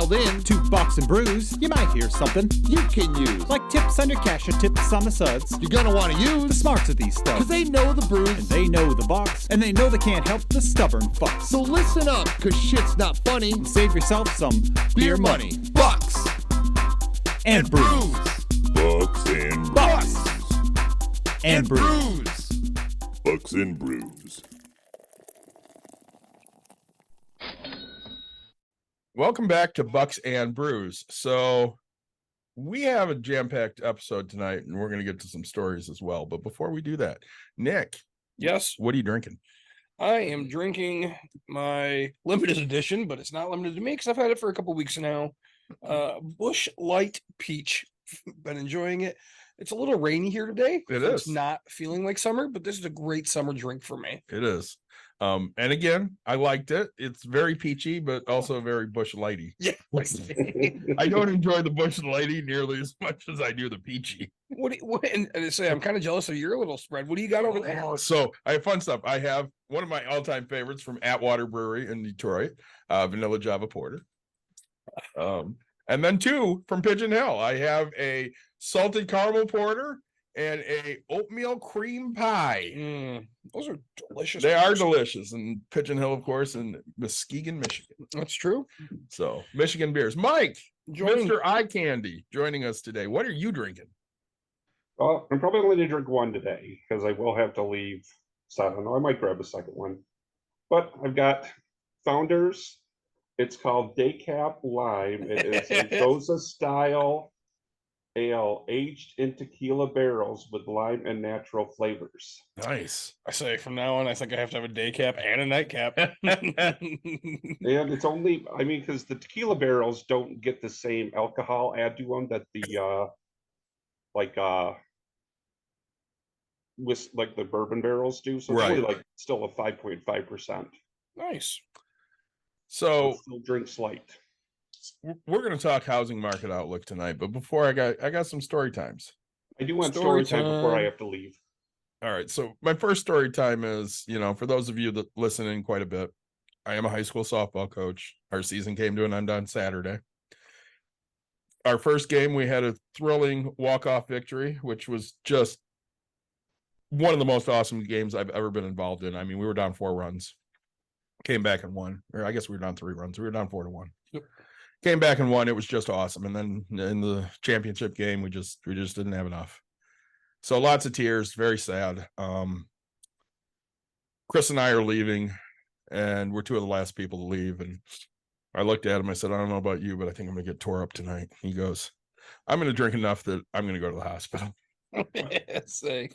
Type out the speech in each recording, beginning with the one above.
dialed in to Bucks and Brews, you might hear something you can use. like tips on your cash or tips on the suds. You're gonna want to The use, smarts of these studs. because they know the brews. And they know the Bucks, and they know they can't help the stubborn fucks. So listen up, because shit's not funny. And save yourself some beer money. Bucks And brews. Bucks and Bucks and and brews. brews. Bucks and Brews. Welcome back to Bucks and Brews. So we have a jam-packed episode tonight, and we're going to get to some stories as well. But before we do that, Nick, Yes, what are you drinking? I am drinking my limited edition, but it's not limited to me because I've had it for a couple weeks now. Bush Light Peach. Been enjoying it. It's a little rainy here today. It so It's is. not feeling like summer, but this is a great summer drink for me. It is. And again, I liked it. It's very peachy, but also very Bush Lighty. Yeah. I don't enjoy the Bush Lighty nearly as much as I do the peachy. And I say I'm kind of jealous of your little spread. What do you got over there? So I have fun stuff. I have one of my all-time favorites from Atwater Brewery in Detroit, Vanilla Java Porter. And then two from Pigeon Hill. I have a salted caramel porter and a oatmeal cream pie. Those are delicious. They are delicious. And Pigeon Hill, of course, in Muskegon, Michigan. That's true. So Michigan beers. Mike, Joining- Mr. Eye Candy, joining us today. What are you drinking? Well, I'm probably only going to drink one today because I will have to leave. So I don't know. I might grab a second one. But I've got Founders. It's called Decap Lime. It is a Goza style ale aged in tequila barrels with lime and natural flavors. Nice. I say from now on, I think I have to have a day cap and a nightcap. And it's only, I mean, because the tequila barrels don't get the same alcohol add to them that the with like the bourbon barrels do. So it's only Right. like still a 5.5%. Nice. So Still drinks light. we're going to talk housing market outlook tonight, but before I got some story times. I do want Story story time before I time. have to leave. All right. So my first story time is, for those of you that listen in quite a bit, I am a high school softball coach. Our season came to an end on Saturday. Our first game, we had a thrilling walk-off victory, which was just one of the most awesome games I've ever been involved in. I mean, we were down 4 runs, came back and won, or I guess we were down 3 runs. We were down 4-1. Yep. Came back and won. It was just awesome. And then in the championship game, we just didn't have enough. So lots of tears, very sad. Chris and I are leaving, and we're 2 of the last people to leave. And I looked at him. I said, I don't know about you, but I think I'm going to get tore up tonight. He goes, I'm going to drink enough that I'm going to go to the hospital. Say.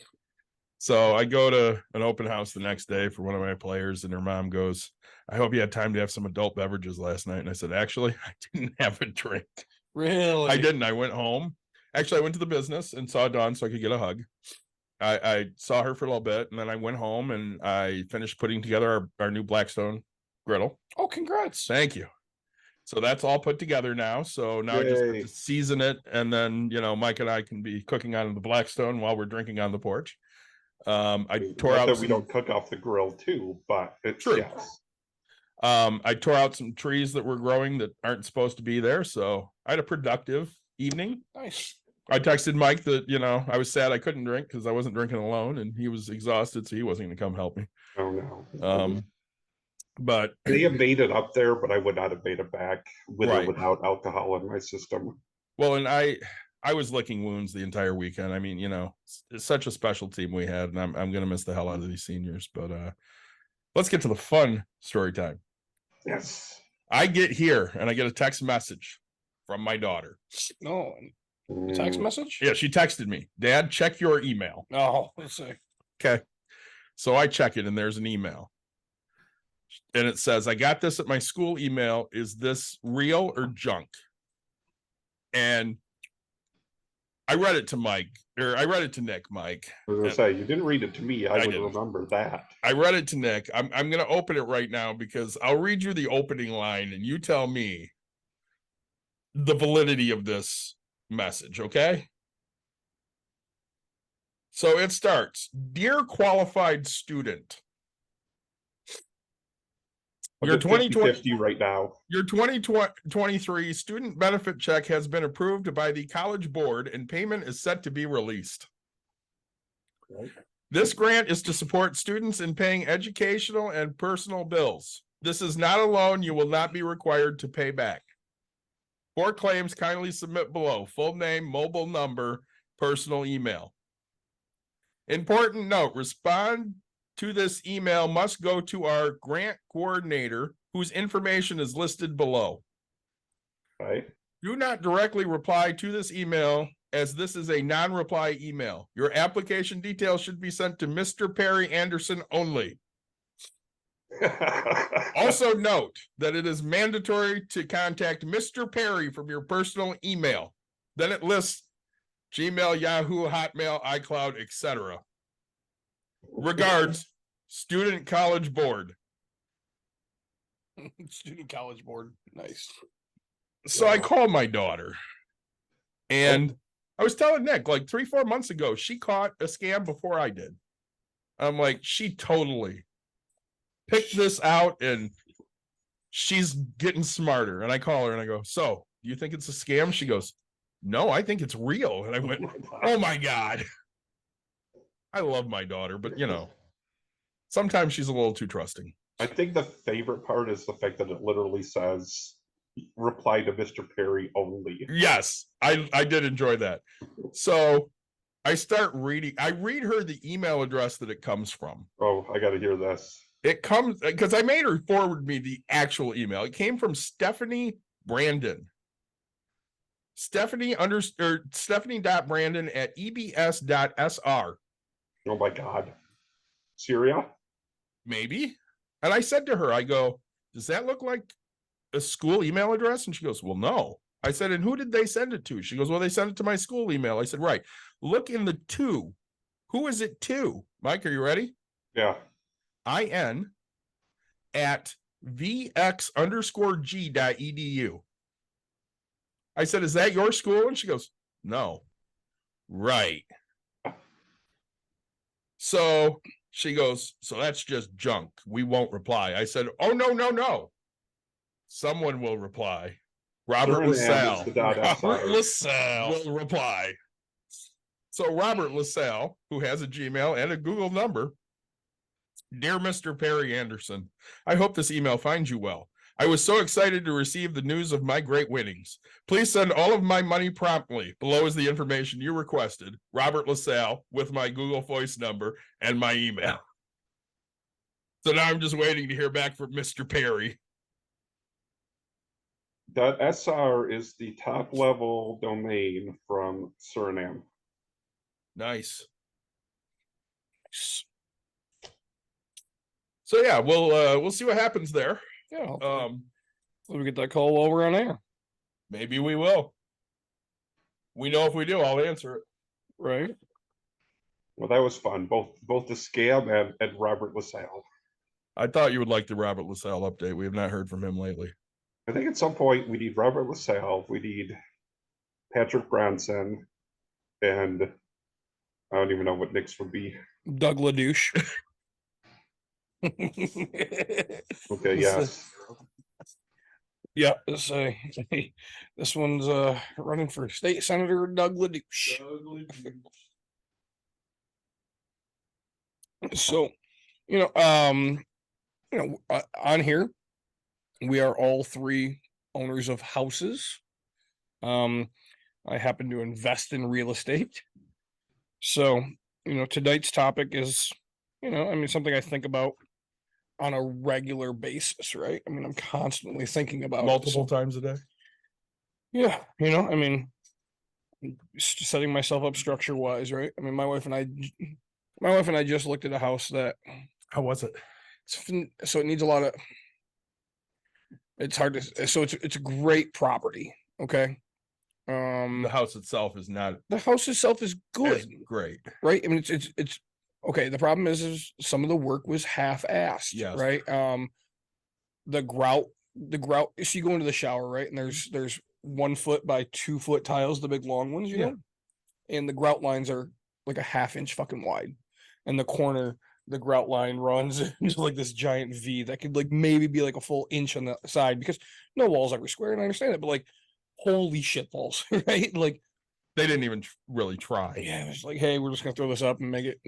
So I go to an open house the next day for one of my players, and her mom goes, I hope you had time to have some adult beverages last night. And I said, actually, I didn't have a drink. Really? I didn't. I went home. Actually, I went to the business and saw Dawn so I could get a hug. I saw her for a little bit, and then I went home and I finished putting together our new Blackstone griddle. Oh, congrats. Thank you. So that's all put together now. So now I just have Yay. to season it, and then Mike and I can be cooking on the Blackstone while we're drinking on the porch. I tore Not out that we some, don't cook off the grill too, but it's True. yes. I tore out some trees that were growing that aren't supposed to be there. So I had a productive evening. Nice. I texted Mike that, I was sad I couldn't drink because I wasn't drinking alone, and he was exhausted, so he wasn't going to come help me. Oh no. But They have made it up there, but I would not have made it back with Right. or without alcohol in my system. well, and I was licking wounds the entire weekend. I mean, it's such a special team we had, and I'm going to miss the hell out of these seniors. But let's get to the fun story time. Yes. I get here and I get a text message from my daughter. No. Text message? Yeah, she texted me, Dad, check your email. Oh, let's see. Okay. So I check it, and there's an email. And it says, I got this at my school email. Is this real or junk? And I read it to Nick, Mike. I was gonna say, you didn't read it to me. I would didn't. remember that. I read it to Nick. I'm going to open it right now because I'll read you the opening line and you tell me the validity of this message, okay? So it starts, Dear qualified student, I'm Your at 2020 50 right now. Your 2023 student benefit check has been approved by the College Board and payment is set to be released. Right. This grant is to support students in paying educational and personal bills. This is not a loan you will not be required to pay back. For claims, kindly submit below: full name, mobile number, personal email. Important note: respond to this email must go to our grant coordinator, whose information is listed below. Right. Do not directly reply to this email, as this is a non-reply email. Your application details should be sent to Mr. Perry Anderson only. Also note that it is mandatory to contact Mr. Perry from your personal email. Then it lists Gmail, Yahoo, Hotmail, iCloud, etc. Regards, Student College Board. Student College Board. Nice. So I called my daughter, and I was telling Nick, like 3-4 months ago, she caught a scam before I did. I'm like, she totally picked this out and she's getting smarter. And I call her and I go, so do you think it's a scam? She goes, no, I think it's real. And I went, oh my God. I love my daughter, but sometimes she's a little too trusting. I think the favorite part is the fact that it literally says reply to Mr. Perry only. Yes, I did enjoy that. So I start reading. I read her the email address that it comes from. Oh, I got to hear this. It comes because I made her forward me the actual email. It came from Stephanie Brandon. Stephanie.Brandon at ebs.sr. Oh my God. Syria? Maybe. And I said to her, I go, does that look like a school email address? And she goes, well, no. I said, and who did they send it to? She goes, well, they sent it to my school email. I said, right. Look in the to. Who is it to? Mike, are you ready? Yeah. IN at vx_g.edu. I said, is that your school? And she goes, no. Right. So she goes, so that's just junk. We won't reply. I said, oh, no. Someone will reply. Robert LaSalle. Robert LaSalle will reply. So Robert LaSalle, who has a Gmail and a Google number, dear Mr. Perry Anderson, I hope this email finds you well. I was so excited to receive the news of my great winnings. Please send all of my money promptly. Below is the information you requested. Robert LaSalle, with my Google Voice number and my email. So now I'm just waiting to hear back from Mr. Perry. .sr is the top level domain from Suriname. Nice. So yeah, we'll see what happens there. Yeah. We get that call while we're on air. Maybe we will. We know if we do, I'll answer it. Right. Well, that was fun. Both the scam and Robert LaSalle. I thought you would like the Robert LaSalle update. We have not heard from him lately. I think at some point we need Robert LaSalle, we need Patrick Bronson, and I don't even know what Nick's would be. Doug LaDouche. Okay, yes. Yeah, this one's running for state senator, Doug LaDouche. So, on here, we are all three owners of houses. I happen to invest in real estate. So, tonight's topic is, something I think about on a regular basis, right? I mean, I'm constantly thinking about multiple times a day. Yeah, setting myself up structure wise, right? I mean, my wife and I just looked at a house that. How was it? So it needs a lot of. It's hard to. So it's a great property. Okay. The house itself is not. The house itself is good. Great. Right. I mean, it's okay. The problem is some of the work was half-assed. Yes. Right. The grout. So you go into the shower, right? And there's 1 foot by 2 foot tiles, the big long ones, you know, and the grout lines are like a 1/2 inch fucking wide, and the corner the grout line runs into like this giant V that could like maybe be like a full inch on the side because no wall's ever square, and I understand it, but like holy shit balls, right? Like They didn't even really try. yeah, it's like, hey, we're just gonna throw this up and make it,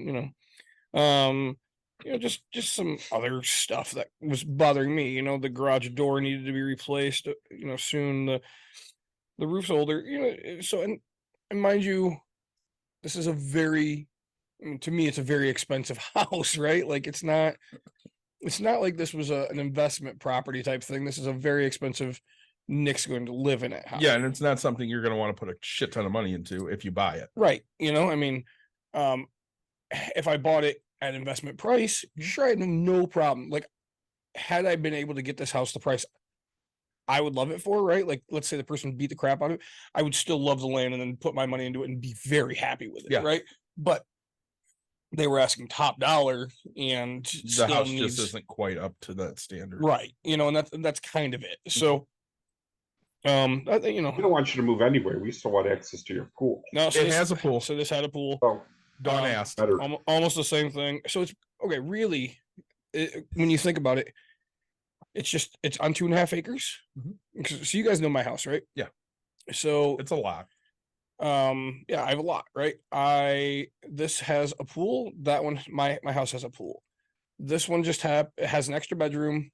just some other stuff that was bothering me. The garage door needed to be replaced, soon. The roof's older, so and mind you, this is a very, to me, it's a very expensive house, right? Like it's not like this was an investment property type thing. This is a very expensive Nick's going to live in it house. Yeah, and it's not something you're going to want to put a shit ton of money into if you buy it. Right. I mean, if I bought it at investment price, sure, I had no problem. Like, had I been able to get this house the price I would love it for, right? Like, let's say the person beat the crap out of it, I would still love the land and then put my money into it and be very happy with it, Yeah. right? But they were asking top dollar, and The house just isn't quite up to that standard. right. And that's kind of it. So, We don't want you to move anywhere. We still want access to your pool. no, so It this, has a pool. So this had a pool. So Dawn asked. better. Almost the same thing. So it's okay. Really, when you think about it, it's on 2.5 acres. Mhm. So you guys know my house, right? Yeah. So It's a lot. yeah, I have a lot, right? This has a pool. That one, my house has a pool. This one just has an extra bedroom,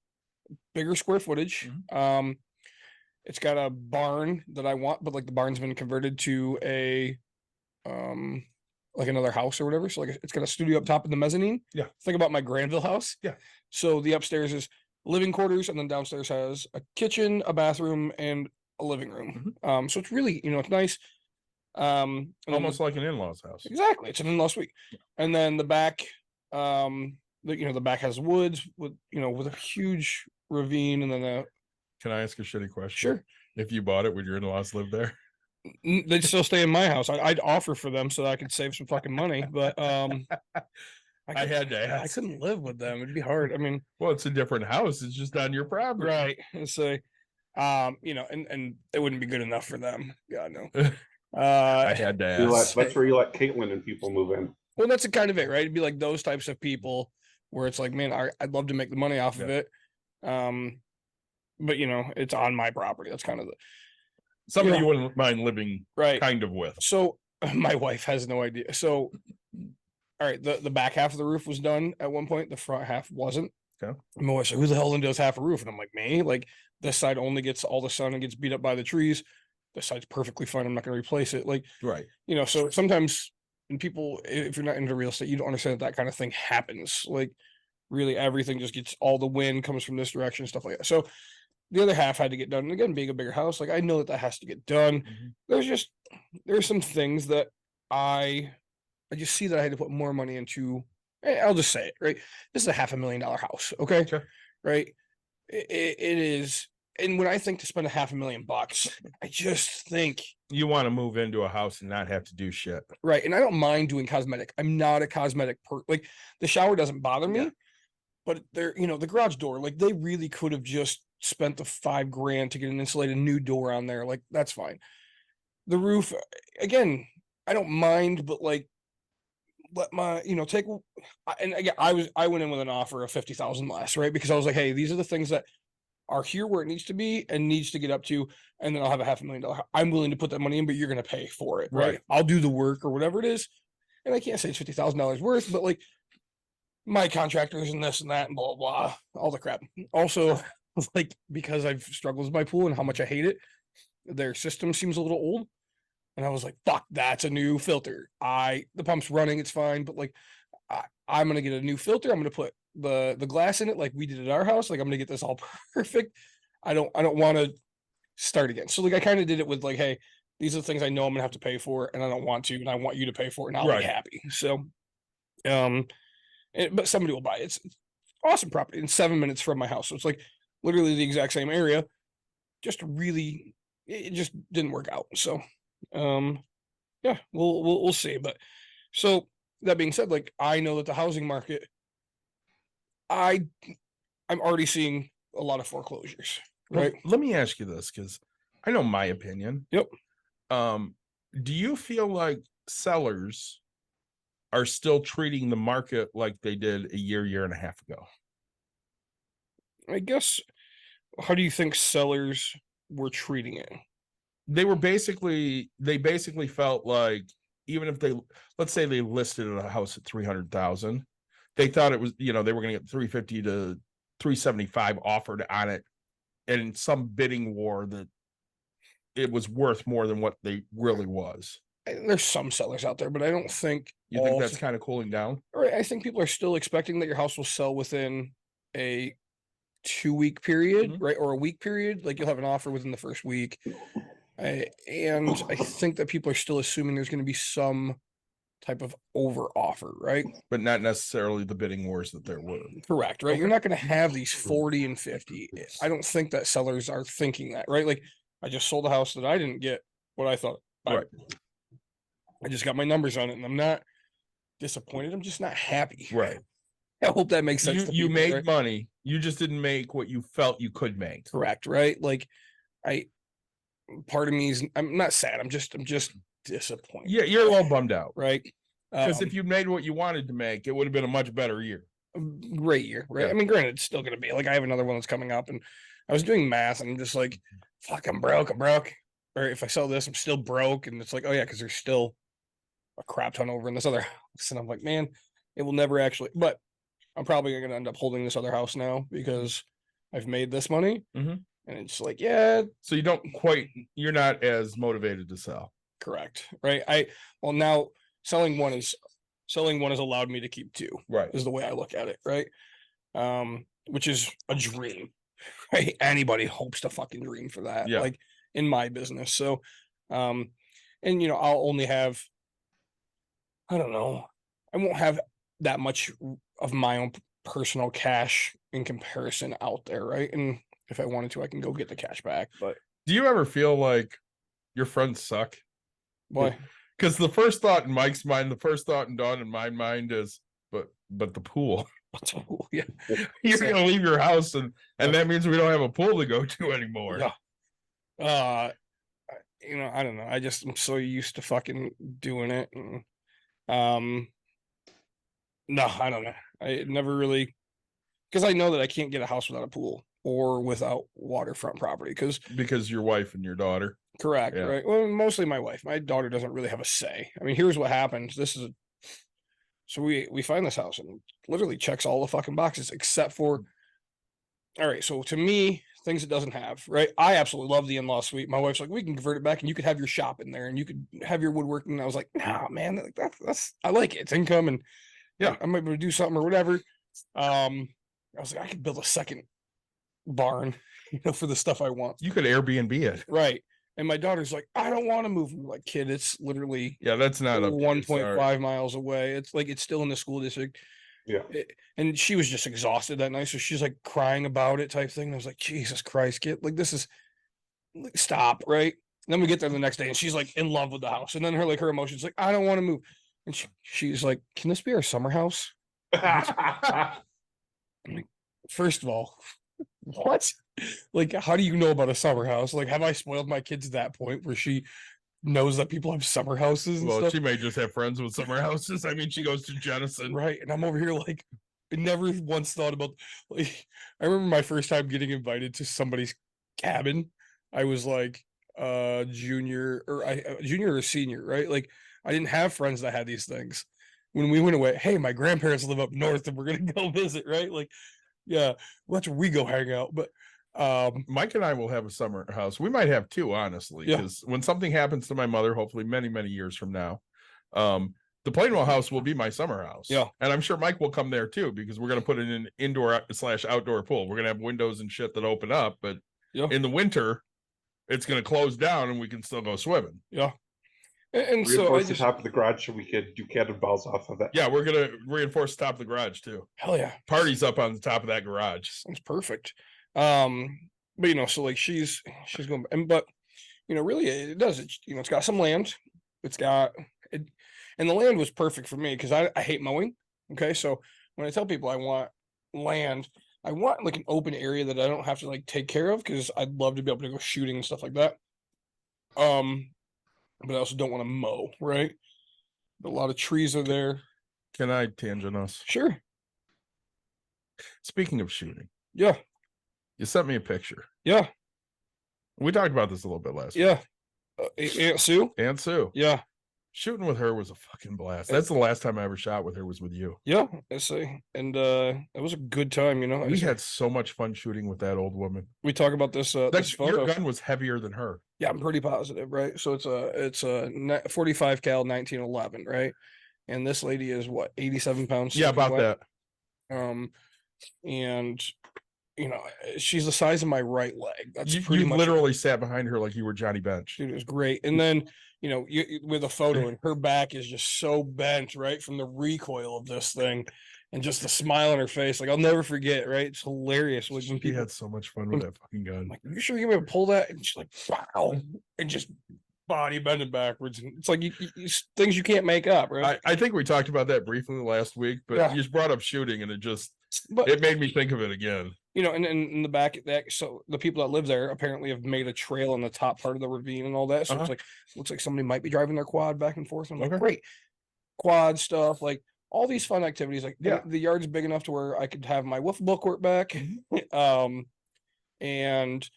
bigger square footage. It's got a barn that I want, but like the barn's been converted to a like another house or whatever. So like it's got a studio up top in the mezzanine. Yeah. Think about my Granville house. Yeah. So the upstairs is living quarters, and then downstairs has a kitchen, a bathroom, and a living room. So it's really, it's nice. And then Almost like an in-laws house. exactly, it's an in-law suite. And then the back, the back has woods with a huge ravine, and then Can I ask a shitty question? sure. If you bought it, would your in-laws live there? They'd still stay in my house. I'd offer for them so that I could save some fucking money, but I had to I ask. couldn't live with them. It'd be hard. I mean, Well, it's a different house. It's just on your property. right? And so, and it wouldn't be good enough for them. God no. I had to ask. That's where you let Caitlin and people move in. Well, that's kind of it, right? It'd be like those types of people where it's like, man, I'd love to make the money off of it. But it's on my property. That's kind of Somebody yeah. you wouldn't mind living right. kind of with. So my wife has no idea. So, all right, the back half of the roof was done at one point. The front half wasn't. Okay. My wife's like, who the hell then does half a roof? And I'm like, me? Like this side only gets all the sun and gets beat up by the trees. This side's perfectly fine. I'm not going to replace it. Like, Right. So sometimes when people, if you're not into real estate, you don't understand that kind of thing happens. Like really everything just gets, all the wind comes from this direction, stuff like that. So the other half had to get done. And again, being a bigger house, like I know that has to get done. There's some things that I just see that I had to put more money into. I'll just say it, right? This is a $500,000 house. Okay. Sure. Right. It is. And when I think to spend $500,000, I just think You want to move into a house and not have to do shit. right. And I don't mind doing cosmetic. I'm not a cosmetic like the shower doesn't bother me, but the garage door, like they really could have just spent the $5,000 to get an insulated new door on there. Like that's fine. The roof, again, I don't mind, but like let my take. And again, I went in with an offer of 50,000 less, right? Because I was like, hey, these are the things that are here where it needs to be and needs to get up to, and then I'll have a $500,000. I'm willing to put that money in, but you're going to pay for it, right? I'll do the work or whatever it is, and I can't say it's $50,000 worth, but like my contractors and this and that and blah blah, all the crap. Also, like because I've struggled with my pool and how much I hate it, their system seems a little old, and I was like, fuck, that's a new filter. The pump's running, it's fine, but like I'm gonna get a new filter. I'm gonna put the glass in it like we did at our house. Like I'm gonna get this all perfect. I don't want to start again. So like I kind of did it with like, hey, these are the things I know I'm gonna have to pay for, and I don't want to, and I want you to pay for it, and I'll be happy. So, but somebody will buy it. It's awesome property in 7 minutes from my house. So it's like literally the exact same area. Just really, it just didn't work out. So, yeah, we'll see. But so that being said, like I know that the housing market, I'm already seeing a lot of foreclosures. Right. Let me ask you this, because I know my opinion. Yep. Do you feel like sellers are still treating the market like they did a year and a half ago. I guess, how do you think sellers were treating it? They basically felt like, even if let's say they listed a house at 300,000, they thought it was, they were going to get 350 to 375 offered on it, and in some bidding war that it was worth more than what they really was. There's some sellers out there, but I don't think You think that's kind of cooling down? Right. I think people are still expecting that your house will sell within a 2-week period, right? Or a week period. Like, you'll have an offer within the first week. And I think that people are still assuming there's going to be some type of over offer, right? But not necessarily the bidding wars that there were. Correct, right? You're not going to have these 40 and 50. I don't think that sellers are thinking that, right? Like, I just sold a house that I didn't get what I thought. Right. I just got my numbers on it, and I'm not disappointed. I'm just not happy. Right. I hope that makes sense. You made money. You just didn't make what you felt you could make. Correct, right? Like, part of me is, I'm not sad. I'm just disappointed. Yeah, you're a little bummed out, right? Because if you made what you wanted to make, it would have been a much better year. Great year, right? Yeah. I mean, granted, it's still going to be like, I have another one that's coming up, and I was doing math, and I'm just like, fuck, I'm broke. Or if I sell this, I'm still broke, and it's like, oh yeah, because there's still a crap ton over in this other house, and I'm like, man, it will never actually. But I'm probably going to end up holding this other house now because I've made this money, and it's like, yeah. So you're not as motivated to sell. Correct, right? Now selling one has allowed me to keep two. Right. Is the way I look at it, right? Which is a dream, right? Anybody hopes to fucking dream for that. Yeah. Like, in my business. So, and I'll only have, I don't know, I won't have that much of my own personal cash in comparison out there, right? And if I wanted to, I can go get the cash back. But do you ever feel like your friends suck? Why? Because the first thought in Mike's mind, the first thought in Dawn in my mind is, but the pool. Yeah. You're gonna leave your house, and that means we don't have a pool to go to anymore. Yeah. I don't know. I'm so used to fucking doing it. And, no, I don't know. I never really, because I know that I can't get a house without a pool or without waterfront property. Because your wife and your daughter. Correct. Yeah. Right. Well, mostly my wife. My daughter doesn't really have a say. I mean, here's what happens. So we find this house, and it literally checks all the fucking boxes except for, all right. So to me, things it doesn't have, right? I absolutely love the in-law suite. My wife's like, we can convert it back, and you could have your shop in there, and you could have your woodworking. And I was like, nah, man, that's I like it. It's income, and yeah, I might be able to do something or whatever. I was like, I could build a second barn, for the stuff I want. You could Airbnb it, right? And my daughter's like, I don't want to move. I'm like, kid, it's literally that's not 1.5 miles away. It's like, it's still in the school district. Yeah. And she was just exhausted that night. So she's like crying about it type thing. And I was like, Jesus Christ, kid, like, this is, like, stop. Right. And then we get there the next day, and she's like in love with the house. And then her emotions like, I don't want to move. And she's like, can this be our summer house? I'm like, first of all, what? Like, how do you know about a summer house? Like, have I spoiled my kids to that point where she knows that people have summer houses and stuff? She may just have friends with summer houses. I mean, she goes to Jenison. Right. And I'm over here like, I never once thought about, like, I remember my first time getting invited to somebody's cabin. I was like junior or senior, right? Like, I didn't have friends that had these things. When we went away, hey, my grandparents live up north and we're gonna go visit, right? Like, yeah, that's where we go hang out. But Mike and I will have a summer house. We might have two, honestly, because when something happens to my mother, hopefully many, many years from now, the Plainwell house will be my summer house. Yeah. And I'm sure Mike will come there too, because we're going to put in an indoor/outdoor pool. We're going to have windows and shit that open up, but in the winter, it's going to close down and we can still go swimming. Yeah. And so reinforce the top of the garage so we could do cannonballs off of it. Yeah, we're going to reinforce the top of the garage too. Hell yeah. Party's up on the top of that garage. Sounds perfect. But so like she's going, but really it does, it's got some land. It's got it, and the land was perfect for me because I hate mowing. Okay. So when I tell people I want land, I want like an open area that I don't have to like take care of, because I'd love to be able to go shooting and stuff like that. But I also don't want to mow, right? But a lot of trees are there. Can I tangent us? Sure. Speaking of shooting, Yeah. you sent me a picture. Yeah. We talked about this a little bit last week. Yeah. Aunt Sue? Aunt Sue. Yeah. Shooting with her was a fucking blast. That's the last time I ever shot with her was with you. Yeah. I see. And it was a good time, you know. We had so much fun shooting with that old woman. We talk about this this photo. Your gun was heavier than her. Yeah, I'm pretty positive, right? So it's a 45 cal 1911, right? And this lady is what, 87 pounds? Yeah, about that. And you know, she's the size of my right leg. That's you pretty much literally sat behind her like you were Johnny Bench. Dude, it was great. And then, you know, with a photo, and her back is just so bent, right, from the recoil of this thing, and just the smile on her face. Like, I'll never forget, right? It's hilarious. When She people had so much fun with that fucking gun. I'm like, you sure you're gonna pull that? And she's like, wow, and just body bending backwards. And it's like things you can't make up, right? I think we talked about that briefly last week, but Yeah. you just brought up shooting, and But it made me think of it again. you know, and in the back that, so the people that live there apparently have made a trail on the top part of the ravine and all that. So it's like, looks like somebody might be driving their quad back and forth. I'm like, great, quad stuff, like all these fun activities. Like, the yard's big enough to where I could have my wiffle ball court back, and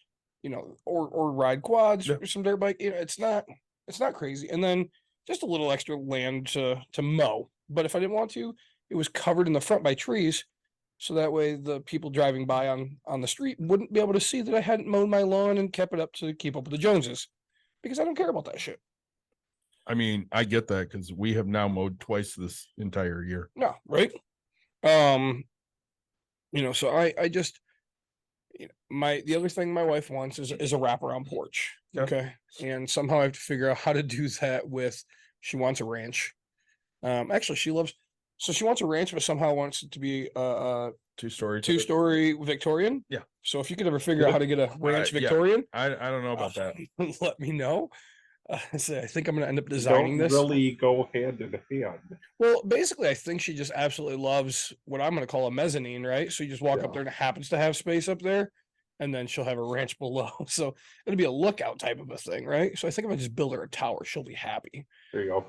you know, or ride quads or some dirt bike. You know, it's not crazy. And then just a little extra land to mow. But if I didn't want to, it was covered in the front by trees. So that way the people driving by on the street wouldn't be able to see that I hadn't mowed my lawn and kept it up to keep up with the Joneses, because I don't care about that shit. I mean, I get that because we have now mowed twice this entire year. No, right? You know, so I just, you know, the other thing my wife wants is a wraparound porch. Yeah. Okay. And somehow I have to figure out how to do that she wants a ranch. Actually she wants a ranch, but somehow wants it to be a two-story Victorian. Yeah. So if you could ever figure out how to get a ranch Victorian, I don't know about that. let me know. So I think I'm going to end up designing this. Really go hand in hand. Well, basically, I think she just absolutely loves what I'm going to call a mezzanine, right? So you just walk up there and it happens to have space up there, and then she'll have a ranch below. So it'll be a lookout type of a thing, right? So I think if I just build her a tower, she'll be happy. There you go.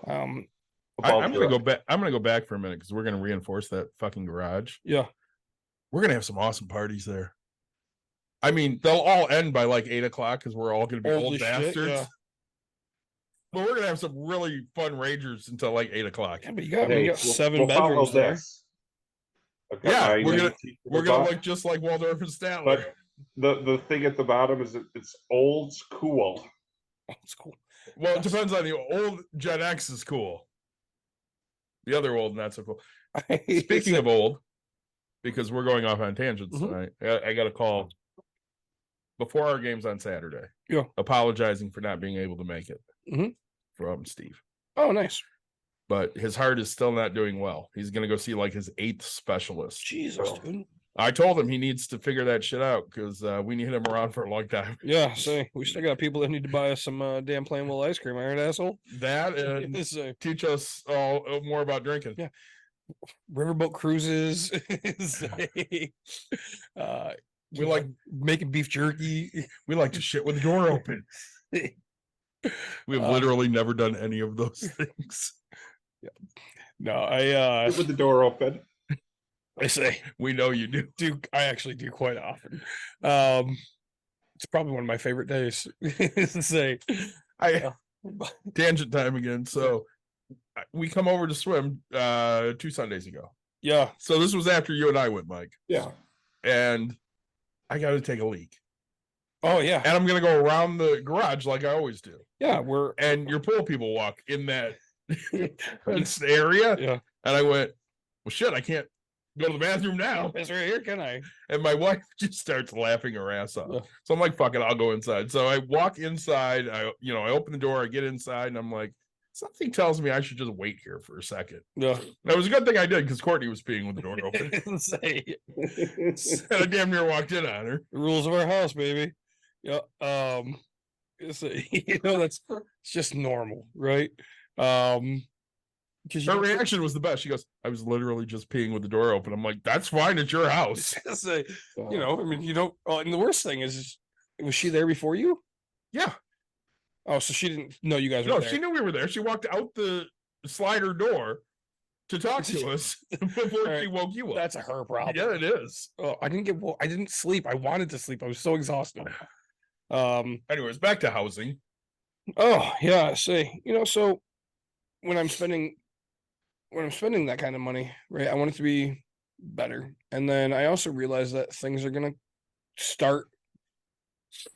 I'm gonna go back. I'm gonna go back for a minute because we're gonna reinforce that fucking garage. Yeah, we're gonna have some awesome parties there. I mean, they'll all end by like 8 o'clock because we're all gonna be old bastards. But we're gonna have some really fun ragers until like 8 o'clock. Yeah, but you got 7 bedrooms there. Yeah, we're gonna look just like Waldorf and Statler. But the thing at the bottom is it's old school. It's cool. Well, it depends on the old Gen X is cool. The other old, not so cool. Speaking of old, because we're going off on tangents tonight, I got a call before our games on Saturday. Yeah, apologizing for not being able to make it from Steve. Oh, nice. But his heart is still not doing well. He's going to go see like his 8th specialist. Jesus, dude. I told him he needs to figure that shit out because we need him around for a long time. Yeah, we still got people that need to buy us some damn Plainville ice cream, right, asshole? That and teach us all more about drinking. Yeah, riverboat cruises. We like making beef jerky. We like to shit with the door open. We've literally never done any of those things. Yeah. No, I with the door open. I say we know you do. I actually do quite often. It's probably one of my favorite days. Tangent time again. So we come over to swim 2 Sundays ago. Yeah. So this was after you and I went, Mike. Yeah. And I got to take a leak. Oh yeah. And I'm gonna go around the garage like I always do. Yeah, and your pool people walk in that area. Yeah. And I went, well shit, I can't go to the bathroom now. It's right here, can I? And my wife just starts laughing her ass off. Yeah. So I'm like, fuck it, I'll go inside. So I walk inside, I open the door, I get inside, and I'm like, something tells me I should just wait here for a second. Yeah. That was a good thing I did because Courtney was peeing with the door open. And I damn near walked in on her. The rules of our house, baby. Yeah. That's it's just normal, right? Because her reaction was the best. She goes, I was literally just peeing with the door open. I'm like, that's fine at your house. I mean, you don't. And the worst thing is, was she there before you? Yeah. Oh, so she didn't know you guys were there. No, she knew we were there. She walked out the slider door to talk to us before she Right. woke you up. That's a her problem. Yeah, it is. Oh, I didn't sleep. I wanted to sleep. I was so exhausted. Anyways, back to housing. Oh yeah. See, so when I'm spending that kind of money, right, I want it to be better. And then I also realize that things are gonna start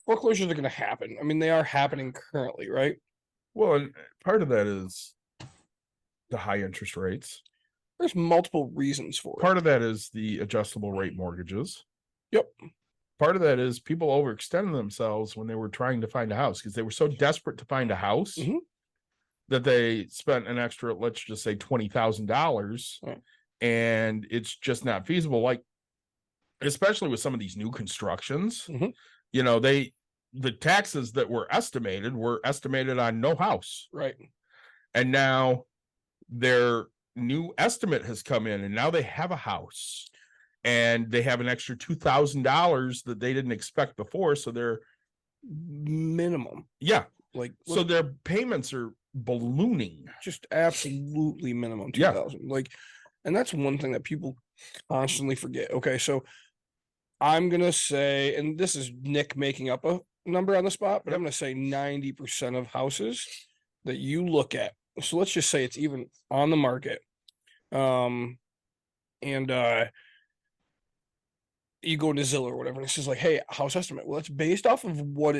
foreclosures are gonna happen. I mean, they are happening currently, right? Well, and part of that is the high interest rates. There's multiple reasons for it. Part of that is the adjustable rate mortgages. Yep. Part of that is people overextending themselves when they were trying to find a house because they were so desperate to find a house Mhm. that they spent an extra, let's just say $20,000, Right. and it's just not feasible. Like, especially with some of these new constructions, Mhm. The taxes that were estimated on no house, Right. and now their new estimate has come in, and now they have a house, and they have an extra $2,000 that they didn't expect before. So they're Minimum. yeah, Like so their payments are ballooning. just absolutely minimum Yeah. 2,000. Like, and that's one thing that people constantly forget. Okay, so I'm gonna say, and this is Nick making up a number on the spot, but I'm gonna say 90% of houses that you look at. So let's just say it's even on the market. And you go into Zillow or whatever, and it says like, hey, house estimate. Well, it's based off of what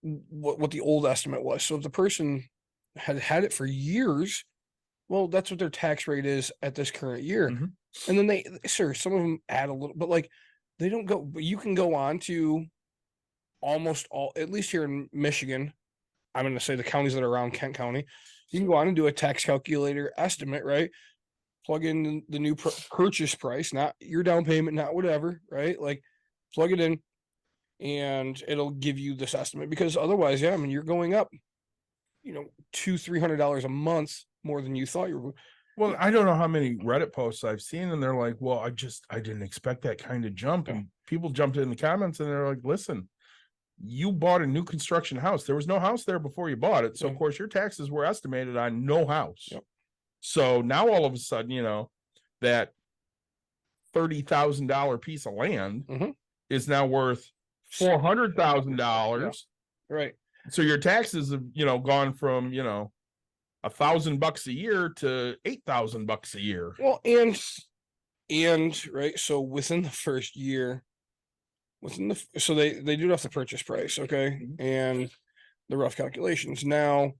the old estimate was. So if the person had it for years, well, that's what their tax rate is at this current year. Mhm. And then some of them add a little, but like they don't go, but you can go on to almost all, at least here in Michigan, I'm going to say the counties that are around Kent County, you can go on and do a tax calculator estimate, right? Plug in the new purchase price, not your down payment, not whatever, right? Like plug it in and it'll give you this estimate, because otherwise, yeah, I mean, you're going up, $200-300 a month more than you thought you were. Well, I don't know how many Reddit posts I've seen, and they're like, well, I didn't expect that kind of jump. Yeah. And people jumped in the comments and they're like, listen, you bought a new construction house. There was no house there before you bought it. So, Yeah. of course, your taxes were estimated on no house. Yep. So now all of a sudden, that $30,000 piece of land Mhm. is now worth $400,000. Right. So your taxes have, gone from, $1,000 a year to $8,000 a year. Well, and right, so within the first year, so they do it off the purchase price, okay, and the rough calculations. Now,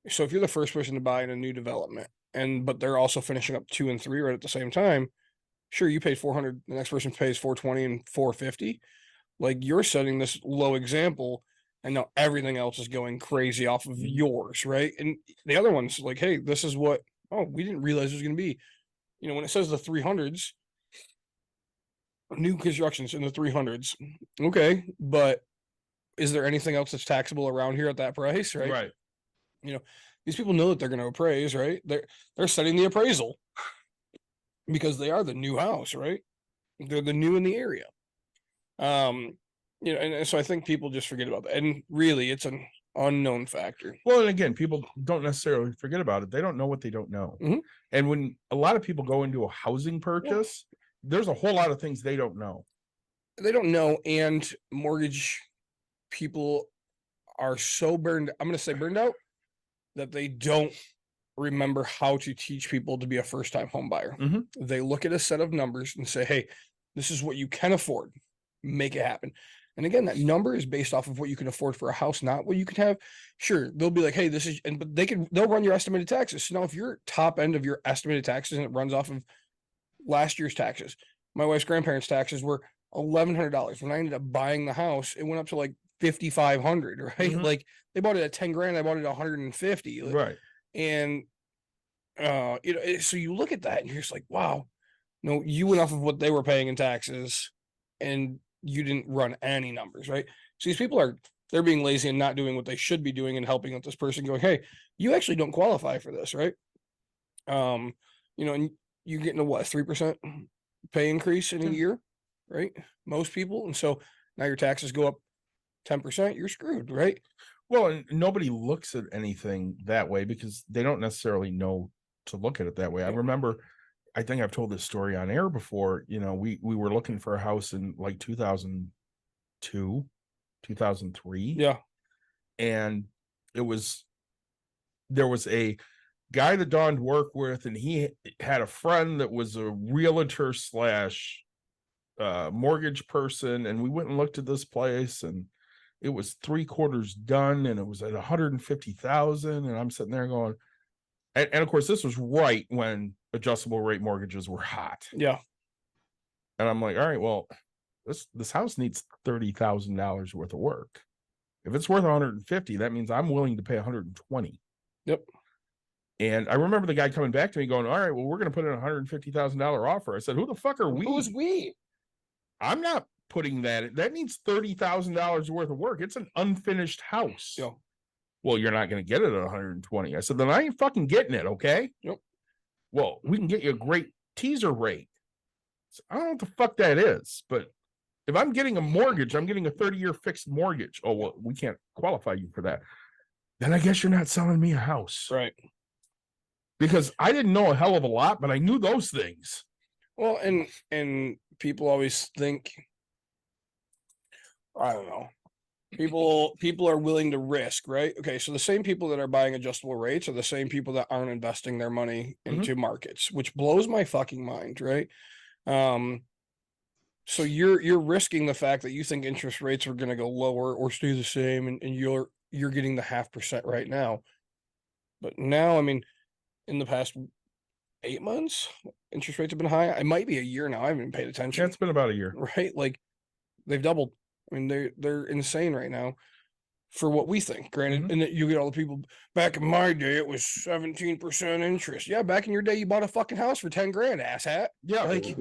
so if you're the first person to buy in a new development, but they're also finishing up 2 and 3 right at the same time, sure, you pay 400, the next person pays 420 and 450. Like, you're setting this low example, and now everything else is going crazy off of yours, right? And the other one's like, hey, this is what, we didn't realize it was going to be. When it says the 300s, new constructions in the 300s, okay, but is there anything else that's taxable around here at that price, right? Right. These people know that they're going to appraise, right? They're setting the appraisal because they are the new house, right? They're the new in the area. And so I think people just forget about that. And really, it's an unknown factor. Well, and again, people don't necessarily forget about it. They don't know what they don't know. Mhm. And when a lot of people go into a housing purchase, there's a whole lot of things they don't know. They don't know, and mortgage people are so burned. I'm going to say burned out, that they don't remember how to teach people to be a first-time home buyer. Mhm. They look at a set of numbers and say, hey, this is what you can afford. Make it happen. And again, that number is based off of what you can afford for a house, not what you can have. Sure, they'll be like, hey, this is, but they'll run your estimated taxes. So now if your top end of your estimated taxes and it runs off of last year's taxes, my wife's grandparents' taxes were $1,100. When I ended up buying the house, it went up to like $5,500, right? Mhm. Like they bought it at 10 grand, I bought it at 150. Right. And so you look at that and you're just like, wow, no, you went off of what they were paying in taxes and you didn't run any numbers, right? So these people they're being lazy and not doing what they should be doing and helping out this person going, hey, you actually don't qualify for this, right? And you're getting a 3% pay increase in a year, right? Most people. And so now your taxes go up 10%, you're screwed, right? Well, and nobody looks at anything that way because they don't necessarily know look at it that way. I remember, I think I've told this story on air before. You know, we were looking for a house in like 2002, 2003. Yeah. And there was a guy that Dawn worked with, and he had a friend that was a realtor slash mortgage person, and we went and looked at this place, and it was 3/4 done, and it was at 150,000. And I'm sitting there going, and of course, this was right when adjustable rate mortgages were hot. Yeah. And I'm like, all right, well, this house needs $30,000 worth of work. If it's worth 150, that means I'm willing to pay 120. Yep. And I remember the guy coming back to me going, all right, well, we're going to put in a $150,000 offer. I said, who the fuck are we? Who's we? I'm not putting that in. That needs $30,000 worth of work. It's an unfinished house. Yeah. Well, you're not going to get it at 120. I said, then I ain't fucking getting it. Okay. Yep. Well, we can get you a great teaser rate. So I don't know what the fuck that is, but if I'm getting a mortgage, I'm getting a 30-year fixed mortgage. Oh, well, we can't qualify you for that. Then I guess you're not selling me a house. Right. Because I didn't know a hell of a lot, but I knew those things. Well, and people always think, I don't know. People are willing to risk, right? Okay, so the same people that are buying adjustable rates are the same people that aren't investing their money into markets, which blows my fucking mind, right? So you're risking the fact that you think interest rates are going to go lower or stay the same, and you're getting the 0.5% right now. But now, I mean, in the past 8 months, interest rates have been high. It might be a year now. I haven't paid attention. Yeah, it's been about a year, right? Like they've doubled. I mean, they're insane right now for what we think. Granted, and that you get all the people back in my day, it was 17% interest. Yeah, back in your day, you bought a fucking house for 10 grand, asshat. Yeah, like,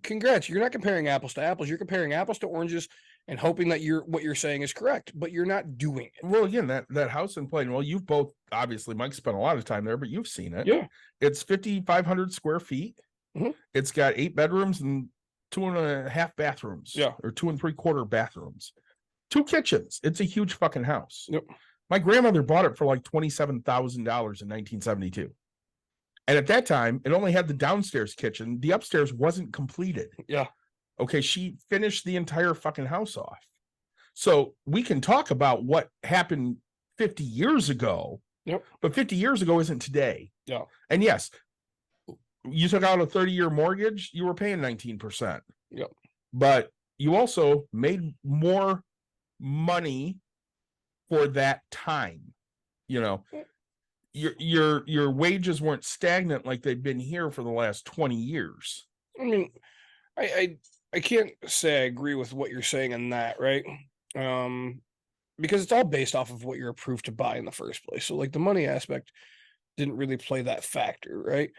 congrats. You're not comparing apples to apples. You're comparing apples to oranges and hoping that what you're saying is correct, but you're not doing it. Well, again, that house in Plain, well, you've both obviously, Mike spent a lot of time there, but you've seen it. Yeah, it's 5,500 square feet. It's got 8 bedrooms and 2.5 bathrooms. Yeah, or 2 3/4 bathrooms, 2 kitchens. It's a huge fucking house. Yep. My grandmother bought it for like $27,000 in 1972. And at that time, it only had the downstairs kitchen. The upstairs wasn't completed. Yeah. Okay, she finished the entire fucking house off. So we can talk about what happened 50 years ago. Yep. But 50 years ago isn't today. Yeah. And yes, you took out a 30-year mortgage, you were paying 19%. Yep. But you also made more money for that time. You know, your wages weren't stagnant like they've been here for the last 20 years. I mean, I can't say I agree with what you're saying in that, right? Because it's all based off of what you're approved to buy in the first place. So like the money aspect didn't really play that factor, right?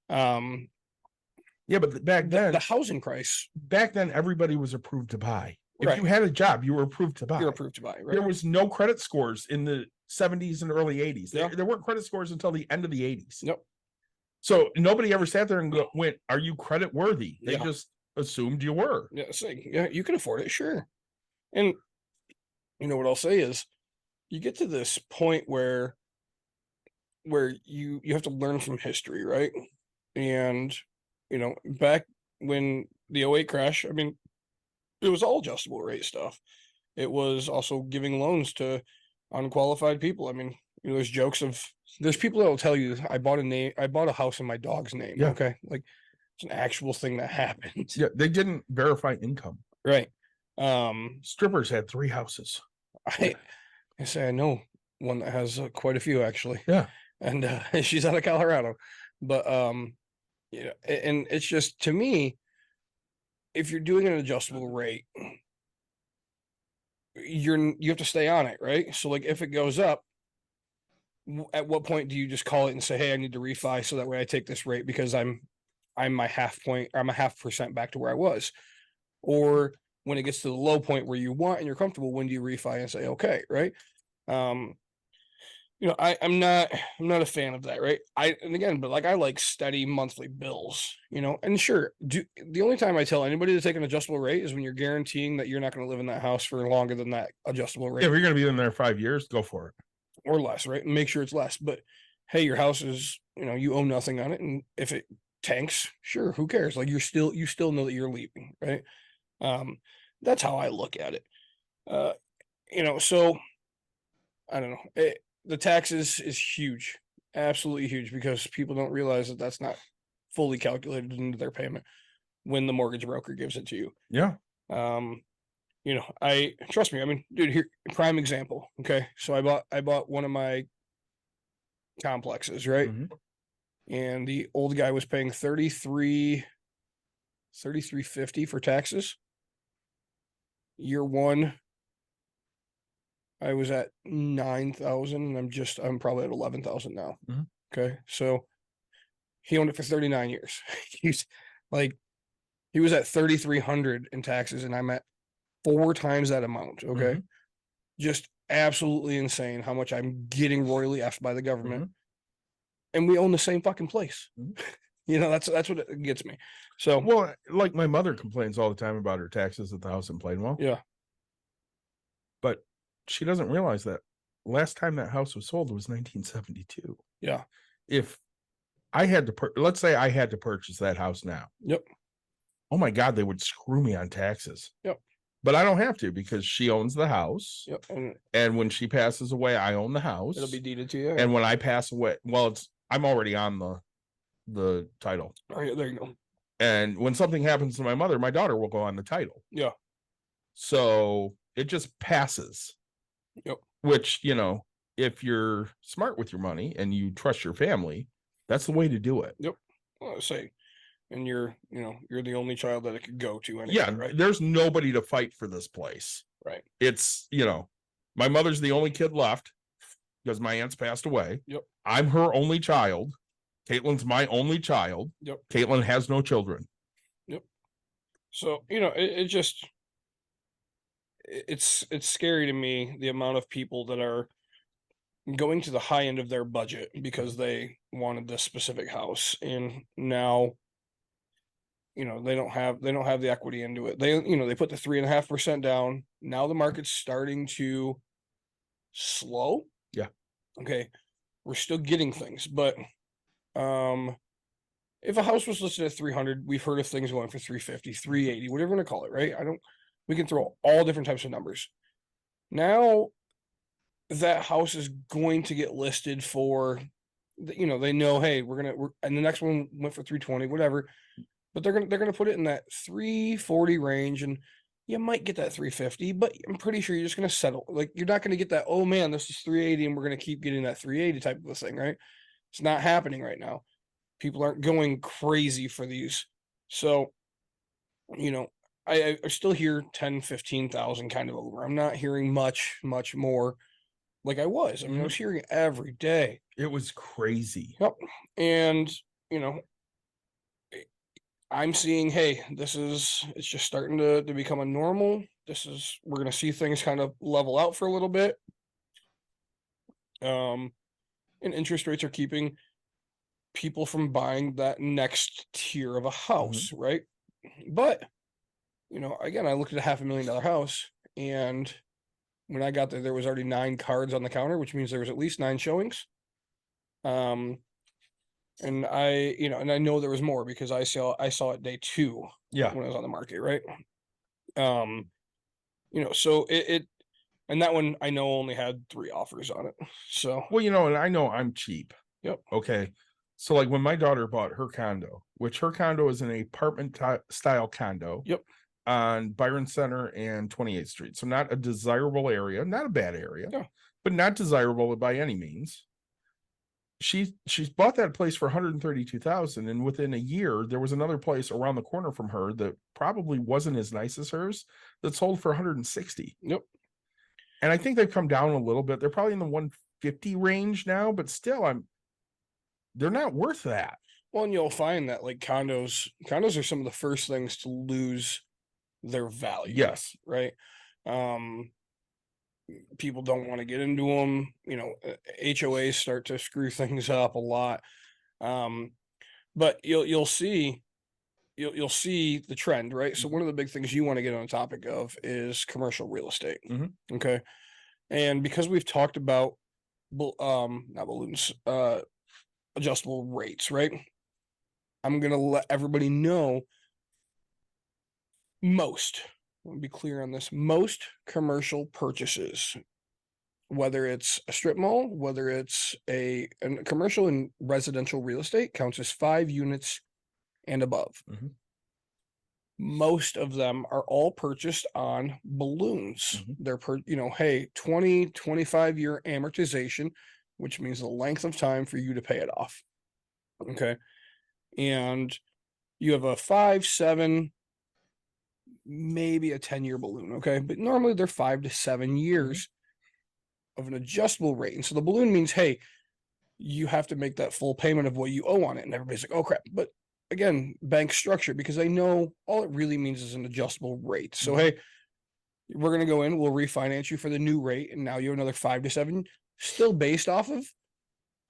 Yeah, but back then the housing price, back then everybody was approved to buy. If right. you had a job, you were approved to buy. You're approved to buy, right? There was no credit scores in the 70s and early 80s. There weren't credit scores until the end of the 80s. Nope. So nobody ever sat there and went, "Are you credit worthy?" They just assumed you were. Yeah, so, yeah, you can afford it, sure. And you know what I'll say is, you get to this point where you have to learn from history, right? And you know, back when the 08 crash, I mean, it was all adjustable rate stuff. It was also giving loans to unqualified people. I mean, you know, there's people that will tell you, I bought a house in my dog's name. Yeah. Okay. Like it's an actual thing that happened. Yeah, they didn't verify income. Right. Strippers had 3 houses. I say I know one that has quite a few actually. Yeah. And she's out of Colorado. But you know, and it's just, to me, if you're doing an adjustable rate, you have to stay on it, right? So like if it goes up, at what point do you just call it and say, hey, I need to refi so that way I take this rate because I'm a 0.5% back to where I was? Or when it gets to the low point where you want and you're comfortable, when do you refi and say, okay, right? You know, I'm not a fan of that, right? But like I like steady monthly bills, you know, and sure, the only time I tell anybody to take an adjustable rate is when you're guaranteeing that you're not going to live in that house for longer than that adjustable rate. If you're going to be in there 5 years, go for it. Or less, right? Make sure it's less. But hey, your house is, you own nothing on it, and if it tanks, sure, who cares? Like you still know that you're leaving, right? That's how I look at it. So I don't know. The taxes is huge, absolutely huge, because people don't realize that that's not fully calculated into their payment when the mortgage broker gives it to you. Yeah. I trust me. I mean, dude, here, prime example. Okay, so I bought one of my complexes, right? Mhm. And the old guy was paying 3350 for taxes. Year one, I was at 9,000, and I'm probably at 11,000 now. Mhm. Okay, so he owned it for 39 years. He's like, he was at 3,300 in taxes, and I'm at 4 times that amount. Okay, just absolutely insane how much I'm getting royally effed by the government, and we own the same fucking place. That's what it gets me. So, Well, like my mother complains all the time about her taxes at the house in Plainwell. yeah, But she doesn't realize that last time that house was sold was 1972. yeah, If I had to, let's say I had to purchase that house now. yep, Oh my God, they would screw me on taxes. Yep. But I don't have to because she owns the house. yep, and And when she passes away, I own the house. it'll be deeded to you. And when I pass away, well, I'm already on the title. Oh, yeah, there you go. And when something happens to my mother, my daughter will go on the title. Yeah, So it just passes. Yep. Which, if you're smart with your money and you trust your family, that's the way to do it. Yep. Well, say, and you're the only child that it could go to anyway, Yeah, right? there's nobody to fight for this place. Right. It's, my mother's the only kid left because my aunt's passed away. Yep. I'm her only child. Caitlin's my only child. Yep. Caitlin has no children. Yep. So, it's scary to me, the amount of people that are going to the high end of their budget because they wanted this specific house, and now they don't have the equity into it. They put the 3.5% down. Now the market's starting to slow. Yeah. Okay, we're still getting things, but if a house was listed at 300, we've heard of things going for 350, 380, whatever you want to call it, right? We can throw all different types of numbers. Now that house is going to get listed for, they know, hey, and the next one went for 320, whatever, but they're gonna put it in that 340 range, and you might get that 350, but I'm pretty sure you're just gonna settle. Like, you're not gonna get that, oh man, this is 380 and we're gonna keep getting that 380 type of a thing, right? It's not happening right now. People aren't going crazy for these. So, I still hear 10, 15,000 kind of over. I'm not hearing much more like I was. I mean, I was hearing it every day. It was crazy. Yep. And, I'm seeing, hey, it's just starting to become a normal. We're going to see things kind of level out for a little bit. And interest rates are keeping people from buying that next tier of a house, right? But, again, I looked at a $500,000 house, and when I got there was already 9 cards on the counter, which means there was at least 9 showings. And I know there was more because I saw it day 2. Yeah. When I was on the market, right? So it and that one I know only had 3 offers on it. So, well, and I know I'm cheap. Yep. Okay. So like when my daughter bought her condo, which her condo is an apartment style condo. Yep. On Byron Center and 28th Street. So not a desirable area, not a bad area, Yeah. but not desirable by any means. She's bought that place for $132,000, and within a year there was another place around the corner from her that probably wasn't as nice as hers that sold for $160,000. Yep. And I think they've come down a little bit. They're probably in the 150 range now, but still they're not worth that. Well, and you'll find that like condos are some of the first things to lose their value. Yes. Right. People don't want to get into them. HOAs start to screw things up a lot. But you'll see the trend, right? So one of the big things you want to get on the topic of is commercial real estate. Okay. And because we've talked about not balloons, adjustable rates, right? I'm going to let everybody know let me be clear on this, most commercial purchases, whether it's a strip mall, whether it's a commercial and residential real estate, counts as 5 units and above. Mhm. Most of them are all purchased on balloons. They're hey, 20, 25-year amortization, which means the length of time for you to pay it off. Okay. And you have a 5, 7, maybe a 10-year balloon. Okay. But normally they're 5 to 7 years of an adjustable rate. And so the balloon means, hey, you have to make that full payment of what you owe on it. And everybody's like, oh crap. But again, bank structure, because they know all it really means is an adjustable rate. So, hey, we're going to go in, we'll refinance you for the new rate. And now you have another 5 to 7, still based off of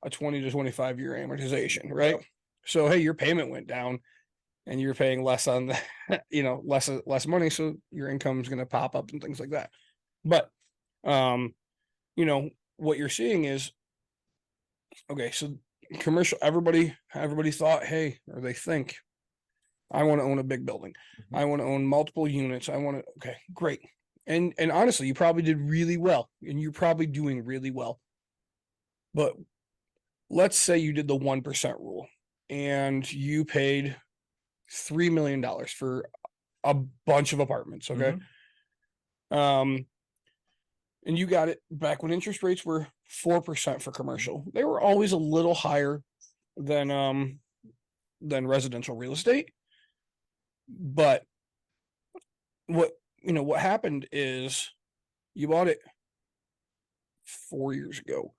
a 20 to 25-year amortization, right? So, hey, your payment went down and you're paying less on the, less money. So your income is going to pop up and things like that. But, what you're seeing is, okay, so commercial, everybody thought, hey, or they think, I want to own a big building. I want to own multiple units. Okay, great. And honestly, you probably did really well, and you're probably doing really well. But let's say you did the 1% rule and you paid $3 million for a bunch of apartments. Okay. And you got it back when interest rates were 4% for commercial. They were always a little higher than residential real estate. But what happened is you bought it 4 years ago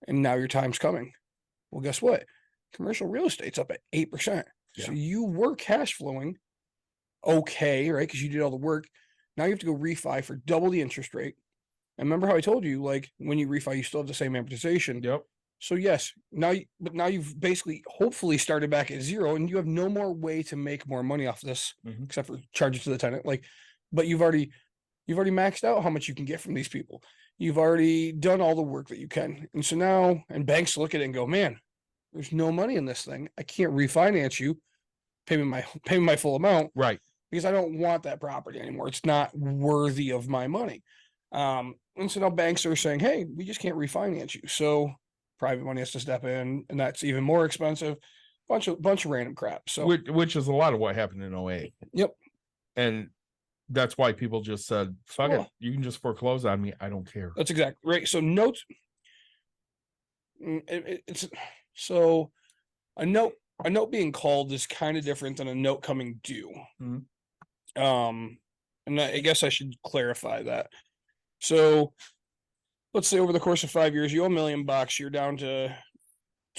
and now your time's coming. Well, guess what? Commercial real estate's up at 8%. Yeah. So you were cash flowing okay, right? Because you did all the work. Now you have to go refi for double the interest rate. And remember how I told you, like, when you refi, you still have the same amortization. Yep. So yes, now you've basically hopefully started back at 0, and you have no more way to make more money off this except for charge it to the tenant. But you've already maxed out how much you can get from these people. You've already done all the work that you can. And so now, and banks look at it and go, man, there's no money in this thing. I can't refinance you, pay me my full amount. Right. Because I don't want that property anymore. It's not worthy of my money. And so now banks are saying, hey, we just can't refinance you. So private money has to step in, and that's even more expensive. Bunch of random crap. So which is a lot of what happened in 08. Yep. And that's why people just said, fuck it, you can just foreclose on me. I don't care. That's exactly right. So notes. It's so a note being called is kind of different than a note coming due. And I guess I should clarify that. So let's say over the course of 5 years, you owe $1 million, you're down to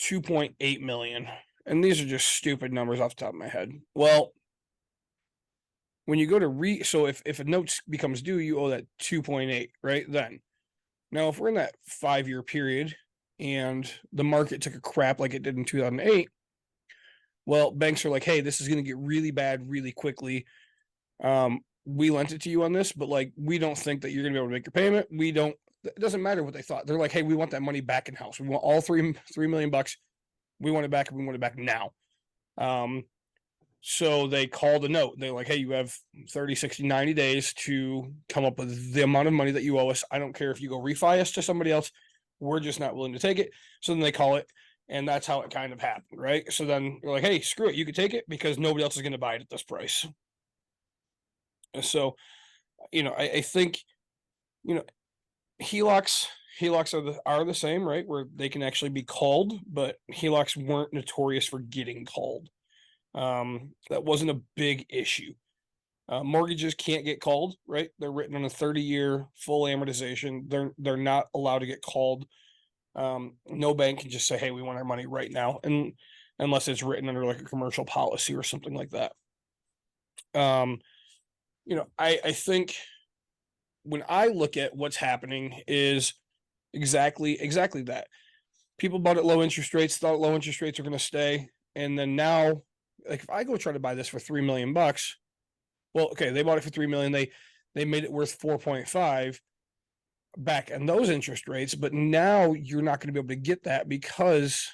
2.8 million. And these are just stupid numbers off the top of my head. Well, when you go to so if a note becomes due, you owe that 2.8, right? Then now, if we're in that 5-year period and the market took a crap like it did in 2008, well, banks are like, hey, this is going to get really bad really quickly. We lent it to you on this, but like, we don't think that you're going to be able to make your payment. It doesn't matter what they thought. They're like, hey, we want that money back in house. We want all $3 million. We want it back. And we want it back now. So they called a note. They're like, hey, you have 30, 60, 90 days to come up with the amount of money that you owe us. I don't care if you go refi us to somebody else. We're just not willing to take it. So then they call it. And that's how it kind of happened, right? So then you're like, hey, screw it. You can take it because nobody else is going to buy it at this price. So, I think, HELOCs are the same, right? Where they can actually be called, but HELOCs weren't notorious for getting called. That wasn't a big issue. Mortgages can't get called, right? They're written on a 30-year full amortization. They're not allowed to get called. No bank can just say, hey, we want our money right now, and unless it's written under like a commercial policy or something like that. I think when I look at what's happening is exactly that. People bought at low interest rates, thought low interest rates are going to stay. And then now, like, if I go try to buy this for $3 million, well, okay, they bought it for $3 million. They made it worth 4.5 back in those interest rates, but now you're not going to be able to get that because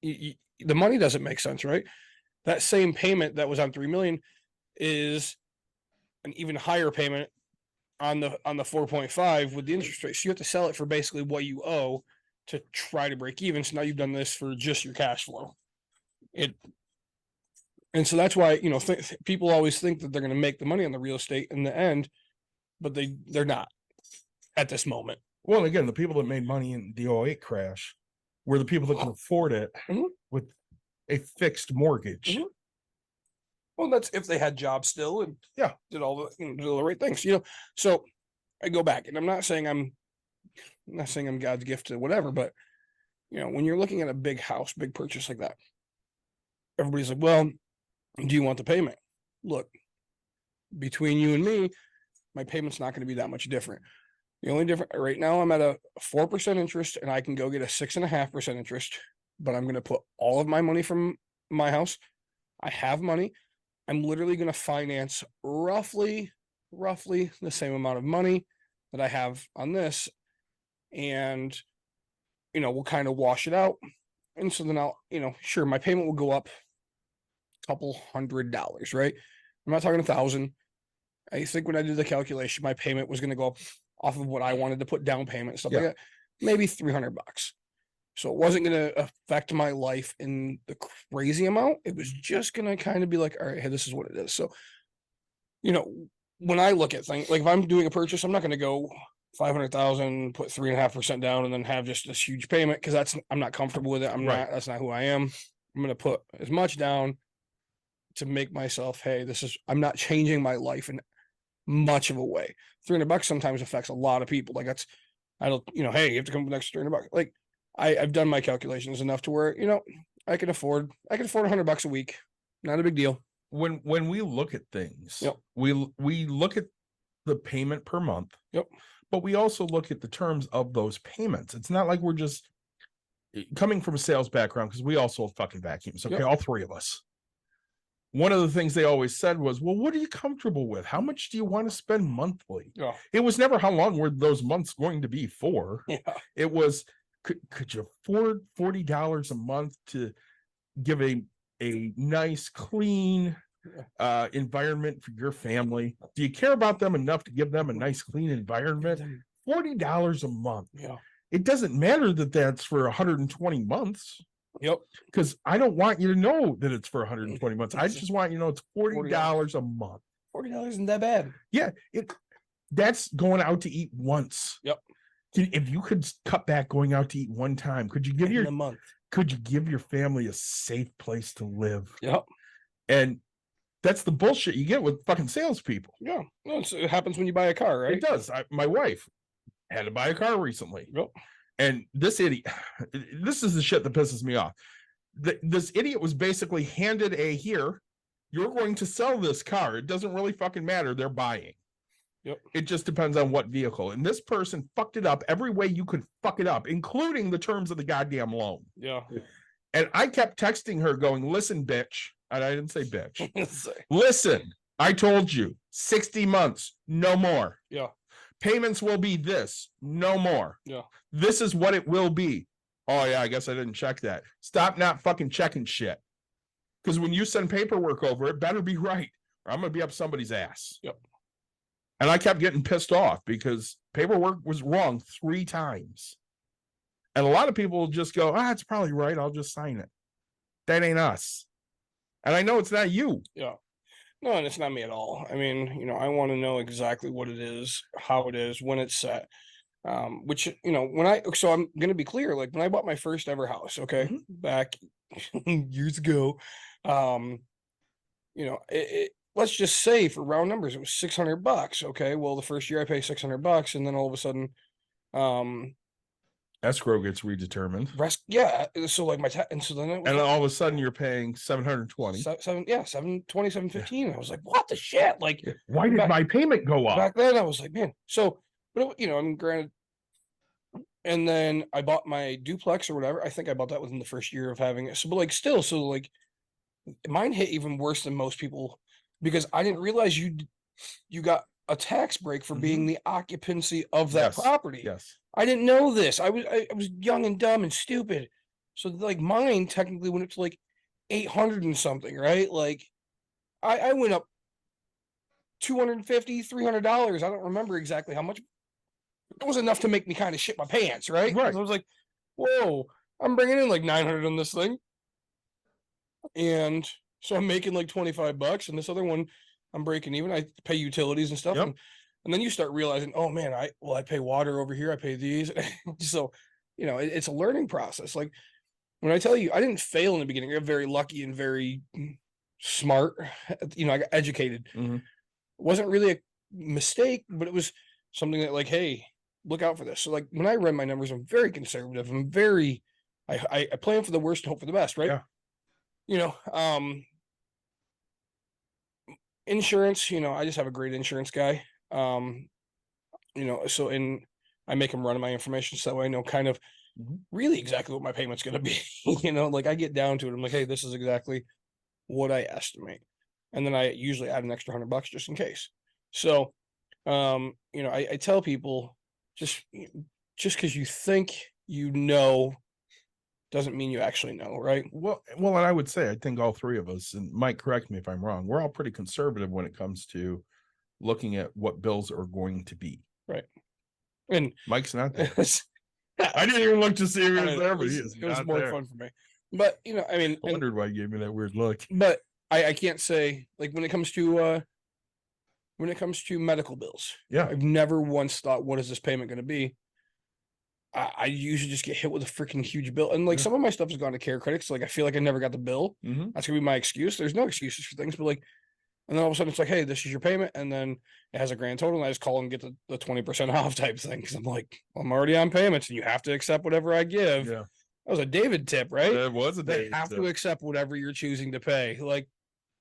the money doesn't make sense, right? That same payment that was on 3 million is an even higher payment on the 4.5 with the interest rate. So you have to sell it for basically what you owe to try to break even. So now you've done this for just your cash flow. And so that's why, people always think that they're going to make the money on the real estate in the end, but they're not at this moment. Well, again, the people that made money in the 08 crash were the people that could afford it Mhm. with a fixed mortgage. Mhm. Well, that's if they had jobs still and did all the right things, So I go back, and I'm not saying I'm God's gift to whatever, but when you're looking at a big house, big purchase like that, everybody's like, well, do you want the payment? Look, between you and me, my payment's not going to be that much different. The only different right now, I'm at a 4% interest, and I can go get a 6.5% interest, but I'm going to put all of my money from my house. I have money. I'm literally going to finance roughly the same amount of money that I have on this, and we'll kind of wash it out. And so then I'll, sure, my payment will go up a couple $100, right? I'm not talking $1,000. I think when I did the calculation, my payment was going to go up off of what I wanted to put down payment, stuff like that, maybe $300. So it wasn't going to affect my life in the crazy amount. It was just going to kind of be like, all right, hey, this is what it is. So, when I look at things, like if I'm doing a purchase, I'm not going to go 500,000, put 3.5% down, and then have just this huge payment, because I'm not comfortable with it. That's not who I am. I'm going to put as much down to make myself, hey, I'm not changing my life in much of a way. $300 sometimes affects a lot of people. Like hey, you have to come with an extra $300. Like I've done my calculations enough to where, I can afford $100 a week. Not a big deal. When we look at things, Yep. we look at the payment per month. Yep. But we also look at the terms of those payments. It's not like we're just coming from a sales background, because we all sold fucking vacuums. Okay, all three of us. One of the things they always said was, well, what are you comfortable with? How much do you want to spend monthly? Yeah. It was never how long were those months going to be for. Yeah. It was, could you afford $40 a month to give a nice, clean environment for your family? Do you care about them enough to give them a nice, clean environment? $40 a month. Yeah. It doesn't matter that that's for 120 months. Yep. Because I don't want you to know that it's for 120 months. I just want you to know it's $40 a month. $40 isn't that bad. Yeah, that's going out to eat once. Yep. If you could cut back going out to eat one time, could you give a month? Could you give your family a safe place to live? Yep. And that's the bullshit you get with fucking salespeople. Yeah. No, it happens when you buy a car, right? It does. My wife had to buy a car recently. Yep. And this idiot, this is the shit that pisses me off. This idiot was basically handed here, you're going to sell this car. It doesn't really fucking matter. They're buying. Yep. It just depends on what vehicle. And this person fucked it up every way you could fuck it up, including the terms of the goddamn loan. Yeah. And I kept texting her going, listen, bitch. And I didn't say bitch. Listen, I told you 60 months, no more. Yeah. Payments will be this, no more. Yeah. This is what it will be. Oh, yeah, I guess I didn't check that. Stop not fucking checking shit. Because when you send paperwork over, it better be right, or I'm going to be up somebody's ass. Yep. And I kept getting pissed off because paperwork was wrong 3 times. And a lot of people will just go, it's probably right. I'll just sign it. That ain't us. And I know it's not you. Yeah. No, and it's not me at all. I mean, I want to know exactly what it is, how it is, when it's set. Which, so I'm going to be clear, like when I bought my first ever house, okay, back years ago, let's just say for round numbers, it was $600. Okay. Well, the first year I pay $600, and then all of a sudden, escrow gets redetermined. So like and so then it was and all of a sudden you're paying $720. $715. I was like, what the shit? Like, why did my payment go up? Back then I was like, man. So, but I mean, granted. And then I bought my duplex or whatever. I think I bought that within the first year of having it. So, but like still, so like mine hit even worse than most people, because I didn't realize you got a tax break for being the occupancy of that property. Yes. I didn't know this. I was young and dumb and stupid. So like mine technically went up to like 800 and something, right? Like I went up $250, $300. I don't remember exactly how much. It was enough to make me kind of shit my pants, right? Right. I was like, whoa, I'm bringing in like 900 on this thing. And so I'm making like $25, and this other one I'm breaking even. I pay utilities and stuff. Yep. And then you start realizing, oh man, I pay water over here, I pay these. So, it's a learning process. Like when I tell you, I didn't fail in the beginning. I'm very lucky and very smart. I got educated. Mhm. It wasn't really a mistake, but it was something that like, hey, look out for this. So like when I run my numbers, I'm very conservative. I plan for the worst and hope for the best, right? Yeah. Insurance, I just have a great insurance guy. I make him run my information so that way I know kind of really exactly what my payment's going to be. Like I get down to it. I'm like, hey, this is exactly what I estimate. And then I usually add an extra $100 just in case. So, I tell people just because you think doesn't mean you actually know, right? Well, and I would say I think all three of us, and Mike, correct me if I'm wrong, we're all pretty conservative when it comes to looking at what bills are going to be. Right. And Mike's not there. I didn't even look to see if he was there, but he is it was not more there. fun for me. But I wondered why he gave me that weird look. But I can't say like when it comes to medical bills. Yeah. I've never once thought, what is this payment going to be? I usually just get hit with a freaking huge bill. And like some of my stuff has gone to care credits. So, like I feel like I never got the bill. Mhm. That's gonna be my excuse. There's no excuses for things, but like, and then all of a sudden it's like, hey, this is your payment, and then it has a grand total, and I just call and get the 20% off type thing because I'm like, I'm already on payments, and you have to accept whatever I give. Yeah. That was a David tip, right? It was a They David have tip. to accept whatever you're choosing to pay. Like,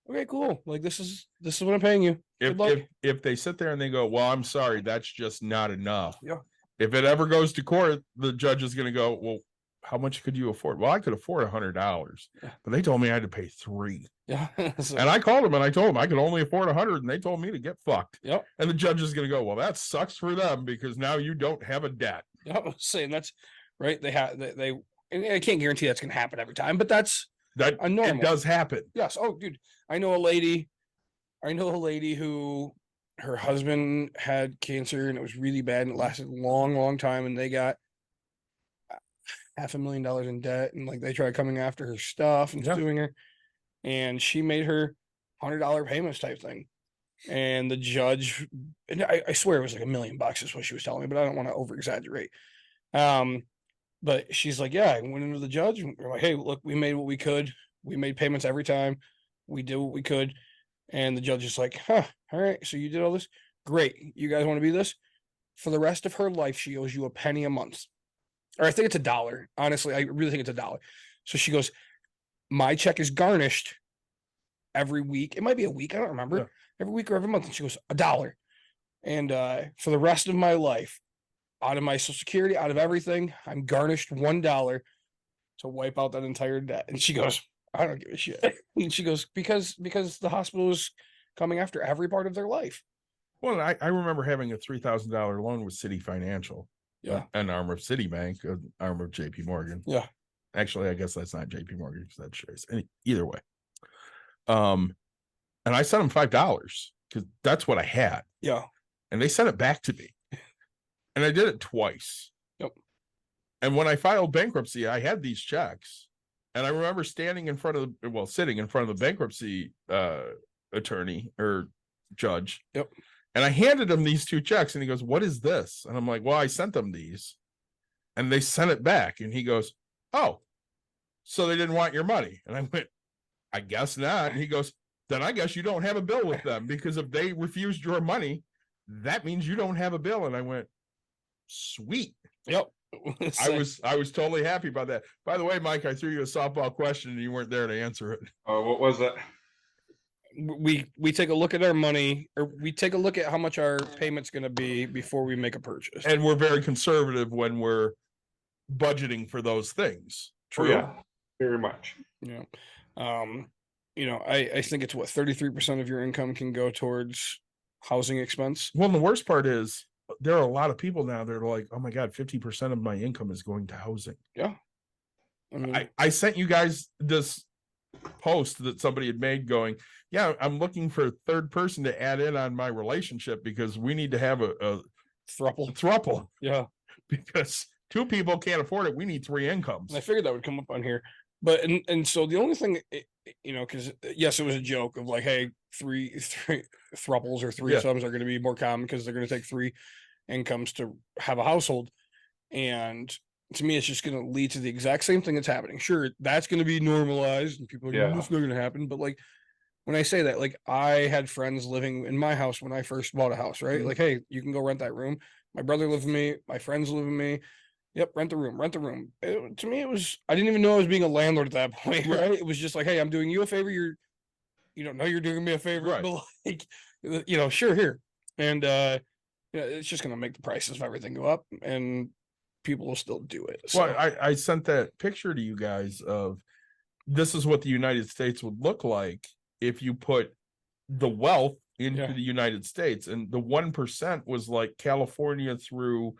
okay, cool. Like this is what I'm paying you. Good luck. If they sit there and they go, well, I'm sorry, that's just not enough. Yeah. If it ever goes to court, the judge is going to go, well, how much could you afford? Well, I could afford $100, but they told me I had to pay $3. Yeah. So, And I called them and I told them I could only afford 100, and they told me to get fucked. yep. And the judge is going to go, well, that sucks for them because now you don't have a debt. I was saying that's right. They and I can't guarantee that's going to happen every time, but that's That a normal. it does happen. Yes. Oh, dude, I know a lady who her husband had cancer and it was really bad and it lasted a long, long time, and they got $500,000 in debt, and like they tried coming after her stuff and suing her, and she made her $100 payments type thing. And the judge, and I swear it was like $1 million is what she was telling me, but I don't want to over exaggerate. But she's like, yeah, I went into the judge and we're like, hey, look, we made what we could. We made payments every time. We did what we could. And the judge is like, huh, all right, so you did all this? Great. You guys want to be this? For the rest of her life, she owes you a penny a month. Or I think it's $1. Honestly, I really think it's $1. So she goes, my check is garnished every week. It might be a week. I don't remember. Yeah. Every week or every month. And she goes, $1. And for the rest of my life, out of my Social Security, out of everything, I'm garnished $1 to wipe out that entire debt. And she goes, I don't give a shit. And she goes, because the hospital is coming after every part of their life. Well, I remember having a $3,000 loan with City Financial. Yeah. An arm of Citibank, an arm of JP Morgan. Yeah. Actually, I guess that's not JP Morgan because that's shares. Either way. And I sent them $5 because that's what I had. Yeah. And they sent it back to me. And I did it twice. Yep. And when I filed bankruptcy, I had these checks. And I remember sitting in front of the bankruptcy attorney or judge. Yep. And I handed him these 2 checks and he goes, what is this? And I'm like, well, I sent them these. And they sent it back. And he goes, oh, so they didn't want your money. And I went, I guess not. And he goes, then I guess you don't have a bill with them, because if they refused your money, that means you don't have a bill. And I went, sweet. Yep. I was totally happy about that. By the way, Mike, I threw you a softball question and you weren't there to answer it. What was that? We take a look at our money, or we take a look at how much our payment's going to be before we make a purchase. And we're very conservative when we're budgeting for those things. Oh, yeah, very much. Yeah. I think it's what 33% of your income can go towards housing expense. Well, the worst part is there are a lot of people now that are like, oh my God, 50% of my income is going to housing. Yeah. I sent you guys this post that somebody had made going, yeah, I'm looking for a third person to add in on my relationship because we need to have a throuple Yeah. because two people can't afford it. We need three incomes. And I figured that would come up on here. But and so the only thing, because yes, it was a joke of like, hey, three thruples or threesomes are going to be more common because they're going to take three incomes to have a household. And to me, it's just going to lead to the exact same thing that's happening. Sure, that's going to be normalized and people are like, it's not going to happen. But like, when I say that, like, I had friends living in my house when I first bought a house, right? Like, hey, you can go rent that room. My brother lived with me. My friends live with me. Yep, rent the room, rent the room. To me, it was, I didn't even know I was being a landlord at that point, right? It was just like, hey, I'm doing you a favor. You don't know you're doing me a favor, Right. but like, sure, here. And it's just going to make the prices of everything go up and people will still do it. So. Well, I sent that picture to you guys of this is what the United States would look like if you put the wealth into the United States. And the 1% was like California through,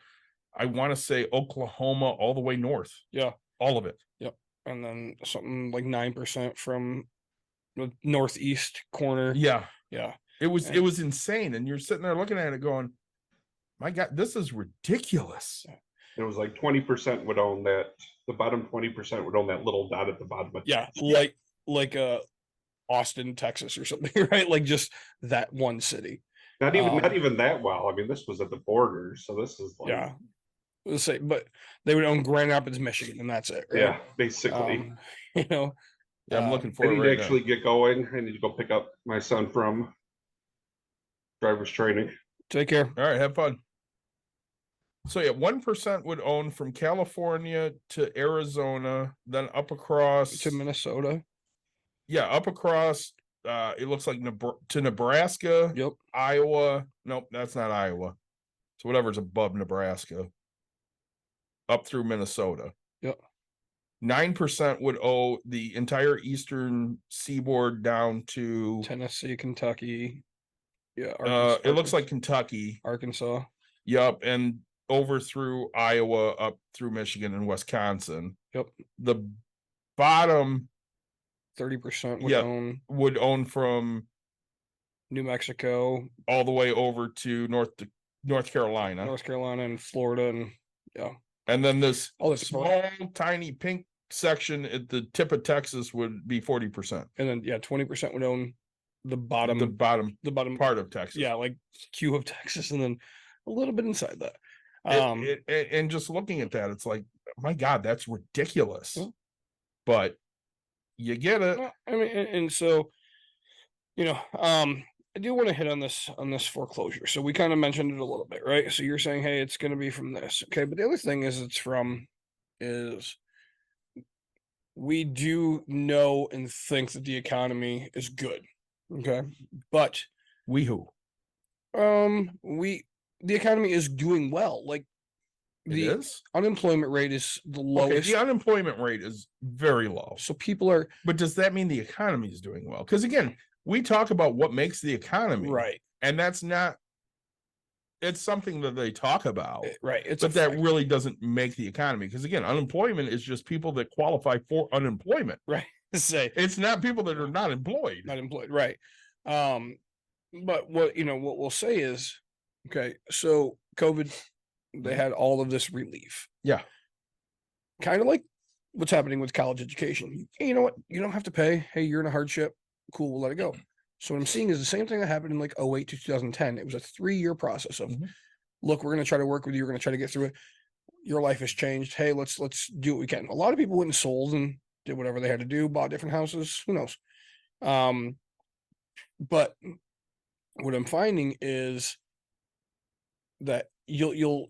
I want to say Oklahoma, all the way north. Yeah. All of it. Yep. And then something like 9% from the northeast corner. Yeah. Yeah. It was insane. And you're sitting there looking at it going, my God, this is ridiculous. It was like 20% would own that. The bottom 20% would own that little dot at the bottom. Of like Austin, Texas or something, right? Like just that one city. Not even that well. I mean, this was at the border, so this is like let's say, but they would own Grand Rapids, Michigan, and that's it. Right? Yeah, basically. I'm looking for I it need right to actually get going. I need to go pick up my son from driver's training. Take care. All right, have fun. So 1% would own from California to Arizona, then up across to Minnesota. Yeah, up across. It looks like to Nebraska. Yep. Iowa. Nope, that's not Iowa. So whatever's above Nebraska. Up through Minnesota. Yep. 9% would owe the entire eastern seaboard down to Tennessee, Kentucky. Yeah. It looks like Kentucky, Arkansas. Yep, and over through Iowa, up through Michigan and Wisconsin. Yep. The bottom 30% would own from New Mexico all the way over to North Carolina, and Florida, and and then this small tiny pink section at the tip of Texas would be 40%, and then 20% would own the bottom part of Texas, like Q of Texas, and then a little bit inside that. And just looking at that, it's like, my God, that's ridiculous. But you get it. I mean, and so, I do want to hit on this foreclosure. So we kind of mentioned it a little bit, right? So you're saying, hey, it's going to be from this. Okay. But the other thing is we do know and think that the economy is good. Okay. But the economy is doing well. Like the unemployment rate is the lowest. Okay, the unemployment rate is very low. So people are. But does that mean the economy is doing well? Because again, we talk about what makes the economy, right? And that's not. It's something that they talk about, right? But that really doesn't make the economy. Because again, unemployment is just people that qualify for unemployment, right? Say it's not people that are not employed. Not employed, right? But what we'll say is, okay, so COVID, they had all of this relief. Yeah. Kind of like what's happening with college education. You know what? You don't have to pay. Hey, you're in a hardship. Cool, we'll let it go. So what I'm seeing is the same thing that happened in like 2008 to 2010. It was a 3-year process of, look, we're going to try to work with you. We're going to try to get through it. Your life has changed. Hey, let's do what we can. A lot of people went and sold and did whatever they had to do, bought different houses. Who knows? But what I'm finding is that a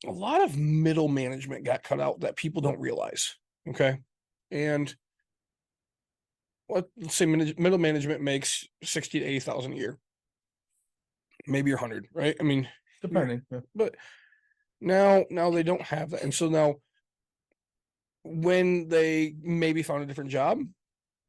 lot of middle management got cut out that people don't realize. Okay. And let's say middle management makes 60 to 80,000 a year, maybe 100, right? I mean, depending, but now they don't have that. And so now when they maybe found a different job,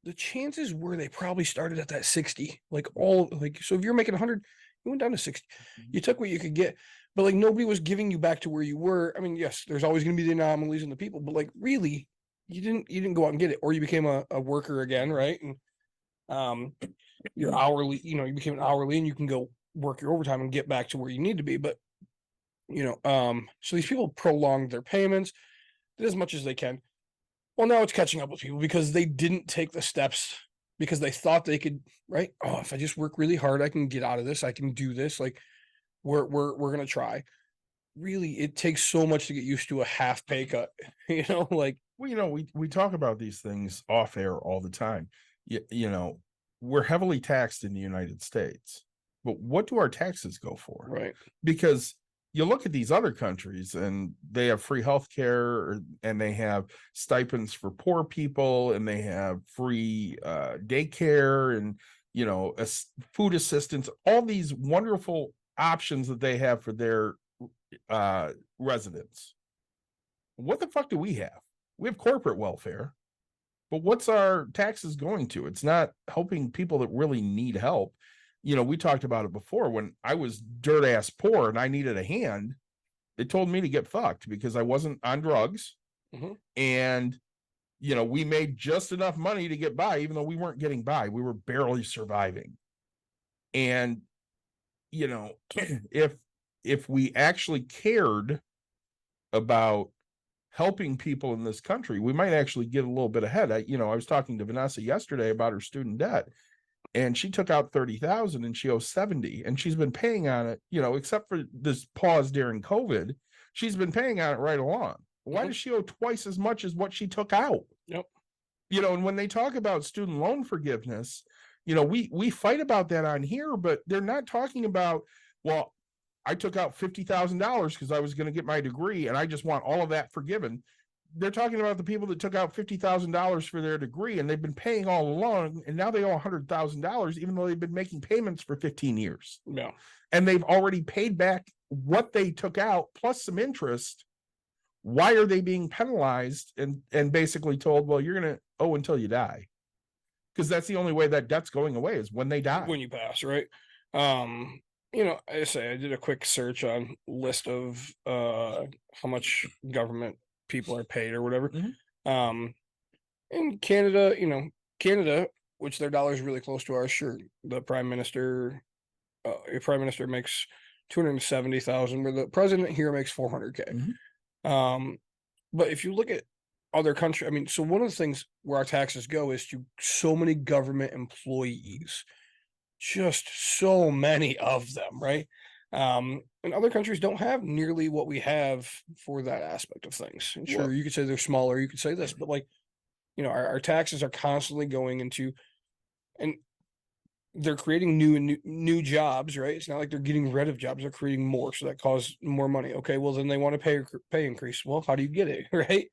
the chances were they probably started at that 60, so if you're making 100, you went down to 60, you took what you could get, but like nobody was giving you back to where you were. I mean, yes, there's always going to be the anomalies in the people, but like really you didn't go out and get it, or you became a worker again, right? And you're hourly, you became an hourly, and you can go work your overtime and get back to where you need to be. But so these people prolonged their payments, did as much as they can. Well, now it's catching up with people because they didn't take the steps because they thought they could, right? Oh, if I just work really hard, I can get out of this. I can do this. Like we're gonna try. Really, it takes so much to get used to a half pay cut. Like Well, we talk about these things off air all the time. We're heavily taxed in the United States, but what do our taxes go for? right. Because you look at these other countries and they have free healthcare, and they have stipends for poor people, and they have free daycare, and food assistance, all these wonderful options that they have for their residents. What the fuck do we have? We have corporate welfare, but what's our taxes going to? It's not helping people that really need help. We talked about it before. When I was dirt ass poor and I needed a hand, they told me to get fucked because I wasn't on drugs. Mhm. And we made just enough money to get by, even though we weren't getting by. We were barely surviving. And if we actually cared about helping people in this country, we might actually get a little bit ahead. I was talking to Vanessa yesterday about her student debt, and she took out 30,000 and she owes 70, and she's been paying on it, except for this pause during COVID, she's been paying on it right along. Why does she owe twice as much as what she took out? Yep. And when they talk about student loan forgiveness, we fight about that on here, but they're not talking about, well, I took out $50,000 because I was going to get my degree and I just want all of that forgiven. They're talking about the people that took out $50,000 for their degree and they've been paying all along, and now they owe $100,000, even though they've been making payments for 15 years. Yeah. And they've already paid back what they took out plus some interest. Why are they being penalized and basically told, well, you're going to owe until you die? Because that's the only way that debt's going away, is when they die. When you pass, right? I say I did a quick search on list of how much government people are paid or whatever. In Canada, Canada, which their dollar is really close to ours, sure. The prime minister, your prime minister makes 270,000, where the president here makes 400K. But if you look at other countries, so one of the things where our taxes go is to so many government employees, just so many of them, right? And other countries don't have nearly what we have for that aspect of things. And sure, you could say they're smaller, you could say this, but our taxes are constantly going into, and they're creating new jobs, right? It's not like they're getting rid of jobs; they're creating more, so that causes more money. Okay, well then they want to pay increase. Well, how do you get it, right?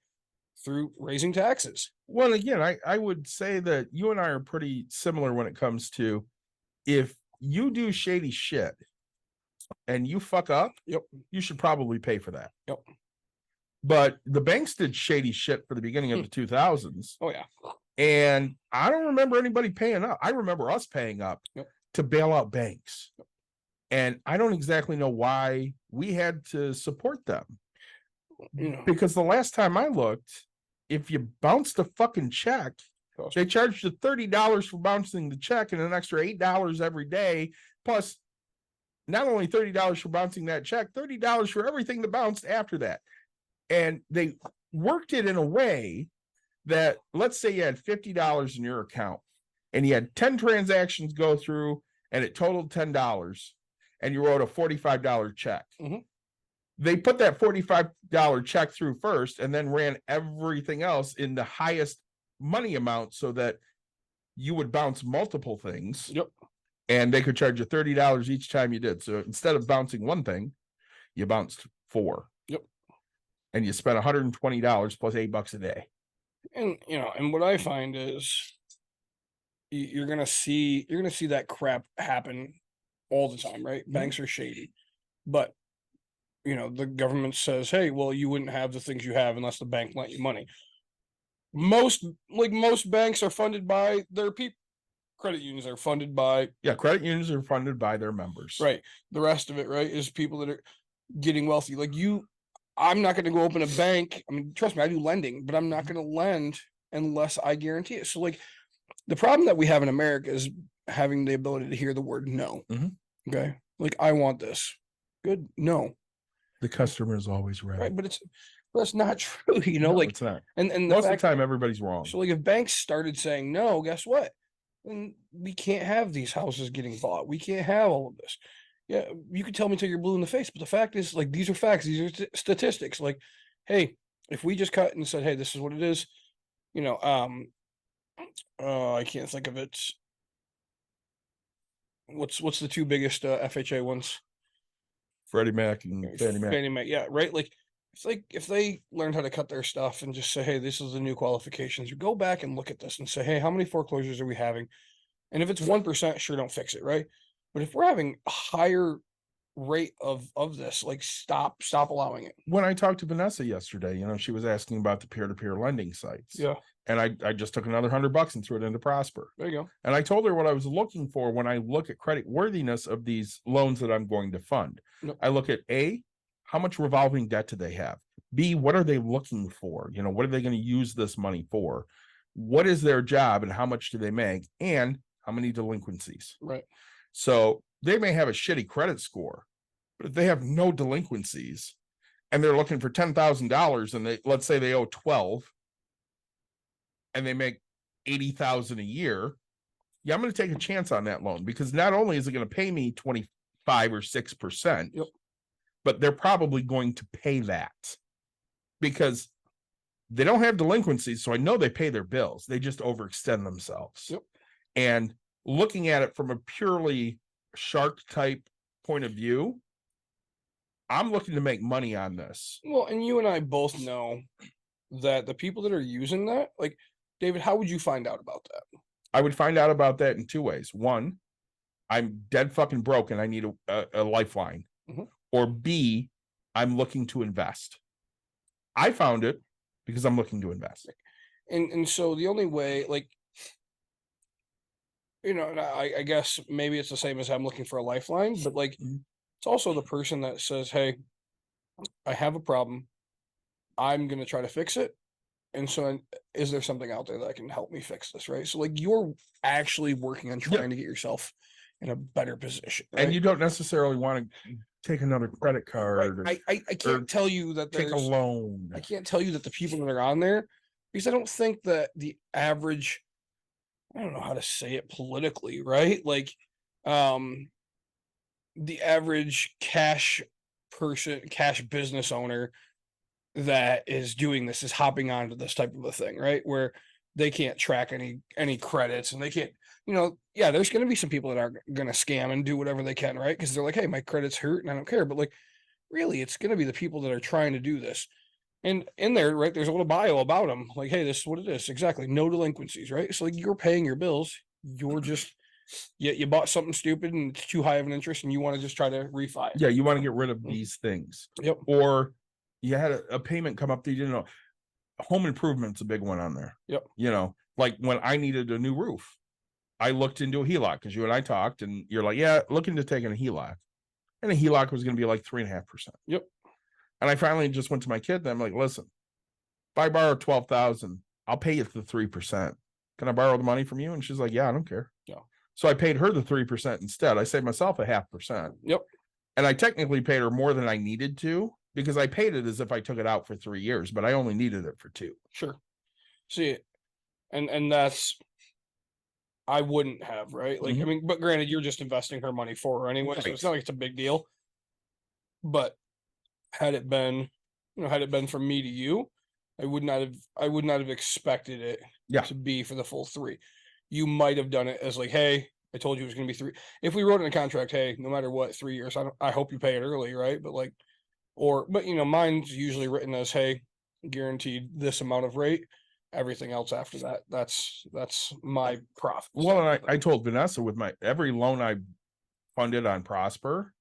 Through raising taxes. Well, again, I would say that you and I are pretty similar when it comes to, if you do shady shit and you fuck up, you should probably pay for that. Yep. But the banks did shady shit for the beginning of the 2000s. Oh yeah. And I don't remember anybody paying up. I remember us paying up to bail out banks. And I don't exactly know why we had to support them. Because the last time I looked, if you bounced a fucking check, they charged you $30 for bouncing the check and an extra $8 every day. Plus, not only $30 for bouncing that check, $30 for everything that bounced after that. And they worked it in a way that, let's say you had $50 in your account and you had 10 transactions go through and it totaled $10 and you wrote a $45 check. They put that $45 check through first and then ran everything else in the highest money amount so that you would bounce multiple things. And they could charge you $30 each time you did. So instead of bouncing one thing, you bounced 4. And you spent $120 plus $8 a day. And and what I find is you're gonna see that crap happen all the time, right? Banks are shady, but the government says, hey, well, you wouldn't have the things you have unless the bank lent you money. Most banks are funded by their people. Credit unions are funded by credit unions are funded by their members. Right. The rest of it, right, is people that are getting wealthy. I'm not going to go open a bank. I mean, trust me, I do lending, but I'm not going to lend unless I guarantee it. So like the problem that we have in America is having the ability to hear the word no. Mhm. Okay. Like, I want this. Good. No. The customer is always right. Right. But that's not true. You know, No, like, it's not. and the Most of fact, the time, everybody's wrong. so like if banks started saying no, guess what? Then we can't have these houses getting bought. We can't have all of this. Yeah, you can tell me till you're blue in the face, but the fact is, like, these are facts. These are statistics. Like, hey, if we just cut and said, hey, this is what it is, you know, I can't think of it. What's the two biggest FHA ones? Freddie Mac and Fannie Mac. Fannie Mae, yeah, right. Like, if they learned how to cut their stuff and just say, hey, this is the new qualifications, you go back and look at this and say, hey, how many foreclosures are we having? And if it's 1%, sure, don't fix it, right? But if we're having a higher rate of this, like, stop allowing it. When I talked to Vanessa yesterday, you know, she was asking about the peer-to-peer lending sites. Yeah, And I just took another $100 and threw it into Prosper. there you go. And I told her what I was looking for when I look at credit worthiness of these loans that I'm going to fund. Yep. I look at A, how much revolving debt do they have? B, what are they looking for? You know, what are they going to use this money for? What is their job and how much do they make? And how many delinquencies? Right. So they may have a shitty credit score, but if they have no delinquencies and they're looking for $10,000 and let's say they owe 12 and they make 80,000 a year, yeah, I'm going to take a chance on that loan because not only is it going to pay me 25 or 6%, yep, but they're probably going to pay that because they don't have delinquencies. So I know they pay their bills. They just overextend themselves. Yep. And looking at it from a purely shark type point of view, I'm looking to make money on this. Well, and you and I both know that the people that are using that, like, David, how would you find out about that? I would find out about that in two ways. One, I'm dead fucking broke and I need a lifeline. Mhm. Or B, I'm looking to invest. I found it because I'm looking to invest. And so the only way, like, you know, and I guess maybe it's the same as I'm looking for a lifeline, but like, Mhm. it's also the person that says, hey, I have a problem. I'm going to try to fix it. And so is there something out there that can help me fix this? Right. So like you're actually working on trying to get yourself in a better position. Right? And you don't necessarily want to take another credit card. Right. I can't tell you that take a loan. I can't tell you that the people that are on there, because I don't think that the average, I don't know how to say it politically, right? Like, the average cash person, cash business owner that is doing this is hopping onto this type of a thing, right? Where they can't track any credits and they can't, you know, yeah, there's going to be some people that are going to scam and do whatever they can, right? Because they're like, hey, my credit's hurt and I don't care. But like, really, it's going to be the people that are trying to do this. And in there, right, there's a little bio about them, like, hey, this is what it is. Exactly. No delinquencies, right? So like you're paying your bills. You're just, you bought something stupid and it's too high of an interest and you want to just try to refi. Yeah, you want to get rid of these things. Yep. Or you had a payment come up that you didn't know. Home improvement's a big one on there. Yep. You know, like when I needed a new roof, I looked into a HELOC because you and I talked and you're like, yeah, looking to take in a HELOC. And a HELOC was going to be like 3.5%. Yep. And I finally just went to my kid and I'm like, listen, if I borrow 12,000, I'll pay you the 3%. Can I borrow the money from you? And she's like, yeah, I don't care. Yeah. So I paid her the 3% instead. I saved myself 0.5%. Yep. And I technically paid her more than I needed to because I paid it as if I took it out for 3 years, but I only needed it for 2. Sure. See, and that's, I wouldn't have, right? Like, I mean, but granted, you're just investing her money for her anyway, so it's not like it's a big deal. But had it been, you know, had it been from me to you, I would not have expected it to be for the full 3. You might have done it as like, hey, I told you it was going to be 3. If we wrote in a contract, hey, no matter what, 3 years, I hope you pay it early, right? But like, but you know, mine's usually written as, hey, guaranteed this amount of rate. Everything else after that, that's my profit. Well, and I told Vanessa with my every loan I funded on Prosper,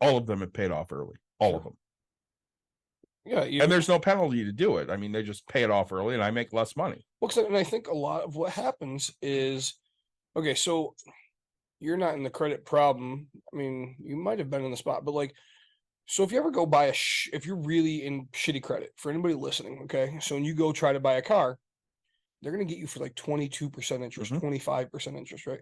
all of them have paid off early. All of them. Yeah. And there's no penalty to do it. I mean, they just pay it off early and I make less money. Well, and I think a lot of what happens is, okay, so you're not in the credit problem. I mean, you might have been in the spot, but like So if you ever go buy if you're really in shitty credit, for anybody listening, okay, so when you go try to buy a car, they're gonna get you for like 22% interest, 25% interest, right?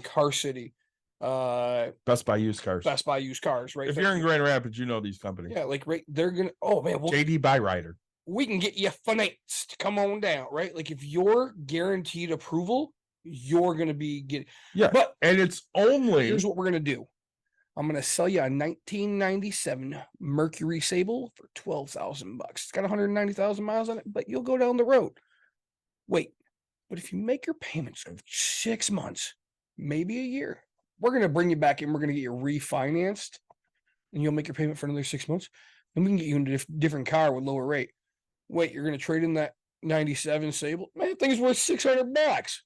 Car City, Best Buy used cars. Best Buy used cars, right? If you're in Grand Rapids, you know these companies. Yeah, like right, they're gonna. Oh man, well, JD Byrider. we can get you financed. Come on down, right? Like if you're guaranteed approval, you're gonna be getting. Yeah, But and it's only. here's what we're gonna do. I'm gonna sell you a 1997 Mercury Sable for $12,000. It's got 190,000 miles on it, but you'll go down the road. Wait, but if you make your payments of 6 months, maybe a year, we're gonna bring you back in. We're gonna get you refinanced, and you'll make your payment for another 6 months. And we can get you into a different car with lower rate. Wait, you're gonna trade in that 97 Sable? Man, that thing's worth $600.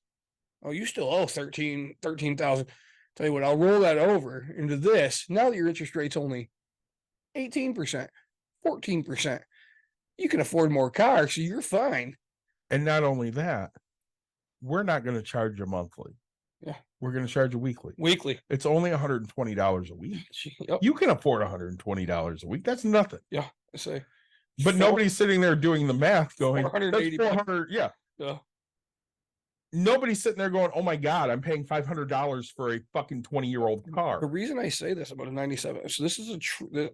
Oh, you still owe 13,000. Tell you what, I'll roll that over into this. Now that your interest rate's only 18%, 14%, you can afford more cars, so you're fine. And not only that, we're not going to charge you monthly. Yeah. We're going to charge you weekly. Weekly. It's only $120 a week. Yep. You can afford $120 a week. That's nothing. Yeah. I say. But nobody's sitting there doing the math going, that's 480 400. Yeah. Yeah. Nobody's sitting there going, oh my God, I'm paying $500 for a fucking 20-year-old The car. reason I say this about a 97, so this is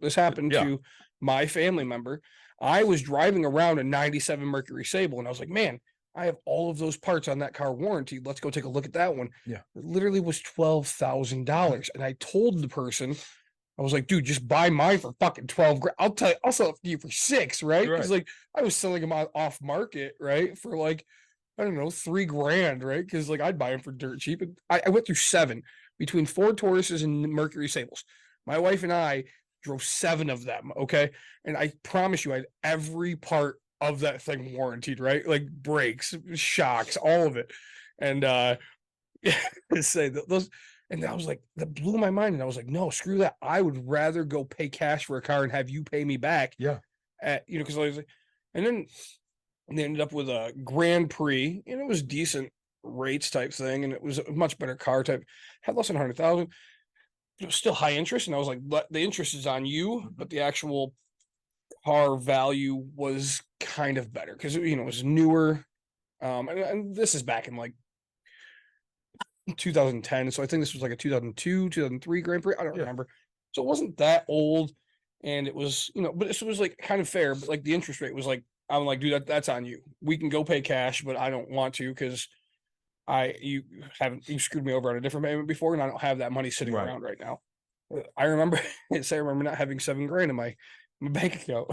this happened Yeah. to my family member. I was driving around a 97 Mercury Sable, and I was like, man, I have all of those parts on that car warranted. Let's go take a look at that one. Yeah. It literally was $12,000. And I told the person, I was like, dude, just buy mine for fucking 12 grand. I'll sell it to you for 6, right? Because Right. like I was selling them off market, right? For like, I don't know, $3 grand, right? Because like I'd buy them for dirt cheap. And I went through 7 between Ford Tauruses and Mercury Sables. My wife and I drove 7 of them. Okay. And I promise you, I had every part of that thing warranted, right? Like brakes, shocks, all of it. And say those, and I was like, that blew my mind. And I was like, no, screw that. I would rather go pay cash for a car and have you pay me back. Yeah. Because I was like, and then they ended up with a Grand Prix, and it was decent rates type thing, and it was a much better car type. Had less than 100,000. It was still high interest, and I was like, the interest is on you, but the actual car value was kind of better because it was newer. And this is back in like 2010, so I think this was like a 2002, 2003 Grand Prix. I don't remember, so it wasn't that old, and it was but it was like kind of fair. But like the interest rate was like, I'm like, dude, that's on you. We can go pay cash, but I don't want to because you screwed me over on a different payment before, and I don't have that money sitting around right now. I remember not having $7 grand in my bank account.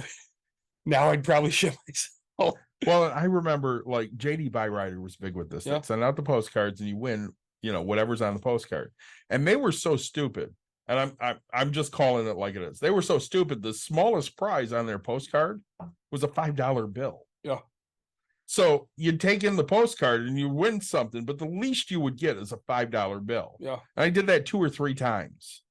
Now I'd probably shit myself. Well, I remember like JD Byrider was big with this. Yeah. Send out the postcards and you win, whatever's on the postcard. And they were so stupid. And I'm just calling it like it is. They were so stupid. The smallest prize on their postcard was a $5 bill. Yeah. So you'd take in the postcard and you win something, but the least you would get is a $5 bill. Yeah. And I did that 2 or 3 times.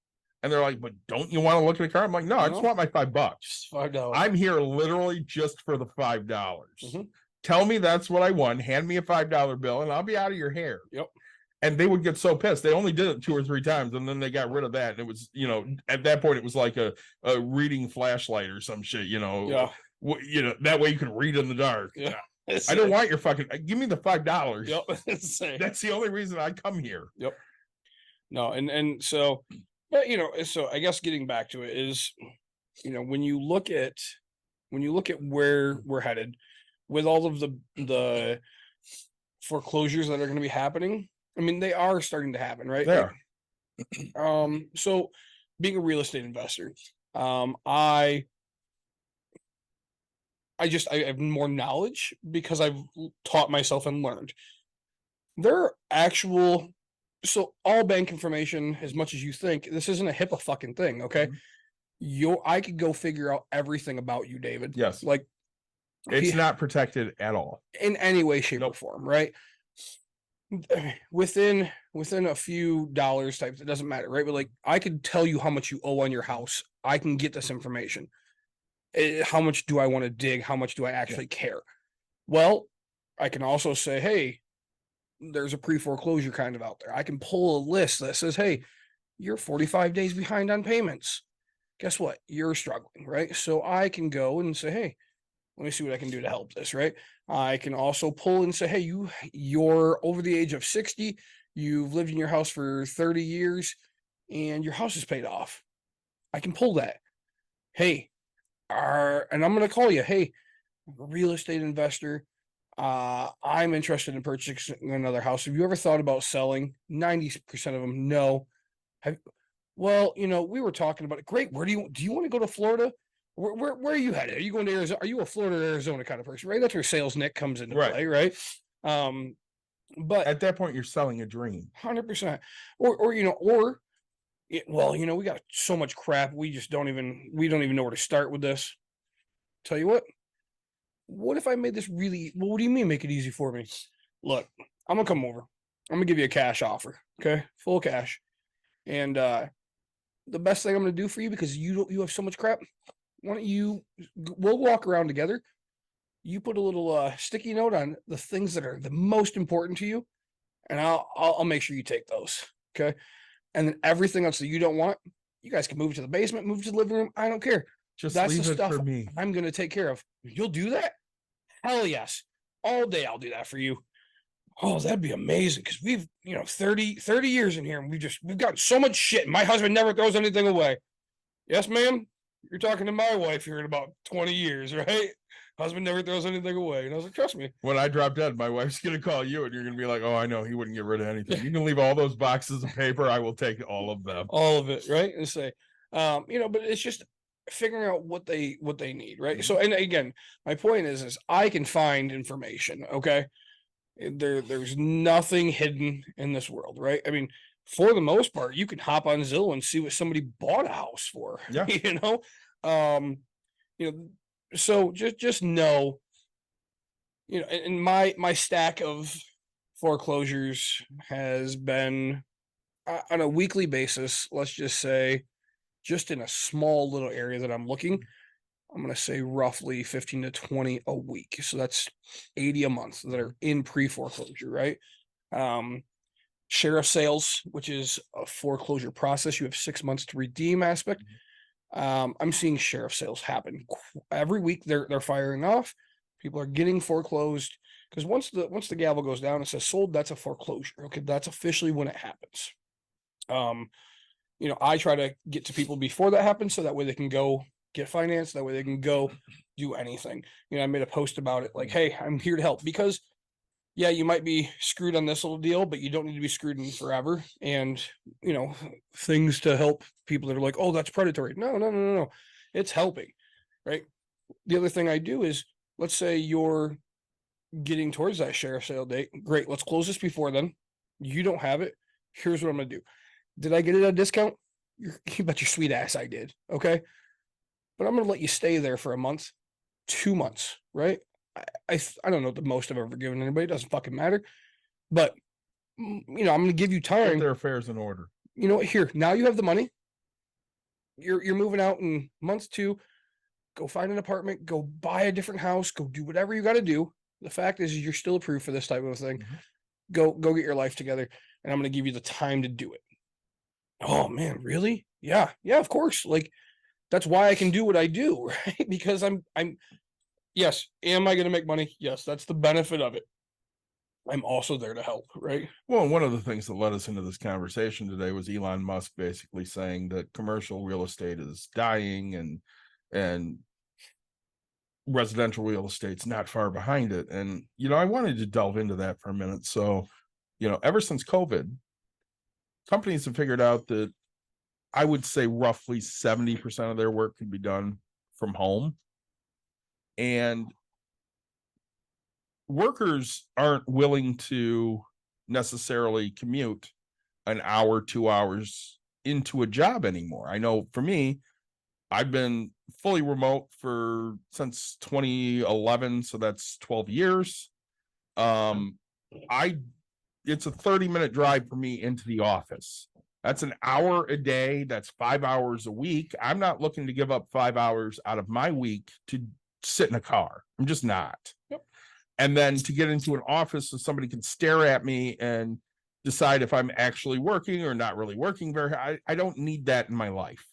And they're like, but don't you want to look at a car? I'm like, no, I just want my $5. Just $5. I'm here literally just for the $5. Mhm. Tell me that's what I won. Hand me a $5 bill and I'll be out of your hair. Yep. And they would get so pissed. They only did it 2 or 3 times, and then they got rid of that. And it was, at that point, it was like a reading flashlight or some shit. Yeah. That way you can read in the dark. Yeah. I don't want your fucking. Give me the $5. Yep. That's the only reason I come here. Yep. No, and so, but so I guess getting back to it is, when you look at where we're headed with all of the foreclosures that are going to be happening. I mean, they are starting to happen, right? They are. So being a real estate investor, I have more knowledge because I've taught myself and learned. There are so all bank information, as much as you think, this isn't a HIPAA fucking thing, okay? I could go figure out everything about you, David. Yes. Like It's not protected at all. in any way, shape, or form, right? Within a few dollars types, it doesn't matter, right? But like I could tell you how much you owe on your house. I can get this information. How much do I want to dig? How much do I actually care? Well, I can also say, hey, there's a pre-foreclosure kind of out there. I can pull a list that says, hey, you're 45 days behind on payments. guess what? You're struggling, right? So I can go and say, hey, let me see what I can do to help this, right? I can also pull and say, hey, you're over the age of 60, you've lived in your house for 30 years, and your house is paid off. I can pull that. Hey, and I'm gonna call you, hey, I'm a real estate investor. I'm interested in purchasing another house. Have you ever thought about selling? 90% of them, no. Well, we were talking about it. Great. Where do you want to go to Florida? Where are you headed? Are you going to Arizona? Are you a Florida, Arizona kind of person, right? That's where sales Nick comes into play, right? But At that point, you're selling a dream. 100%. We got so much crap. We don't even know where to start with this. Tell you what if I made this really, well, what do you mean make it easy for me? Look, I'm gonna come over. I'm gonna give you a cash offer. Okay. Full cash. And the best thing I'm going to do for you, because you have so much crap, why don't we'll walk around together. You put a little sticky note on the things that are the most important to you, and I'll make sure you take those. Okay. And then everything else that you don't want, you guys can move it to the basement, move it to the living room. I don't care. That's leave the it stuff for me. I'm going to take care of. You'll do that? Hell yes. All day I'll do that for you. Oh, that'd be amazing, because we've 30 years in here, and we've got so much shit. My husband never throws anything away. Yes, ma'am. You're talking to my wife here in about 20 years, right? Husband never throws anything away. And I was like, trust me. When I drop dead, my wife's gonna call you, and you're gonna be like, "Oh, I know he wouldn't get rid of anything. You can leave all those boxes of paper. I will take all of them, all of it, right?" And say, but it's just figuring out what they need, right? So, and again, my point is I can find information. Okay. There's nothing hidden in this world, right? I mean, for the most part, you can hop on Zillow and see what somebody bought a house for. Yeah. So just know, and my stack of foreclosures has been on a weekly basis, let's just say, just in a small little area that I'm looking, I'm going to say roughly 15 to 20 a week. So that's 80 a month that are in pre-foreclosure, right? Sheriff sales, which is a foreclosure process. You have 6 months to redeem aspect. I'm seeing sheriff sales happen every week. They're firing off. People are getting foreclosed, because once the gavel goes down and says sold, that's a foreclosure. Okay. That's officially when it happens. I try to get to people before that happens, so that way they can go get financed. That way they can go do anything. I made a post about it, like, hey, I'm here to help, because yeah, you might be screwed on this little deal, but you don't need to be screwed in forever. And things to help people that are like, oh, that's predatory. No. It's helping, right? The other thing I do is, let's say you're getting towards that sheriff sale date. Great. Let's close this before then. You don't have it. Here's what I'm going to do. Did I get it at a discount? You bet your sweet ass I did. Okay. But I'm going to let you stay there for a month, 2 months, right? I don't know the most I've ever given anybody. It doesn't fucking matter. But, I'm going to give you time. Get their affairs in order. Here, now you have the money. You're moving out in month 2. Go find an apartment. Go buy a different house. Go do whatever you got to do. The fact is, you're still approved for this type of thing. Mm-hmm. Go get your life together, and I'm going to give you the time to do it. Oh, man, really? Yeah, of course. Like, that's why I can do what I do, right? Because I'm yes. Am I going to make money? Yes. That's the benefit of it. I'm also there to help, right? Well, one of the things that led us into this conversation today was Elon Musk basically saying that commercial real estate is dying, and residential real estate's not far behind it. And, I wanted to delve into that for a minute. So, ever since COVID, companies have figured out that I would say roughly 70% of their work can be done from home. And workers aren't willing to necessarily commute an hour, 2 hours into a job anymore. I know for me, I've been fully remote since 2011. So that's 12 years. It's a 30-minute drive for me into the office. That's an hour a day. That's 5 hours a week. I'm not looking to give up 5 hours out of my week to sit in a car. I'm just not. Yep. And then to get into an office so somebody can stare at me and decide if I'm actually working or not really working I don't need that in my life.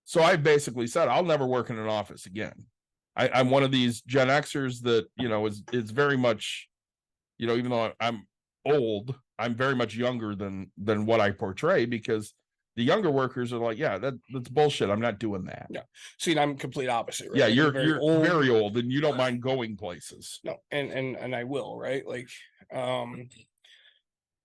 So I basically said, I'll never work in an office again. I'm one of these Gen Xers that, is very much, even though I'm old, I'm very much younger than what I portray, because the younger workers are like, yeah, that's bullshit. I'm not doing that. Yeah. See, I'm complete opposite, right? Yeah, Like, I'm you're very old and you don't mind going places. No, and I will, right? Like,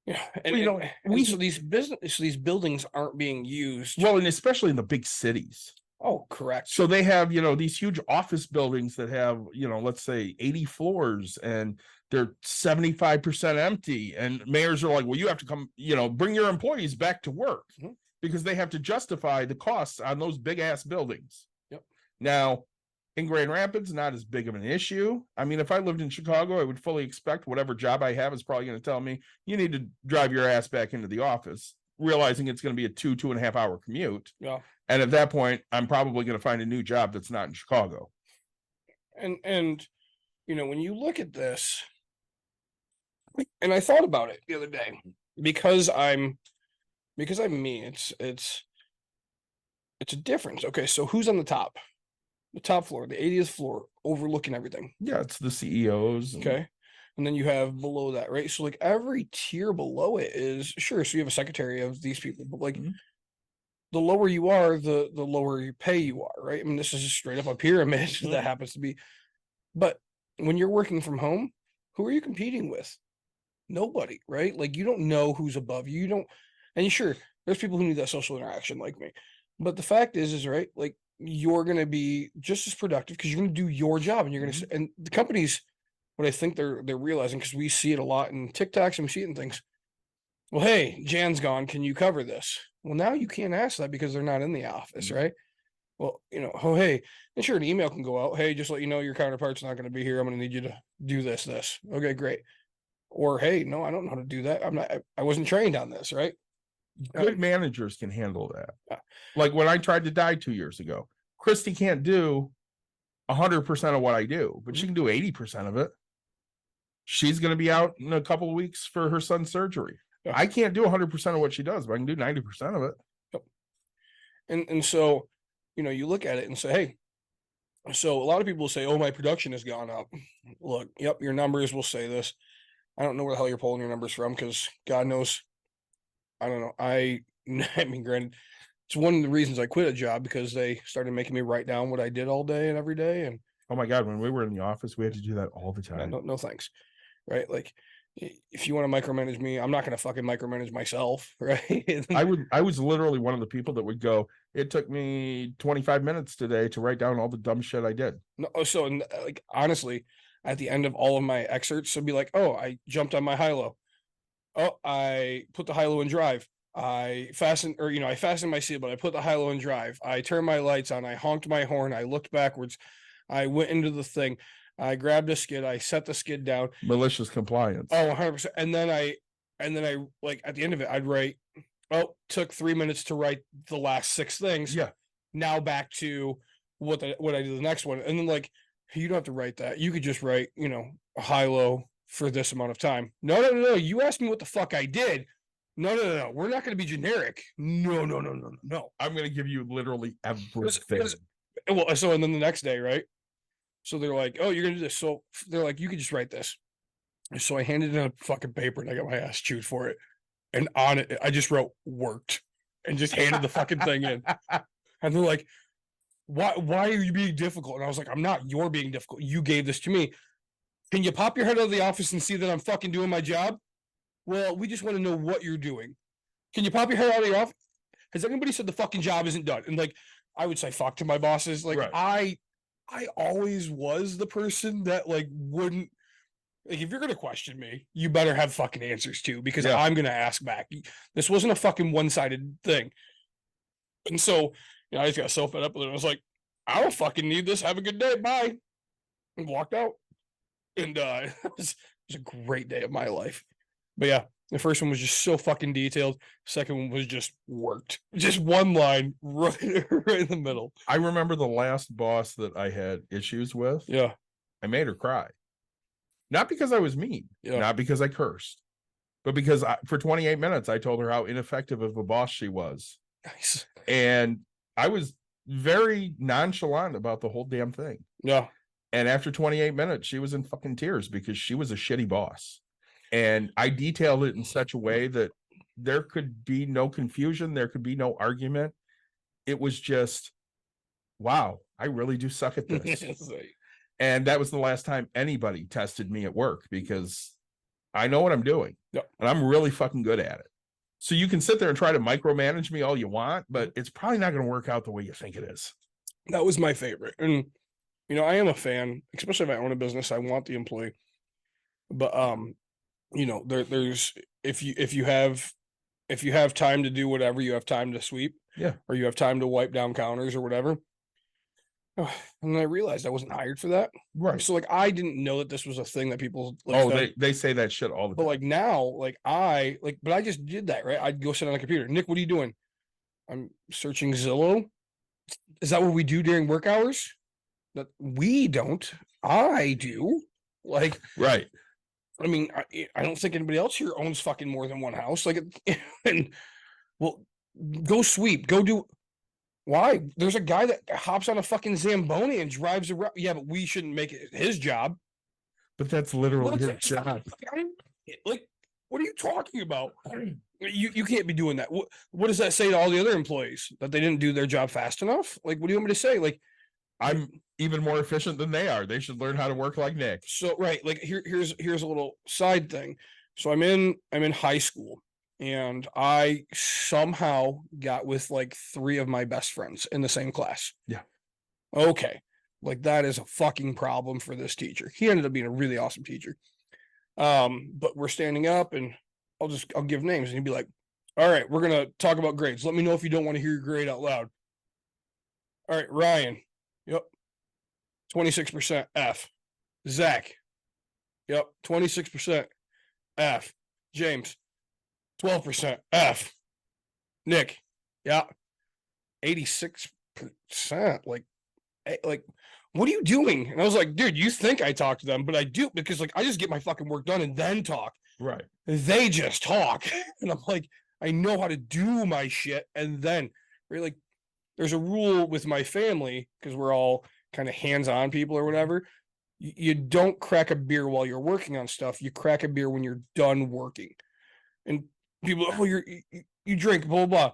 yeah, and, Well, so these buildings aren't being used. Well, and especially in the big cities. Oh, correct. So they have, these huge office buildings that have, let's say 80 floors, and they're 75% empty. And mayors are like, well, you have to come, bring your employees back to work, because they have to justify the costs on those big ass buildings. Yep. Now, in Grand Rapids, not as big of an issue. I mean, if I lived in Chicago, I would fully expect whatever job I have is probably going to tell me you need to drive your ass back into the office, realizing it's going to be a 2.5 hour commute. Yeah. And at that point, I'm probably going to find a new job that's not in Chicago. And when you look at this, and I thought about it the other day, because I'm me, it's a difference. Okay, so who's on the top? The top floor, the 80th floor, overlooking everything. Yeah, it's the CEOs. Okay. And then you have below that, right? So like every tier below it is sure. So you have a secretary of these people, but like the lower you are, the lower you pay you are, right? I mean, this is just straight up a pyramid that happens to be. But when you're working from home, who are you competing with? Nobody, right? Like you don't know who's above you. You don't, and sure, there's people who need that social interaction like me. But the fact is right, like you're going to be just as productive because you're going to do your job, and you're going to, and the companies, what I think they're realizing, because we see it a lot in TikToks and we see it in things. Well, hey, Jan's gone. Can you cover this? Well, now you can't ask that because they're not in the office, right? Well, oh, hey, and sure, an email can go out. Hey, just let you know your counterpart's not going to be here. I'm going to need you to do this. Okay, great. Or, hey, no, I don't know how to do that. I wasn't trained on this, right? Good managers can handle that. Like when I tried to dye 2 years ago, Christy can't do 100% of what I do, but she can do 80% of it. She's going to be out in a couple of weeks for her son's surgery. I can't do 100% of what she does, but I can do 90% of it. And so, you look at it and say, hey, so a lot of people say, oh, my production has gone up. Look, yep, your numbers will say this. I don't know where the hell you're pulling your numbers from, because God knows, I don't know. I mean, granted, it's one of the reasons I quit a job, because they started making me write down what I did all day and every day. And oh my God, when we were in the office, we had to do that all the time. No thanks. Right? Like, if you want to micromanage me, I'm not going to fucking micromanage myself. Right? I was literally one of the people that would go, it took me 25 minutes today to write down all the dumb shit I did. No, so like honestly, at the end of all of my excerpts, I'd be like, oh, I jumped on my high-low. Oh, I put the high-low in drive. I fastened my seat, but I put the high-low in drive. I turned my lights on. I honked my horn. I looked backwards. I went into the thing. I grabbed a skid. I set the skid down. Malicious compliance. Oh, 100%. And then I like at the end of it, I'd write, oh, took 3 minutes to write the last 6 things. Yeah. Now back to what I do the next one. And then like, you don't have to write that. You could just write, a high-low for this amount of time. No. You asked me what the fuck I did. No. We're not going to be generic. No. I'm going to give you literally everything. Well, so, and then the next day, right? So they're like, oh, you're going to do this. So they're like, you could just write this. So I handed in a fucking paper and I got my ass chewed for it. And on it, I just wrote worked and just handed the fucking thing in. And they're like, why are you being difficult? And I was like, I'm not. You're being difficult. You gave this to me. Can you pop your head out of the office and see that I'm fucking doing my job? Well, we just want to know what you're doing. Can you pop your head out of the office? Has anybody said the fucking job isn't done? And like, I would say fuck to my bosses. Like, right. I always was the person that like wouldn't, like, if you're going to question me, you better have fucking answers too, because I'm going to ask back. This wasn't a fucking one-sided thing. And so, I just got so fed up with it. I was like, I don't fucking need this. Have a good day. Bye. And walked out. And it was a great day of my life. But yeah, the first one was just so fucking detailed. Second one was just worked. Just one line right in the middle. I remember the last boss that I had issues with. Yeah. I made her cry. Not because I was mean. Yeah. Not because I cursed. But because for 28 minutes, I told her how ineffective of a boss she was. Nice. And I was very nonchalant about the whole damn thing. Yeah. And after 28 minutes, she was in fucking tears because she was a shitty boss. And I detailed it in such a way that there could be no confusion. There could be no argument. It was just, wow, I really do suck at this. And that was the last time anybody tested me at work because I know what I'm doing. Yep. And I'm really fucking good at it. So you can sit there and try to micromanage me all you want, but it's probably not going to work out the way you think it is. That was my favorite. And, you know, I am a fan, especially if I own a business, I want the employee. But, you know, there's, if you have time to do whatever, you have time to sweep. Yeah. Or you have time to wipe down counters or whatever. And I realized I wasn't hired for that. Right. So like, I didn't know that this was a thing that people, like, Oh, they say that shit all the but time. like now, like but I just did that, right? I'd go sit on a computer. Nick, what are you doing? I'm searching Zillow. Is that what we do during work hours? That we don't. I do. Like, Right. I mean, I don't think anybody else here owns fucking more than one house. Like, and well, go sweep, go do. Why? There's a guy that hops on a fucking Zamboni and drives around. Yeah, but we shouldn't make it his job. But that's literally What's his it? job. Like, what are you talking about? You can't be doing that. What does that say to all the other employees? That they didn't do their job fast enough? Like, what do you want me to say? Like, I'm even more efficient than they are. They should learn how to work like Nick. so right, like here's a little side thing. So I'm in high school, and I somehow got with like 3 of my best friends in the same class. Yeah. Okay. Like, that is a fucking problem for this teacher. He ended up being a really awesome teacher. But we're standing up, and I'll give names, and he'd be like, all right, we're gonna talk about grades. Let me know if you don't want to hear your grade out loud. All right, Ryan. Yep. 26% F. Zach. Yep. 26% F. James. 12% F. Nick. Yeah. 86%. Like, what are you doing? And I was like, dude, you think I talk to them, but I do, because like, I just get my fucking work done and then talk. Right. They just talk. And I'm like, I know how to do my shit. And then right, like, there's a rule with my family, because we're all kind of hands-on people or whatever. You don't crack a beer while you're working on stuff. You crack a beer when you're done working. And people, oh, you drink, blah, blah, blah.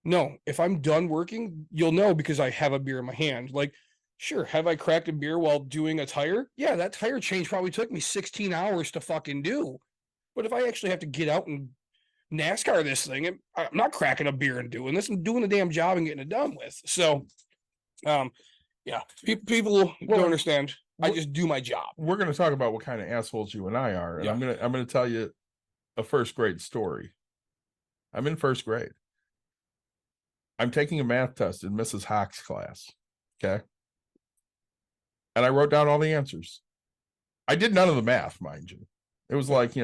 No, if I'm done working, you'll know, because I have a beer in my hand. Like, sure, have I cracked a beer while doing a tire? Yeah, that tire change probably took me 16 hours to fucking do. But if I actually have to get out and NASCAR this thing, I'm not cracking a beer and doing this. I'm doing the damn job and getting it done with. So, yeah, people don't understand. I just do my job. We're going to talk about what kind of assholes you and I are, and Yeah. I'm going to tell you a first grade story. I'm in first grade. I'm taking a math test in Mrs. Hawk's class. Okay. And I wrote down all the answers. I did none of the math, mind you. It was like,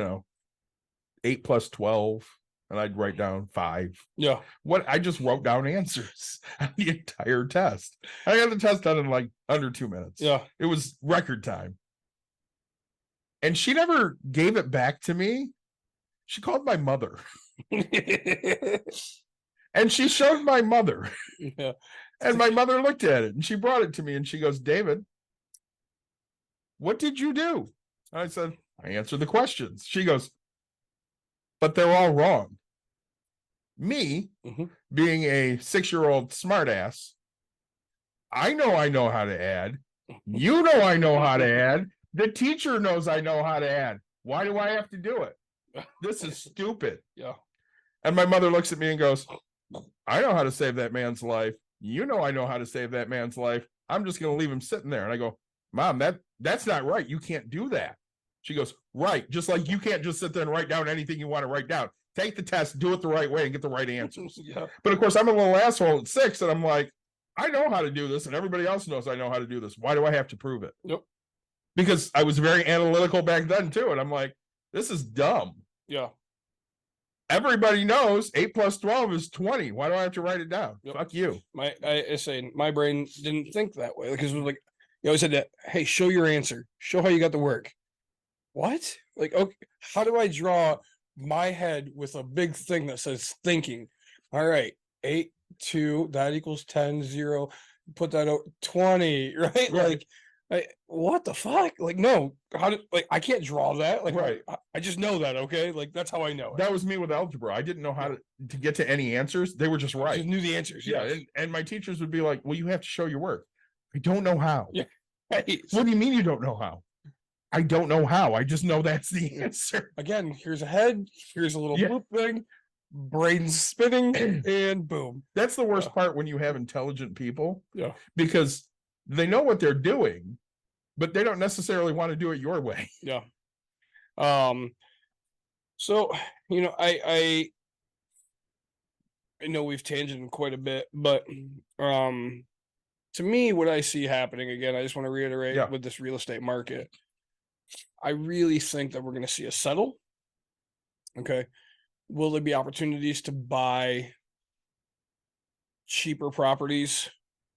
8 plus 12, and I'd write down 5. Yeah. What I just wrote down answers on the entire test. I got the test done in like under 2 minutes. Yeah. It was record time. And she never gave it back to me. She called my mother. And she showed my mother. Yeah. And my mother looked at it, and she brought it to me, and she goes, David, what did you do? And I said, I answered the questions. She goes, but they're all wrong. Me, being a 6-year-old smartass, I know how to add. You know I know how to add. The teacher knows I know how to add. Why do I have to do it? This is stupid. Yeah. And my mother looks at me and goes, I know how to save that man's life. You know I know how to save that man's life. I'm just going to leave him sitting there. And I go, Mom, that's not right. You can't do that. She goes, right. Just like you can't just sit there and write down anything you want to write down. Take the test, do it the right way, and get the right answers. Yeah. But of course, I'm a little asshole at 6, and I'm like, I know how to do this, and everybody else knows I know how to do this. Why do I have to prove it? Yep. Because I was very analytical back then, too. And I'm like, this is dumb. Yeah. Everybody knows 8 plus 12 is 20. Why do I have to write it down? Yep. Fuck you. I say my brain didn't think that way, because it was like, you always said that, hey, show your answer, show how you got the work. What? Like, okay, how do I draw my head with a big thing that says thinking? All right, 8, 2, that equals 10, 0. Put that out 20, right? Right. Like, what the fuck? Like, no, how did, like, I can't draw that. Like, Right. I just know that, okay? Like, that's how I know it. That was me with algebra. I didn't know how to get to any answers. They were just I right. just knew the answers. Yeah, Yes. and my teachers would be like, well, you have to show your work. I don't know how. Yeah. Right. What do you mean you don't know how? I don't know how. I just know that's the answer. Again, here's a head, here's a little Yeah. bloop thing, brains spinning, and boom. That's the worst Yeah. part when you have intelligent people, Yeah. because they know what they're doing, but they don't necessarily want to do it your way. Yeah. So, I know we've tangented quite a bit, but to me, what I see happening again, I just want to reiterate Yeah. with this real estate market, I really think that we're going to see a settle. Okay. Will there be opportunities to buy cheaper properties?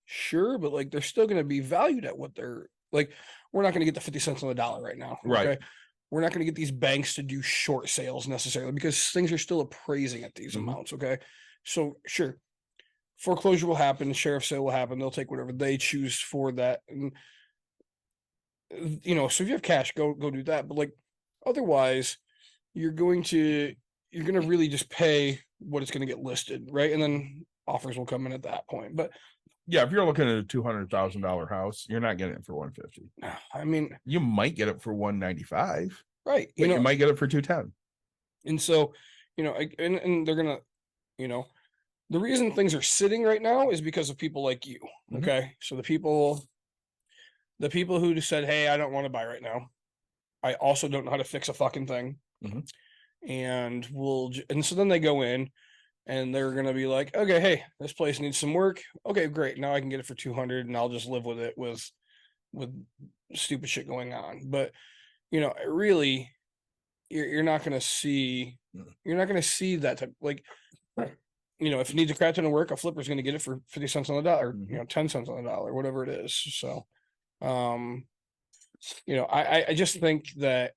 Sure, but like they're still going to be valued at what they're like. We're not going to get the 50 cents on the dollar right now. Right. Okay? We're not going to get these banks to do short sales necessarily because things are still appraising at these Mhm. amounts. Okay. So sure, foreclosure will happen, sheriff sale will happen. They'll take whatever they choose for that. And so if you have cash, go do that. But like otherwise, you're going to really just pay what it's going to get listed, right? And then offers will come in at that point. But Yeah, if you're looking at a $200,000 house, you're not getting it for 150. I mean, You might get it for 195, right. but you might get it for 210. And so, and they're gonna, the reason things are sitting right now is because of people like you. Mhm. Okay. So the people who just said, hey, I don't want to buy right now. I also don't know how to fix a fucking thing. Mhm. And and so then they go in and they're going to be like, okay, hey, this place needs some work. Okay, great. Now I can get it for 200 and I'll just live with it with stupid shit going on. But, really, you're not going to see, that type, like, if it needs a crap ton of work, a flipper's going to get it for 50 cents on the dollar, Mhm. 10 cents on the dollar, whatever it is. So, I just think that,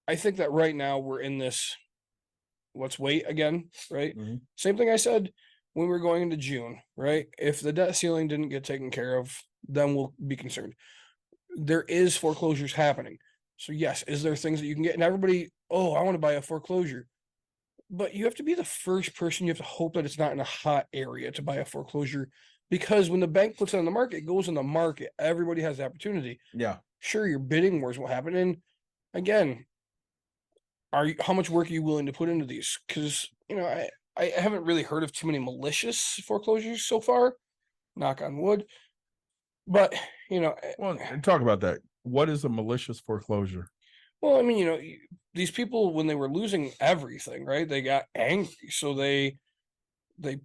right now we're in this, let's wait again, right? Mhm. Same thing I said when we were going into June, right? If the debt ceiling didn't get taken care of, then we'll be concerned. There is foreclosures happening. So yes, is there things that you can get? And everybody, oh, I want to buy a foreclosure. But you have to be the first person. You have to hope that it's not in a hot area to buy a foreclosure. Because when the bank puts it on the market, it goes in the market. Everybody has the opportunity. Yeah. Sure, your bidding wars will happen. And again, how much work are you willing to put into these? Because I haven't really heard of too many malicious foreclosures so far, knock on wood. But Well, and talk about that. What is a malicious foreclosure? well, I mean, these people, when they were losing everything, right, they got angry, so they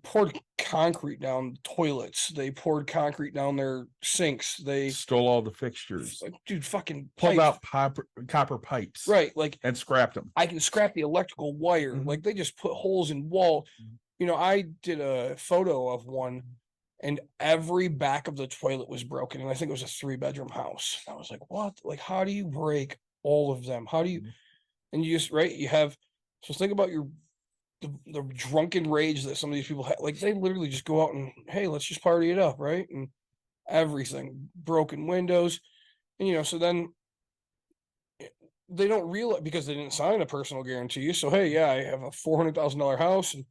poured concrete down toilets, they poured concrete down their sinks, they Stole all the fixtures, like, dude, fucking pulled pipe, out copper pipes, right? Like, and scrapped them. I can scrap the electrical wire. Mhm. Like they just put holes in wall. I did a photo of one and every back of the toilet was broken. And I think it was a 3-bedroom house. I was like, what? Like, how do you break all of them? How do you, and you just, right? You have, so think about the drunken rage that some of these people have. Like they literally just go out and, hey, let's just party it up. Right. And everything, broken windows. And, so then they don't realize because they didn't sign a personal guarantee. So, hey, yeah, I have a $400,000 house and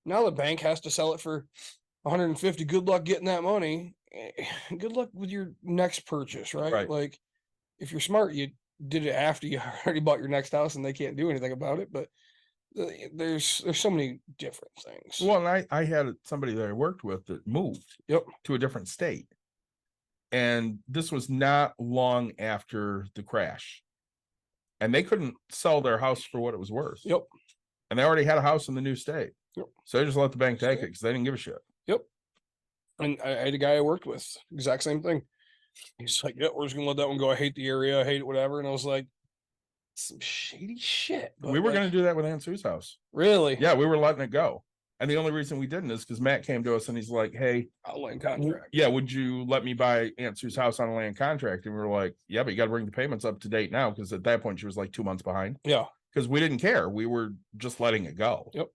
now the bank has to sell it for 150. Good luck getting that money. Good luck with your next purchase, right? Right. Like if you're smart, you did it after you already bought your next house and they can't do anything about it. But there's so many different things. Well, and I had somebody that I worked with that moved Yep. to a different state. And this was not long after the crash. And they couldn't sell their house for what it was worth. Yep. And they already had a house in the new state. Yep. So they just let the bank take it because they didn't give a shit. Yep. And I had a guy I worked with, exact same thing. He's like, yeah, we're just gonna let that one go. I hate the area, I hate it, whatever. And I was like, some shady shit. But We were like, going to do that with Aunt Sue's house. really? Yeah, we were letting it go. And the only reason we didn't is because Matt came to us and he's like, hey, Outline contract. yeah, would you let me buy Aunt Sue's house on a land contract? And we were like, yeah, but you got to bring the payments up to date now. Because at that point, she was like 2 months behind. Yeah. Because we didn't care. We were just letting it go. Yep.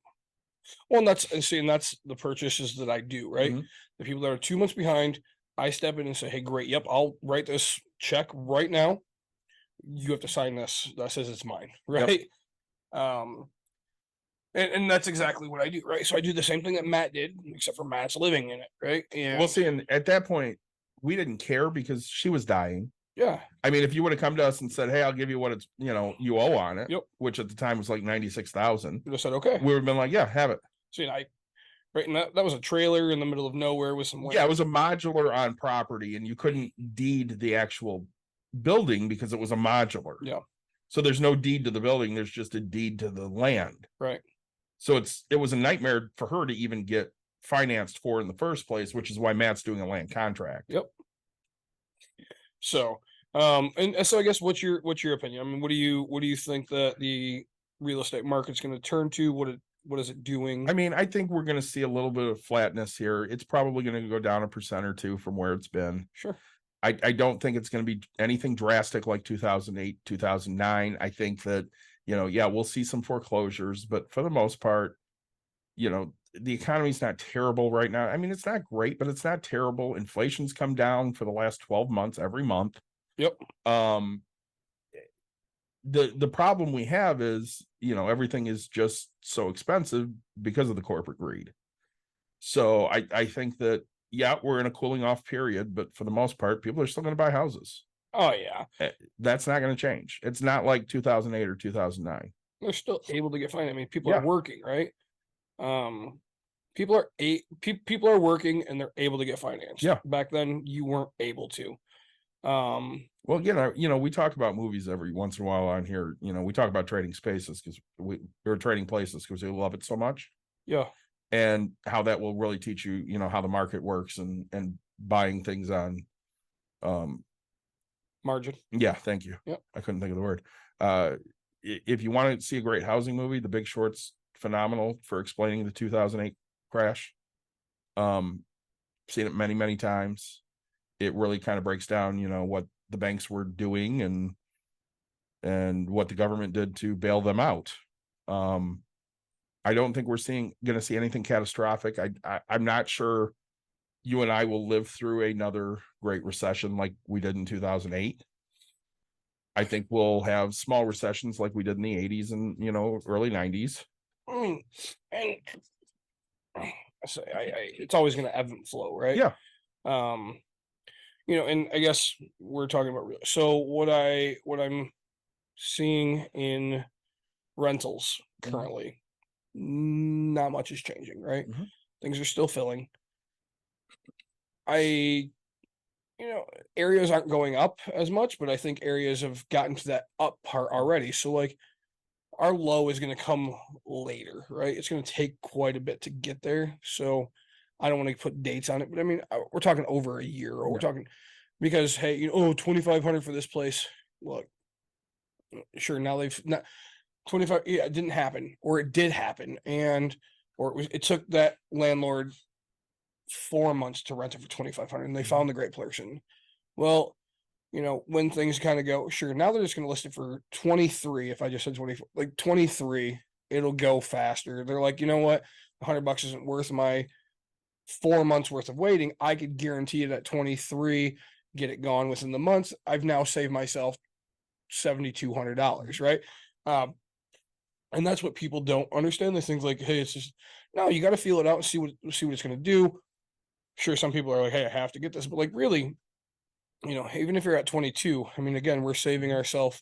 Well, and that's the purchases that I do, right? Mhm. The people that are 2 months behind, I step in and say, "Hey, great, yep, I'll write this check right now. You have to sign this. That says it's mine," right? Um, and that's exactly what I do, right? So I do the same thing that Matt did, except for Matt's living in it, right? And We'll see. And at that point, we didn't care because she was dying. yeah, I mean, if you would have come to us and said, "Hey, I'll give you what it's you owe on it," Yep. which at the time was like 96,000, I said, okay. we would have been like, "Yeah, have it." So right, and that was a trailer in the middle of nowhere with some Yeah, it was a modular on property, and you couldn't deed the actual building because it was a modular. Yeah. So there's no deed to the building. There's just a deed to the land. right. So it was a nightmare for her to even get financed for in the first place, which is why Matt's doing a land contract. Yep. So, and so I guess what's your opinion? I mean, what do you think that the real estate market's going to turn to? What is it doing? I mean, I think we're going to see a little bit of flatness here. It's probably going to go down 1% or 2% from where it's been. Sure. I don't think it's going to be anything drastic like 2008, 2009. I think that, yeah, we'll see some foreclosures, but for the most part, the economy's not terrible right now. I mean, it's not great, but it's not terrible. Inflation's come down for the last 12 months, every month. Yep. The problem we have is, everything is just so expensive because of the corporate greed. So I think that, yeah, we're in a cooling off period, but for the most part, people are still going to buy houses. Oh yeah. That's not going to change. It's not like 2008 or 2009. They're still able to get financed. I mean, people Yeah. are working, right? People are working and they're able to get financed. Yeah. Back then, you weren't able to. Well, again, we talk about movies every once in a while on here. We talk about trading spaces because we're trading places because we love it so much. Yeah. And how that will really teach you, how the market works and buying things on Margin. Yeah, thank you. Yep. I couldn't think of the word. If you want to see a great housing movie, The Big Short's phenomenal for explaining the 2008 crash. Seen it many, many times. It really kind of breaks down, what the banks were doing and what the government did to bail them out. I don't think we're going to see anything catastrophic. I'm not sure you and I will live through another great recession like we did in 2008. I think we'll have small recessions like we did in the 80s and, early 90s. I mean, and so it's always going to ebb and flow, right? Yeah. And I guess we're talking about so what I'm seeing in rentals currently, not much is changing, right? Mhm. Things are still filling. Areas aren't going up as much, but I think areas have gotten to that up part already. So like our low is going to come later, right? It's going to take quite a bit to get there. So I don't want to put dates on it, but I mean, we're talking over a year, or we're Yeah. talking because, hey, 2,500 for this place. Look, sure. Now they've not 25. Yeah, it didn't happen, or it did happen. It took that landlord 4 months to rent it for 2,500 and they found the great person. Well, when things kind of go, sure, now they're just going to list it for 23. If I just said 24, like 23, it'll go faster. They're like, you know what? $100 isn't worth my 4 months worth of waiting. I could guarantee it at 23, get it gone within the month. I've now saved myself $7,200, right? And that's what people don't understand. These things like, hey, it's just no, you got to feel it out and see what it's going to do. Sure, some people are like, hey, I have to get this, but like really, even if you're at 22, I mean, again, we're saving ourselves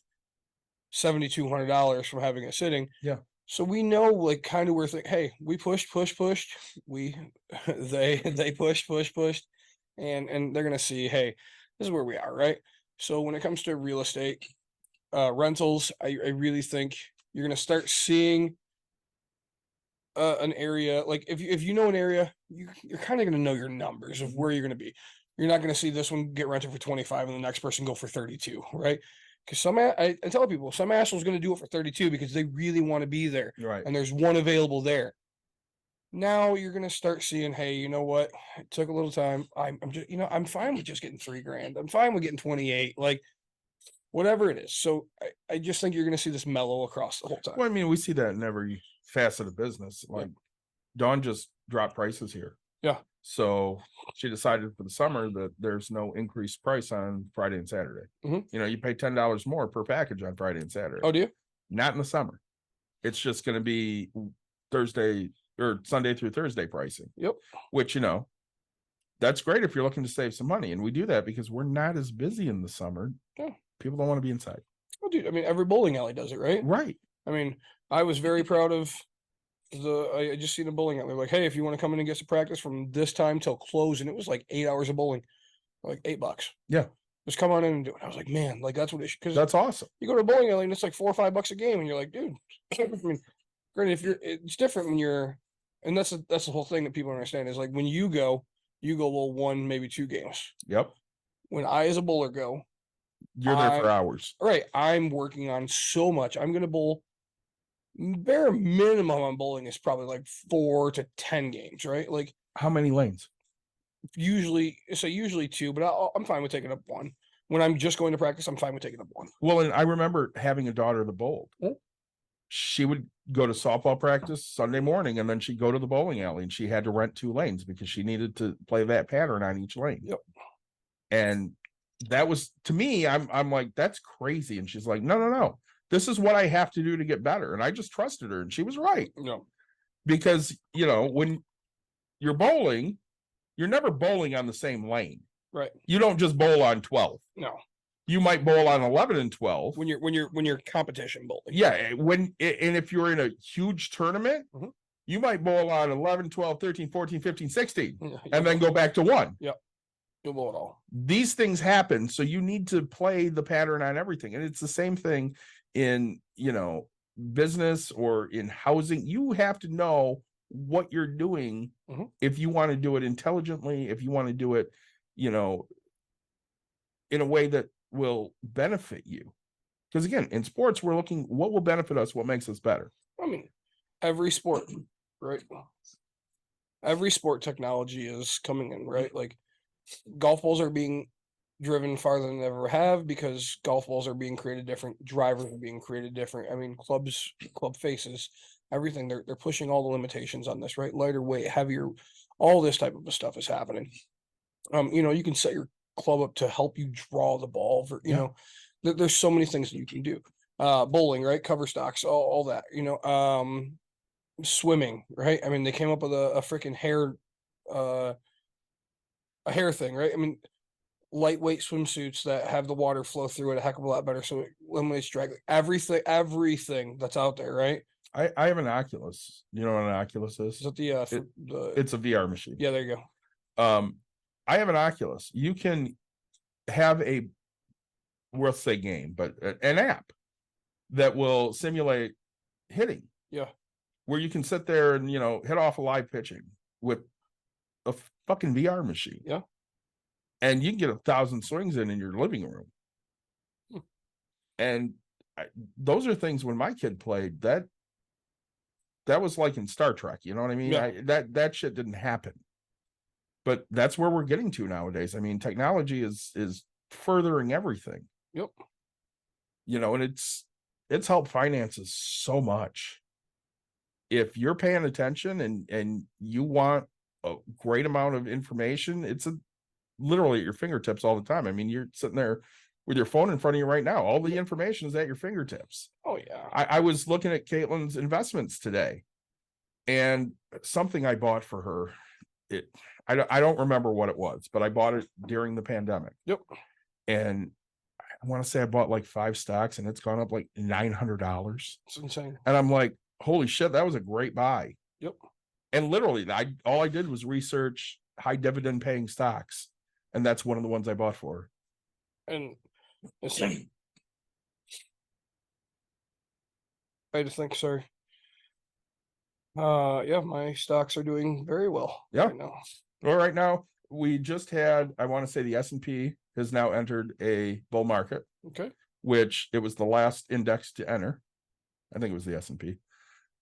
$7,200 from having it sitting. Yeah. So we know, like, kind of where hey, we pushed, they pushed, and they're gonna see, hey, this is where we are, right? So when it comes to real estate, rentals, I really think you're gonna start seeing an area, like if you know an area, you're kind of going to know your numbers of where you're going to be. You're not going to see this one get rented for 25 and the next person go for 32, right? Because I tell people some asshole's going to do it for 32 because they really want to be there, Right. and there's one available there. Now you're going to start seeing, hey, you know what? It took a little time. I'm just, I'm fine with just getting $3,000. I'm fine with getting 28, like whatever it is. So I just think you're going to see this mellow across the whole time. Well, I mean, we see that in every facet of business. Like, Dawn just dropped prices here. Yeah. So she decided for the summer that there's no increased price on Friday and Saturday. Mhm. You know, you pay $10 more per package on Friday and Saturday. Oh, do you? Not in the summer. It's just going to be Thursday or Sunday through Thursday pricing. Yep. Which, you know, that's great if you're looking to save some money. And we do that because we're not as busy in the summer. Yeah. People don't want to be inside. Oh, dude, I mean, every bowling alley does it, right? Right. I mean, I was very proud of I just seen a bowling alley. Like, hey, if you want to come in and get some practice from this time till close, and it was like 8 hours of bowling, like $8. Yeah. Just come on in and do it. I was like, man, like that's what it should, because That's awesome. you go to a bowling alley and it's like $4 or $5 a game, and you're like, dude. I mean, granted, if it's different when you're, and that's the whole thing that people don't understand is like when you go well 1, maybe 2 games. Yep. When I as a bowler go, You're there for hours. all right, I'm working on so much. I'm gonna bowl. Bare minimum on bowling is probably like 4 to 10 games, right? Like How many lanes? usually 2, but I'm fine with taking up 1. When I'm just going to practice, I'm fine with taking up 1. Well, and I remember having a daughter that bowled. Hmm. She would go to softball practice Sunday morning, and then she'd go to the bowling alley, and she had to rent 2 lanes because she needed to play that pattern on each lane. Yep. And that was, to me, I'm like, that's crazy. And she's like, no. This is what I have to do to get better. And I just trusted her, and she was right. No. Because, you know, when you're bowling, you're never bowling on the same lane. Right. You don't just bowl on 12. No. You might bowl on 11 and 12. When you're competition bowling. Yeah, and if you're in a huge tournament, Mhm. you might bowl on 11, 12, 13, 14, 15, 16, Yeah, and then go back to 1. you'll bowl it all. These things happen, so you need to play the pattern on everything. And it's the same thing in, you know, business or in housing. You have to know what you're doing Mhm. if you want to do it intelligently, if you want to do it, you know, in a way that will benefit you. Because again, in sports, we're looking what will benefit us, what makes us better. I mean, every sport, right? Every sport technology is coming in, right? Like golf balls are being driven farther than they ever have because golf balls are being created different, drivers are being created different. I mean, club faces, everything, they're pushing all the limitations on this, right? Lighter weight, heavier, all this type of stuff is happening. You know, you can set your club up to help you draw the ball for, you know, there's so many things that you can do. Bowling, right? Cover stocks, all that, you know, swimming, right? I mean, they came up with a freaking hair, a hair thing, right? I mean, lightweight swimsuits that have the water flow through it a heck of a lot better, so it eliminates drag. Everything that's out there, right? I have an Oculus. You know what an Oculus is? Is that the It's a VR machine. yeah, there you go. I have an Oculus. You can have we'll say game, but an app that will simulate hitting. Yeah. Where you can sit there and, you know, hit off a live pitching with a fucking VR machine. Yeah. And you can get 1,000 swings in your living room. Hmm. And those are things when my kid played that was like in Star Trek, you know what I mean? Yeah. That shit didn't happen. But that's where we're getting to nowadays. I mean, technology is furthering everything. Yep. You know, and it's helped finances so much. If you're paying attention and you want a great amount of information, it's literally at your fingertips all the time. I mean, you're sitting there with your phone in front of you right now. All the information is at your fingertips. Oh yeah. I was looking at Caitlin's investments today, and something I bought for her, I don't remember what it was, but I bought it during the pandemic. Yep. And I want to say I bought like 5 stocks, and it's gone up like $900. It's insane. And I'm like, holy shit, that was a great buy. Yep. And literally, all I did was research high dividend paying stocks, and that's one of the ones I bought for. And it's, I just think, sorry. Yeah, my stocks are doing very well. Yeah. Right now. Well, right now we just had, I want to say the S&P has now entered a bull market, Okay. which it was the last index to enter. I think it was the S&P.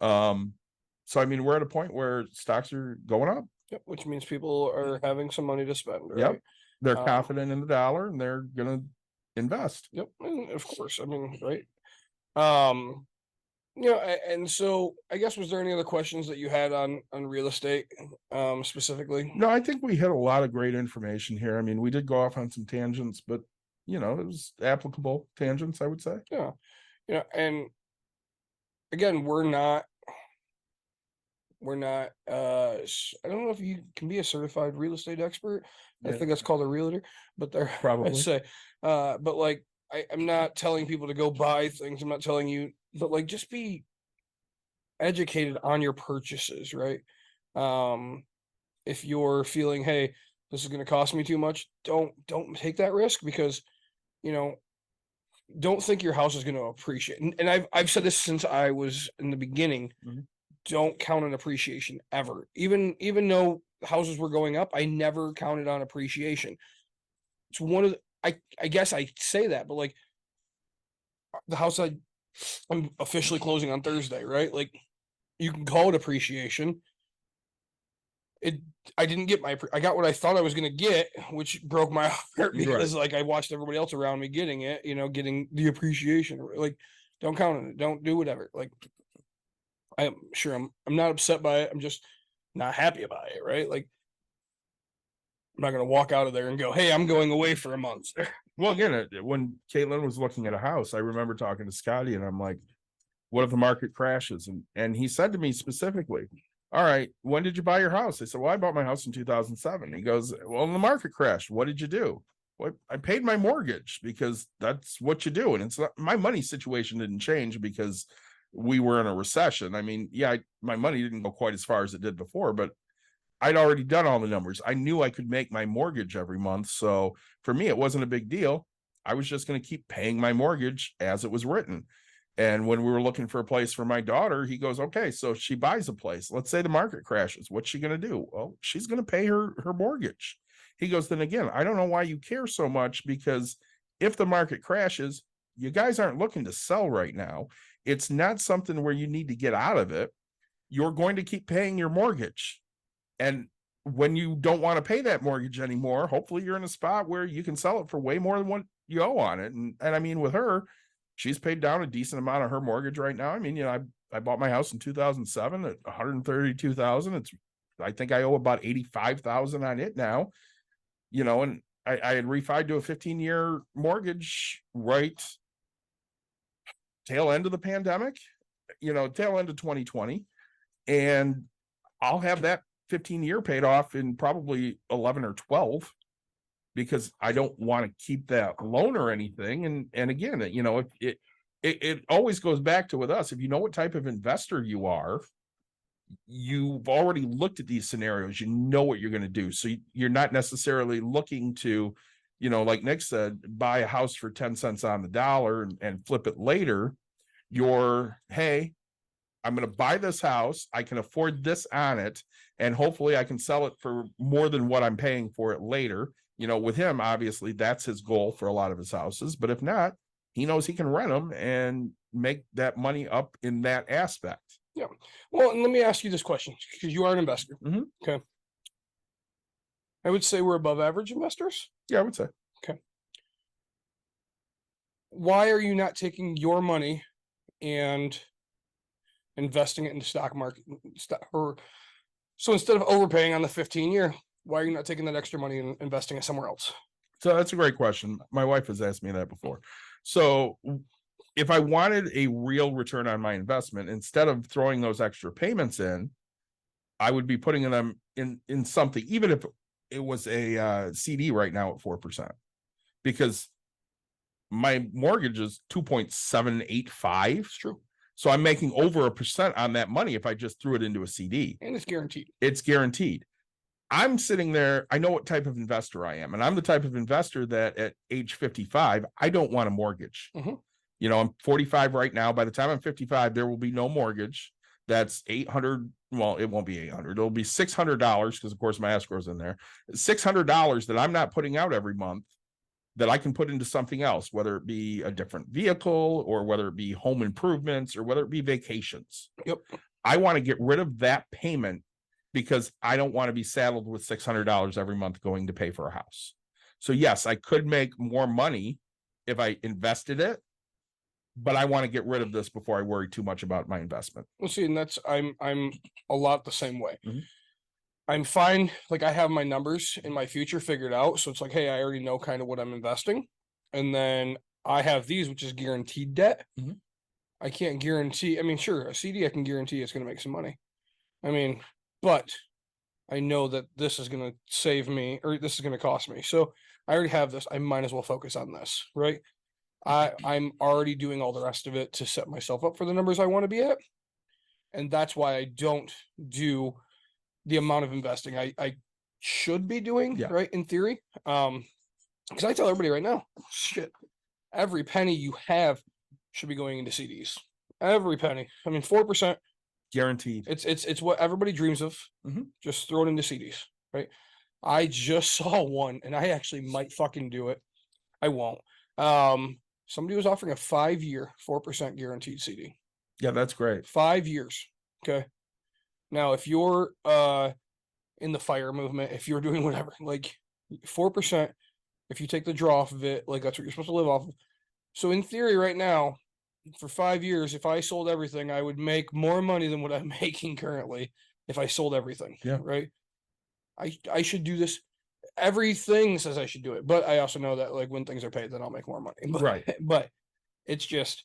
So I mean, we're at a point where stocks are going up. Yep. Which means people are having some money to spend. Right? Yep. They're confident in the dollar, and they're gonna invest. Yep. And of course, I mean, right. And so I guess, was there any other questions that you had on real estate, specifically? No, I think we hit a lot of great information here. I mean, we did go off on some tangents, but it was applicable tangents, I would say. Yeah. And again, we're not I don't know if you can be a certified real estate expert. I Yeah. think that's called a realtor, but they're Probably. I'd say, but like, I'm not telling people to go buy things. I'm not telling you, but like, just be educated on your purchases, right? If you're feeling, hey, this is going to cost me too much, don't take that risk, because you know don't think your house is going to appreciate. And I've said this since I was in the beginning. Mhm. Don't count on appreciation ever. Even though houses were going up, I never counted on appreciation. It's one of the, I guess I say that, but like, the house I'm officially closing on Thursday, right? Like, you can call it appreciation. I didn't get I got what I thought I was going to get, which broke my heart, because like, I watched everybody else around me getting it, getting the appreciation. Like, don't count on it. Don't do whatever. Like, I'm sure I'm not upset by it. I'm just not happy about it, right? Like, I'm not going to walk out of there and go, hey, I'm going away for a month. Well, again, when Caitlin was looking at a house, I remember talking to Scotty, and I'm like, what if the market crashes? And he said to me specifically, all right, when did you buy your house? I said, well, I bought my house in 2007. He goes, well, the market crashed. What did you do? What? I paid my mortgage, because that's what you do. And it's not, my money situation didn't change because we were in a recession. I mean, yeah, my money didn't go quite as far as it did before, but I'd already done all the numbers. I knew I could make my mortgage every month. So for me, it wasn't a big deal. I was just going to keep paying my mortgage as it was written. And when we were looking for a place for my daughter, he goes, okay, so she buys a place. Let's say the market crashes. What's she going to do? Well, she's going to pay her mortgage. He goes, then again, I don't know why you care so much, because if the market crashes, you guys aren't looking to sell right now. It's not something where you need to get out of it. You're going to keep paying your mortgage. And when you don't want to pay that mortgage anymore, hopefully you're in a spot where you can sell it for way more than what you owe on it. And I mean, with her, she's paid down a decent amount of her mortgage right now. I mean, I bought my house in 2007 at 132,000. I think I owe about 85,000 on it now, and I had refied to a 15-year mortgage right tail end of the pandemic, tail end of 2020. And I'll have that 15-year paid off in probably 11 or 12, because I don't want to keep that loan or anything. And again, it always goes back to with us. If you know what type of investor you are, you've already looked at these scenarios, you know what you're going to do. So you're not necessarily looking to, like Nick said, buy a house for 10 cents on the dollar and flip it later. Hey, I'm going to buy this house. I can afford this on it. And hopefully I can sell it for more than what I'm paying for it later. With him, obviously that's his goal for a lot of his houses. But if not, he knows he can rent them and make that money up in that aspect. Yeah. Well, and let me ask you this question, because you are an investor. Mm-hmm. Okay. I would say we're above average investors. Yeah, I would say. Okay. Why are you not taking your money and investing it in the stock market? So instead of overpaying on the 15-year, why are you not taking that extra money and investing it somewhere else? So that's a great question. My wife has asked me that before. So if I wanted a real return on my investment, instead of throwing those extra payments in, I would be putting them in something, even if it was a CD right now at 4%, because my mortgage is 2.785. It's true. So I'm making over 1% on that money if I just threw it into a CD. And it's guaranteed. It's guaranteed. I'm sitting there, I know what type of investor I am. And I'm the type of investor that at age 55, I don't want a mortgage. Mm-hmm. I'm 45 right now. By the time I'm 55, there will be no mortgage. That's 800. Well, it won't be 800. It'll be $600, because of course my escrow's in there. $600 that I'm not putting out every month, that I can put into something else, whether it be a different vehicle, or whether it be home improvements, or whether it be vacations. Yep. I want to get rid of that payment, because I don't want to be saddled with $600 every month going to pay for a house. So yes, I could make more money if I invested it, but I want to get rid of this before I worry too much about my investment. Well, see, and that's I'm a lot the same way. Mhm. I'm fine. Like I have my numbers in my future figured out. So it's like, hey, I already know kind of what I'm investing. And then I have these, which is guaranteed debt. Mhm. I can't guarantee. I mean, sure, a CD I can guarantee it's going to make some money. I mean, but I know that this is going to save me or this is going to cost me. So I already have this. I might as well focus on this, right? I'm already doing all the rest of it to set myself up for the numbers I want to be at. And that's why I don't do the amount of investing I should be doing, Yeah. right? In theory. Because I tell everybody right now, shit, every penny you have should be going into CDs. Every penny. I mean, 4%. Guaranteed. It's what everybody dreams of. Mhm. Just throw it into CDs, right? I just saw one, and I actually might fucking do it. I won't. Somebody was offering a 5-year 4% guaranteed CD. Yeah, that's great. 5 years. Okay. Now, if you're in the fire movement, if you're doing whatever, like 4%, if you take the draw off of it, like that's what you're supposed to live off of. So in theory, right now, for 5 years, if I sold everything, I would make more money than what I'm making currently if I sold everything. Yeah. Right. I should do this. Everything says I should do it, but I also know that like when things are paid, then I'll make more money. But, Right. But it's just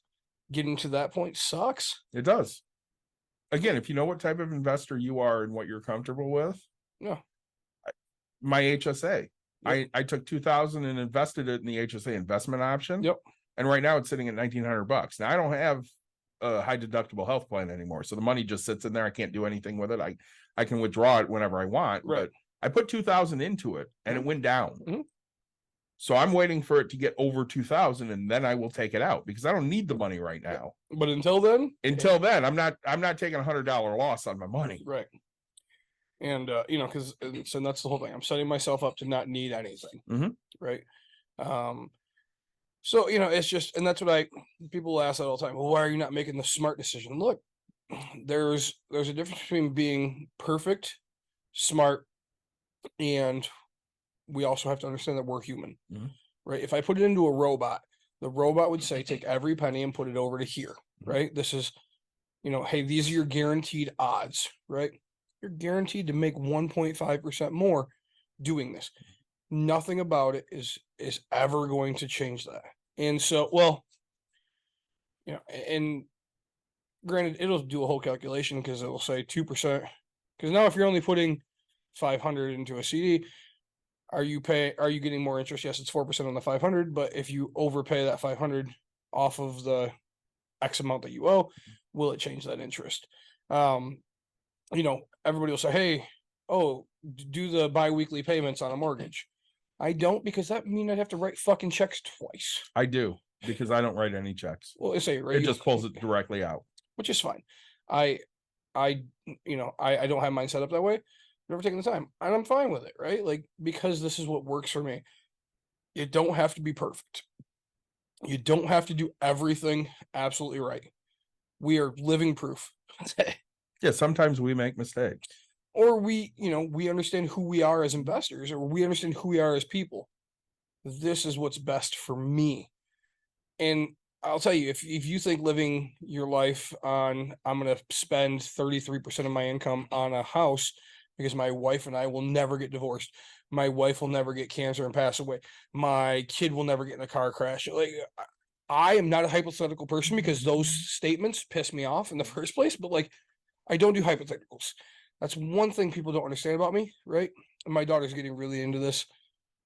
getting to that point sucks. It does. Again, if you know what type of investor you are and what you're comfortable with. No. My HSA. Yep. I took 2,000 and invested it in the HSA investment option. Yep. And right now it's sitting at $1,900. Now I don't have a high deductible health plan anymore. So the money just sits in there. I can't do anything with it. I can withdraw it whenever I want. Right. But I put 2,000 into it and it went down. Mhm. So I'm waiting for it to get over 2,000 and then I will take it out because I don't need the money right now. But until then, Until then, I'm not taking $100 loss on my money. right. And because so that's the whole thing. I'm setting myself up to not need anything. Mhm. Right. So it's just, and that's what people ask that all the time. Well, why are you not making the smart decision? Look, there's a difference between being perfect, smart, and we also have to understand that we're human. Mhm. Right? If I put it into a robot, the robot would say, take every penny and put it over to here. Right? This is, hey, these are your guaranteed odds, right? You're guaranteed to make 1.5% more doing this. Nothing about it is ever going to change that. And so, well, and granted, it'll do a whole calculation because it'll say 2%. Because now if you're only putting 500 into a CD, are you getting more interest? Yes, it's 4% on the 500, but if you overpay that 500 off of the X amount that you owe, will it change that interest? Everybody will say, hey, do the bi-weekly payments on a mortgage. I don't, because that mean I'd have to write fucking checks twice. I do because I don't write any checks. Well, it's right. It just pulls it directly out. Which is fine. I don't have mine set up that way. Never taken the time, and I'm fine with it, right? Like, because this is what works for me. You don't have to be perfect. You don't have to do everything absolutely right. We are living proof. Yeah, sometimes we make mistakes. Or we understand who we are as investors, or we understand who we are as people. This is what's best for me. And I'll tell you, if you think living your life on, I'm going to spend 33% of my income on a house because my wife and I will never get divorced. My wife will never get cancer and pass away. My kid will never get in a car crash. Like, I am not a hypothetical person because those statements piss me off in the first place. But like, I don't do hypotheticals. That's one thing people don't understand about me, right? And my daughter's getting really into this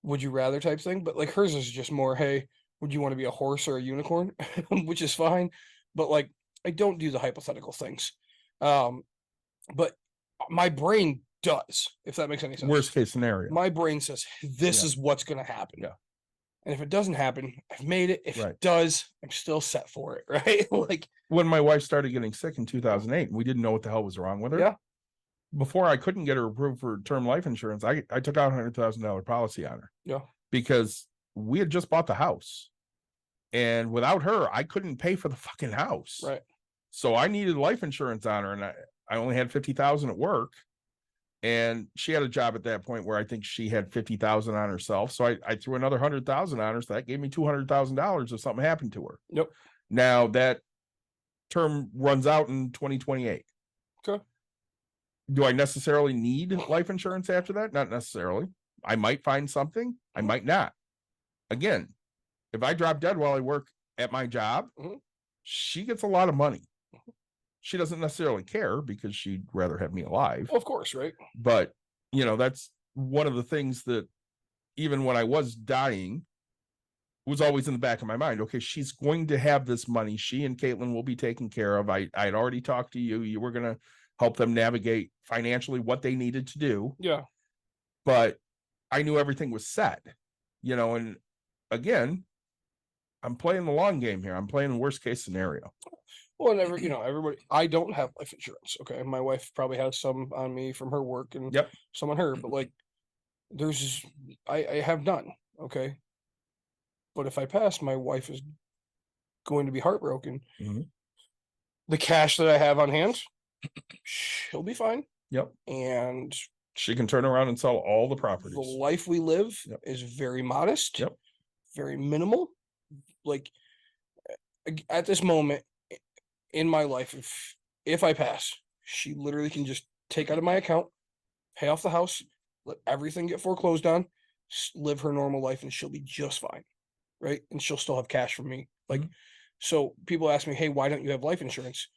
would you rather type thing, but like hers is just more, hey, would you want to be a horse or a unicorn? Which is fine. But like, I don't do the hypothetical things. But my brain does, if that makes any sense. Worst case scenario. My brain says, this is what's going to happen. Yeah. And if it doesn't happen, I've made it. If Right. it does, I'm still set for it. Right. Like, when my wife started getting sick in 2008, we didn't know what the hell was wrong with her. Yeah. Before I couldn't get her approved for term life insurance, I took out $100,000 policy on her. Yeah. Because we had just bought the house. And without her, I couldn't pay for the fucking house. Right. So I needed life insurance on her, and I only had 50,000 at work. And she had a job at that point where I think she had 50,000 on herself. So I threw another 100,000 on her. So that gave me $200,000 if something happened to her. Yep. Now that term runs out in 2028. Okay. Do I necessarily need life insurance after that? Not necessarily. I might find something. I might not. Again, if I drop dead while I work at my job, she gets a lot of money. She doesn't necessarily care because she'd rather have me alive. Of course, right? But, that's one of the things that even when I was dying was always in the back of my mind. Okay, she's going to have this money. She and Caitlin will be taken care of. I'd already talked to you. You were going to help them navigate financially what they needed to do. Yeah. But I knew everything was set, and again, I'm playing the long game here. I'm playing the worst case scenario. Well, and everybody, I don't have life insurance. Okay. My wife probably has some on me from her work and some on her, but like I have none. Okay. But if I pass, my wife is going to be heartbroken. The cash that I have on hand, she'll be fine. Yep. And she can turn around and sell all the properties. The life we live is very modest. Yep. Very minimal. Like at this moment in my life, if I pass, she literally can just take out of my account, pay off the house, let everything get foreclosed on, live her normal life, and she'll be just fine. Right. And she'll still have cash from me. Like, so people ask me, hey, why don't you have life insurance?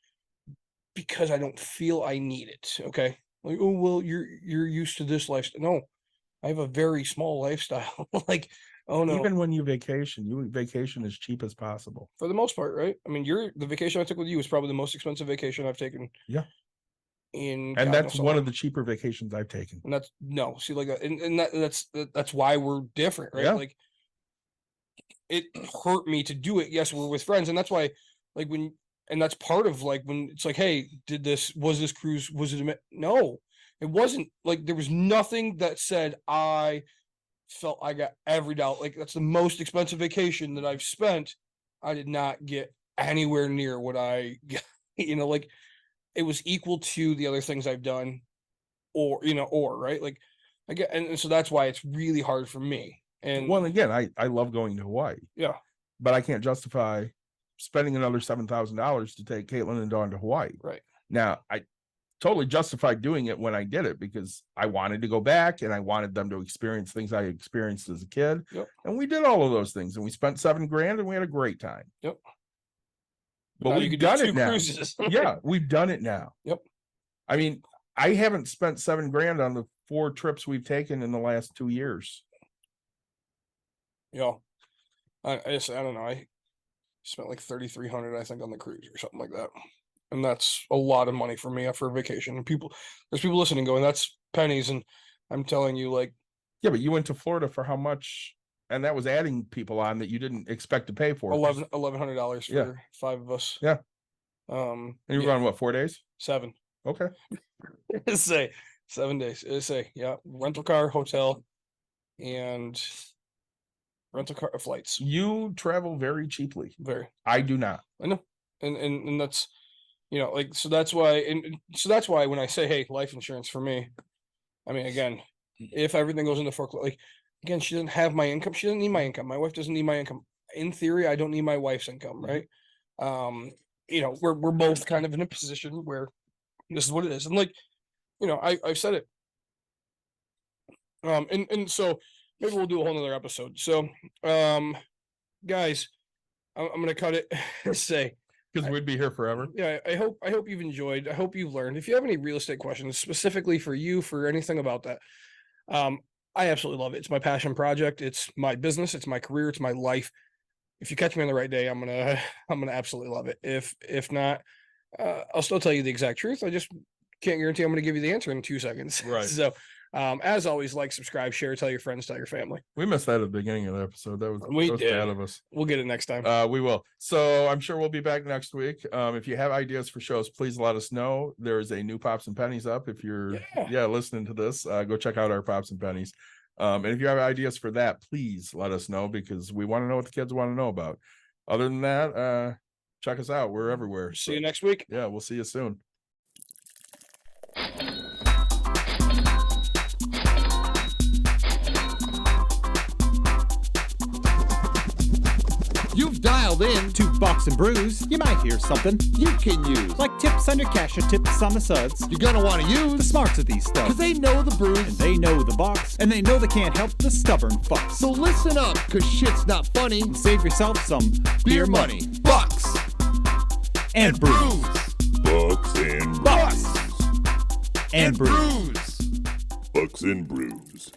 Because I don't feel I need it. Okay. Like, oh, well, you're used to this lifestyle. No, I have a very small lifestyle. Like, oh no. Even when you vacation as cheap as possible. For the most part, right? I mean, the vacation I took with you was probably the most expensive vacation I've taken. Yeah. And that's one of the cheaper vacations I've taken. And see, like that, and that's why we're different, right? Yeah. Like, it hurt me to do it. Yes, we're with friends, and that's why, like, and that's part of like when it's like, hey, was this cruise? Was it? No, it wasn't. Like, there was nothing that said I felt I got every dollar. Like, that's the most expensive vacation that I've spent. I did not get anywhere near what I got. Like, it was equal to the other things I've done, or right. Like, I get, and so that's why it's really hard for me. And well, again, I love going to Hawaii. Yeah, but I can't justify spending another $7,000 to take Caitlin and Dawn to Hawaii. Right. Now, I totally justified doing it when I did it because I wanted to go back and I wanted them to experience things I experienced as a kid. Yep. And we did all of those things and we spent $7,000 and we had a great time. Yep. But we've done it now. Cruises. Yeah, we've done it now. Yep. I mean, I haven't spent $7,000 on the 4 trips we've taken in the last 2 years. Yeah. I don't know. I spent like $3,300, I think, on the cruise or something like that. And that's a lot of money for me for a vacation. And there's people listening going, that's pennies. And I'm telling you, like, yeah, but you went to Florida for how much? And that was adding people on that you didn't expect to pay for. $1,100 for 5 of us. Yeah. And you were gone what, 4 days? 7. Okay. Say 7 days. Yeah, rental car, hotel, and rental car flights. You travel very cheaply. Very. I do not. I know. And that's, like, so that's why when I say, hey, life insurance for me, I mean, again, if everything goes into foreclosure, like, again, she doesn't have my income. She doesn't need my income. My wife doesn't need my income. In theory, I don't need my wife's income, right? We're both kind of in a position where this is what it is. And like, I've said it. And so maybe we'll do a whole nother episode. So, guys, I'm going to cut it. Say, because we'd be here forever. Yeah, I hope you've enjoyed. I hope you've learned. If you have any real estate questions specifically for you, for anything about that, I absolutely love it. It's my passion project. It's my business. It's my career. It's my life. If you catch me on the right day, I'm gonna absolutely love it. If not, I'll still tell you the exact truth. I just can't guarantee I'm gonna give you the answer in 2 seconds. Right. So, as always, like, subscribe, share, tell your friends, tell your family. We missed that at the beginning of the episode. That was bad of us. We'll get it next time. We will. So I'm sure we'll be back next week. If you have ideas for shows, please let us know. There's a new Pops and Pennies up. If you're listening to this, go check out our Pops and Pennies. And if you have ideas for that, please let us know because we want to know what the kids want to know about. Other than that, check us out. We're everywhere. See you next week. Yeah, we'll see you soon. You've dialed called in to Bucks and Brews, you might hear something you can use. like tips on your cash or tips on the suds. You're gonna want to The use smarts of these stuff. because they know the brews. And they know the Bucks, and they know they can't help the stubborn fucks. So listen up, cause shit's not funny. Save yourself some Beer money. Bucks and brews. Bucks and Bucks Brews. and brews. Bucks and Brews.